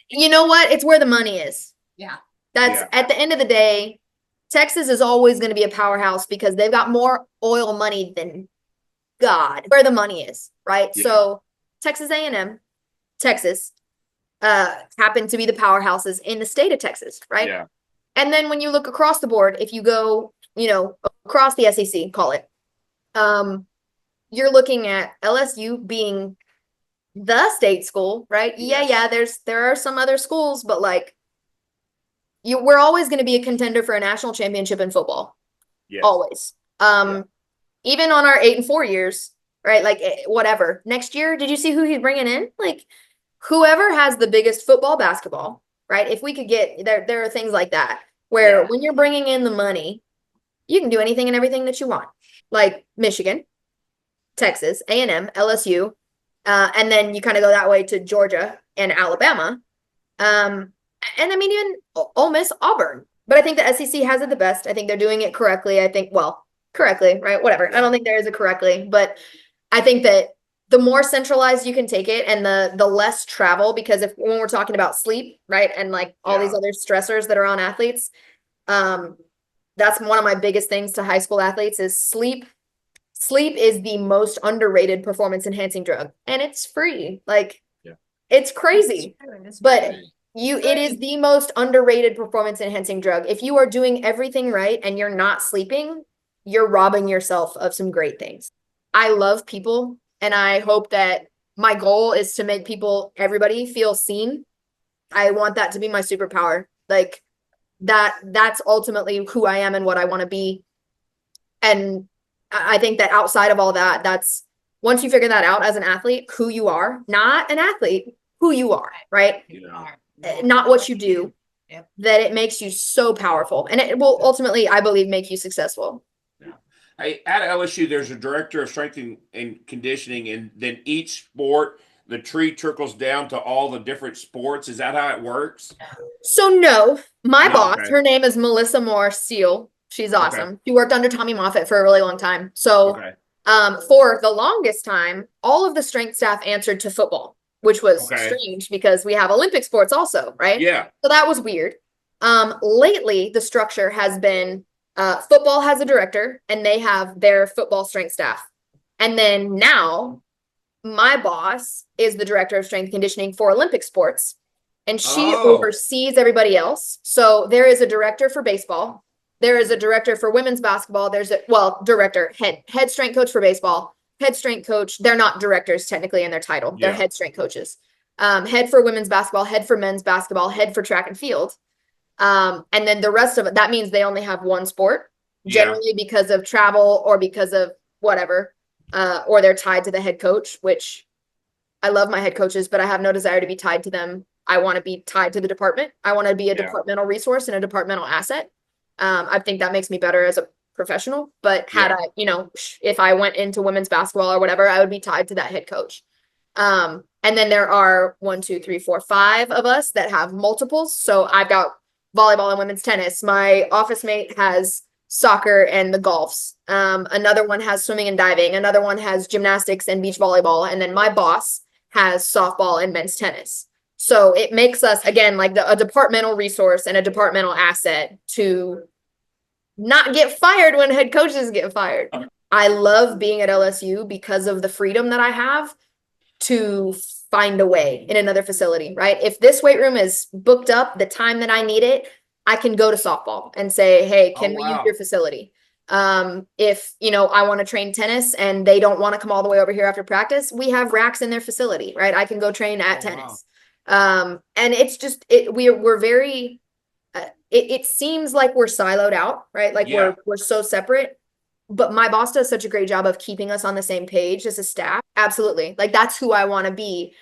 [SPEAKER 3] You know what? It's where the money is.
[SPEAKER 2] Yeah.
[SPEAKER 3] That's at the end of the day, Texas is always going to be a powerhouse because they've got more oil money than God, where the money is, right?
[SPEAKER 1] Yeah.
[SPEAKER 3] So Texas A&M, Texas, happen to be the powerhouses in the state of Texas, right?
[SPEAKER 1] Yeah.
[SPEAKER 3] And then when you look across the board, if you go, across the SEC, call it, you're looking at LSU being the state school, right?
[SPEAKER 1] Yes.
[SPEAKER 3] Yeah, there are some other schools, but like we're always going to be a contender for a national championship in football.
[SPEAKER 1] Yes.
[SPEAKER 3] Always. Even on our 8-4 years, right? Like whatever. Next year, did you see who he's bringing in? Like whoever has the biggest football, basketball, right? If we could get there are things like that where when you're bringing in the money, you can do anything and everything that you want. Like Michigan, Texas, A&M, LSU, and then you kind of go that way to Georgia and Alabama. And I mean, even Ole Miss, Auburn. But I think the SEC has it the best. I think they're doing it correctly. I think, correctly, right? Whatever. I don't think there is a correctly, but I think that the more centralized you can take it and the less travel, because when we're talking about sleep, right, and like all these other stressors that are on athletes, that's one of my biggest things to high school athletes is sleep. Sleep is the most underrated performance enhancing drug, and it's free. Like, it's crazy, but it is the most underrated performance enhancing drug. If you are doing everything right and you're not sleeping, you're robbing yourself of some great things. I love people, and I hope that my goal is to make everybody feel seen. I want that to be my superpower. Like, that's ultimately who I am and what I want to be. And I think that outside of all that, that's once you figure that out as an athlete, who you are, not an athlete, who you are, right? Not what you do, that it makes you so powerful. And it will ultimately, I believe, make you successful.
[SPEAKER 1] At LSU, there's a director of strength and conditioning, and then each sport, the tree trickles down to all the different sports. Is that how it works?
[SPEAKER 3] So no, my boss, her name is Melissa Moore Steele. She's awesome. Okay. She worked under Tommy Moffitt for a really long time. So for the longest time, all of the strength staff answered to football, which was strange because we have Olympic sports also, right?
[SPEAKER 1] Yeah.
[SPEAKER 3] So that was weird. Lately, the structure has been football has a director and they have their football strength staff. And then now my boss is the director of strength conditioning for Olympic sports, and she oversees everybody else. So there is a director for baseball. There is a director for women's basketball. There's director, head strength coach for baseball, head strength coach. They're not directors technically in their title. They're head strength coaches. Head for women's basketball, head for men's basketball, head for track and field. And then the rest of it, that means they only have one sport, generally because of travel or because of whatever, or they're tied to the head coach, which I love my head coaches, but I have no desire to be tied to them. I want to be tied to the department. I want to be a departmental resource and a departmental asset. I think that makes me better as a professional, but had I, if I went into women's basketball or whatever, I would be tied to that head coach. And then there are 1, 2, 3, 4, 5 of us that have multiples. So I've got volleyball and women's tennis. My office mate has soccer and the golfs. Another one has swimming and diving. Another one has gymnastics and beach volleyball. And then my boss has softball and men's tennis. So it makes us, again, like a departmental resource and a departmental asset to not get fired when head coaches get fired. I love being at LSU because of the freedom that I have to find a way in another facility, right? If this weight room is booked up the time that I need it, I can go to softball and say, hey, can we use your facility? If, I want to train tennis and they don't want to come all the way over here after practice, we have racks in their facility, right? I can go train at tennis. And it's just, we're very, it seems like we're siloed out, right? Like we're so separate, but my boss does such a great job of keeping us on the same page as a staff. Absolutely. Like that's who I want to be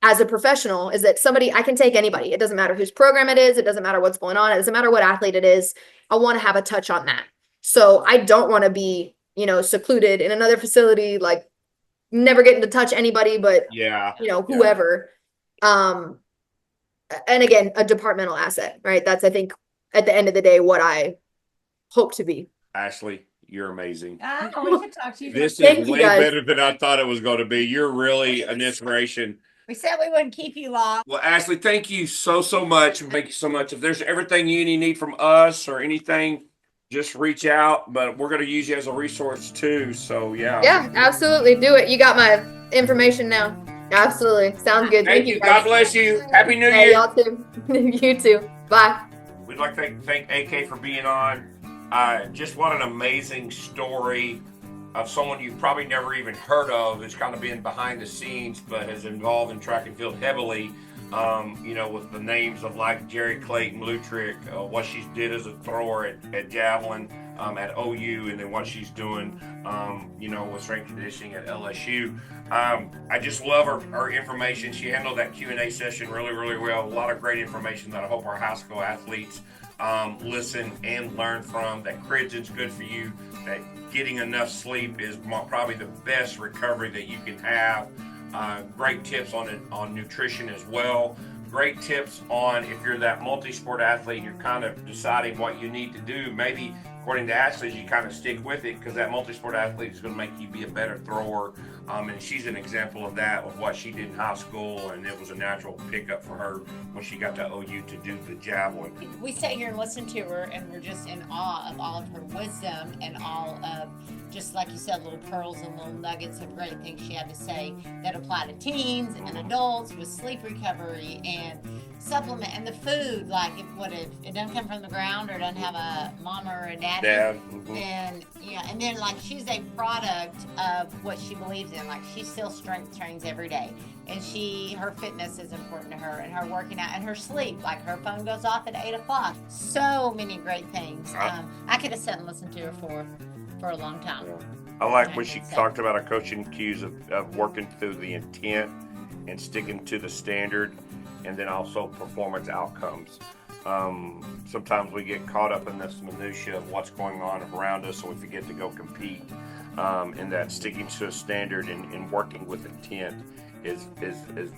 [SPEAKER 3] as a professional, is that I can take anybody. It doesn't matter whose program it is. It doesn't matter what's going on. It doesn't matter what athlete it is. I want to have a touch on that. So I don't want to be, secluded in another facility, like never getting to touch anybody, but whoever. And again, a departmental asset, right? That's, I think, at the end of the day, what I hope to be.
[SPEAKER 1] Ashley, you're amazing.
[SPEAKER 2] We should talk to you.
[SPEAKER 1] This is way better than I thought it was going to be. You're really an inspiration.
[SPEAKER 2] We said we wouldn't keep you long.
[SPEAKER 1] Well, Ashley, thank you so much. Thank you so much. If there's everything you need from us or anything, just reach out. But we're going to use you as a resource too. So, yeah,
[SPEAKER 3] absolutely. Do it. You got my information now. Absolutely. Sounds good.
[SPEAKER 1] Thank you. God bless you. Happy New Year.
[SPEAKER 3] Y'all too. You too. Bye.
[SPEAKER 1] We'd like to thank AK for being on. Just what an amazing story of someone you've probably never even heard of, who's kind of been behind the scenes, but has involved in track and field heavily, with the names of like Jerry Clayton, Blutreich, what she did as a thrower at javelin at OU, and then what she's doing, with strength conditioning at LSU. I just love her information. She handled that Q&A session really, really well. A lot of great information that I hope our high school athletes listen and learn from. That Cridgen's good for you. That getting enough sleep is probably the best recovery that you can have. Great tips on nutrition as well. Great tips on if you're that multi-sport athlete and you're kind of deciding what you need to do. Maybe according to Ashley, you kind of stick with it because that multi-sport athlete is going to make you be a better thrower. And she's an example of that, of what she did in high school, and it was a natural pickup for her when she got to OU to do the javelin.
[SPEAKER 2] We sit here and listen to her, and we're just in awe of all of her wisdom and all of, just like you said, little pearls and little nuggets of great things she had to say that apply to teens and adults with sleep recovery and supplement and the food. Like, if it doesn't come from the ground or doesn't have a mama or a daddy, and and then like she's a product of what she believes in. Like, she still strength trains every day, and her fitness is important to her, and her working out and her sleep. Like, her phone goes off at 8 o'clock. So many great things. I could have sat and listened to her for a long time.
[SPEAKER 1] I like when she talked about our coaching cues of working through the intent and sticking to the standard, and then also performance outcomes. Sometimes we get caught up in this minutia of what's going on around us, so we forget to go compete. And that sticking to a standard and working with intent is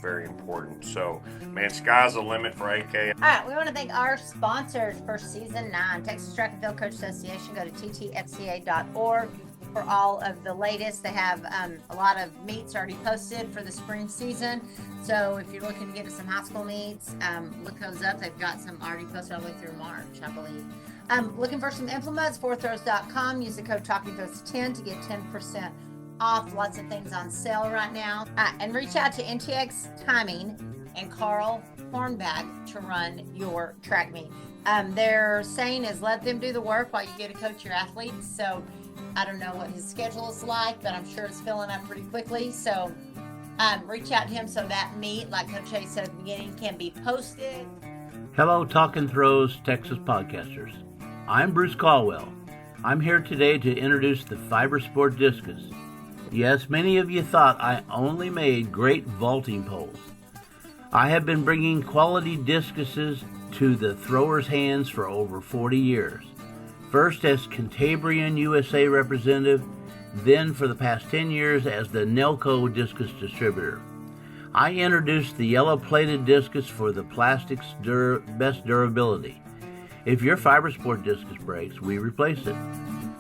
[SPEAKER 1] very important. So, man, sky's the limit for AK.
[SPEAKER 2] All right, we want to thank our sponsors for Season 9, Texas Track and Field Coach Association. Go to ttfca.org for all of the latest. They have a lot of meets already posted for the spring season. So if you're looking to get to some high school meets, look those up. They've got some already posted all the way through March, I believe. Looking for some implements, fourthrows.com. Use the code TalkingThrows10 to get 10% off. Lots of things on sale right now. And reach out to NTX Timing and Carl Hornback to run your track meet. Their saying is let them do the work while you get to coach your athletes. So I don't know what his schedule is like, but I'm sure it's filling up pretty quickly. So reach out to him so that meet, like Coach Chase said at the beginning, can be posted.
[SPEAKER 5] Hello, Talking Throws Texas podcasters. I'm Bruce Caldwell. I'm here today to introduce the Fiber Sport Discus. Yes, many of you thought I only made great vaulting poles. I have been bringing quality discuses to the throwers' hands for over 40 years. First as Cantabrian USA representative, then for the past 10 years as the Nelco discus distributor. I introduced the yellow-plated discus for the plastic's best durability. If your Fiber Sport discus breaks, we replace it.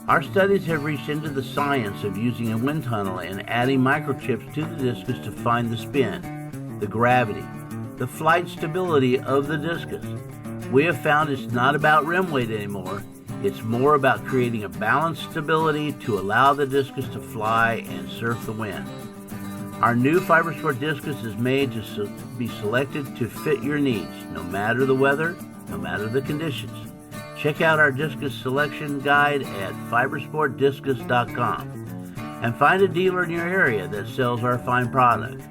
[SPEAKER 5] Our studies have reached into the science of using a wind tunnel and adding microchips to the discus to find the spin, the gravity, the flight stability of the discus. We have found it's not about rim weight anymore. It's more about creating a balanced stability to allow the discus to fly and surf the wind. Our new Fiber Sport discus is made to be selected to fit your needs, no matter the weather, no matter the conditions. Check out our discus selection guide at fibersportdiscus.com and find a dealer in your area that sells our fine product.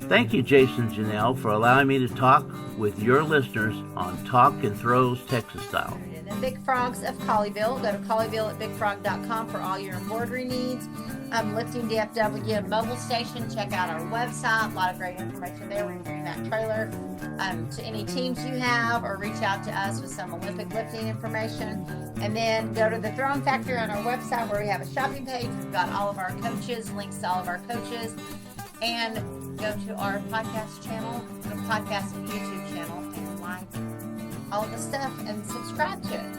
[SPEAKER 5] Thank you, Jason and Janelle, for allowing me to talk with your listeners on Talk and Throws Texas Style.
[SPEAKER 2] The Big Frogs of Colleyville. Go to Colleyville at bigfrog.com for all your embroidery needs. Lifting DFW mobile station. Check out our website. A lot of great information there. We're bringing that trailer to any teams you have, or reach out to us with some Olympic lifting information. And then go to the Throwing Factory on our website where we have a shopping page. We've got all of our coaches, links to all of our coaches. And go to our podcast channel, the podcast YouTube channel, and like all the stuff and subscribe to it.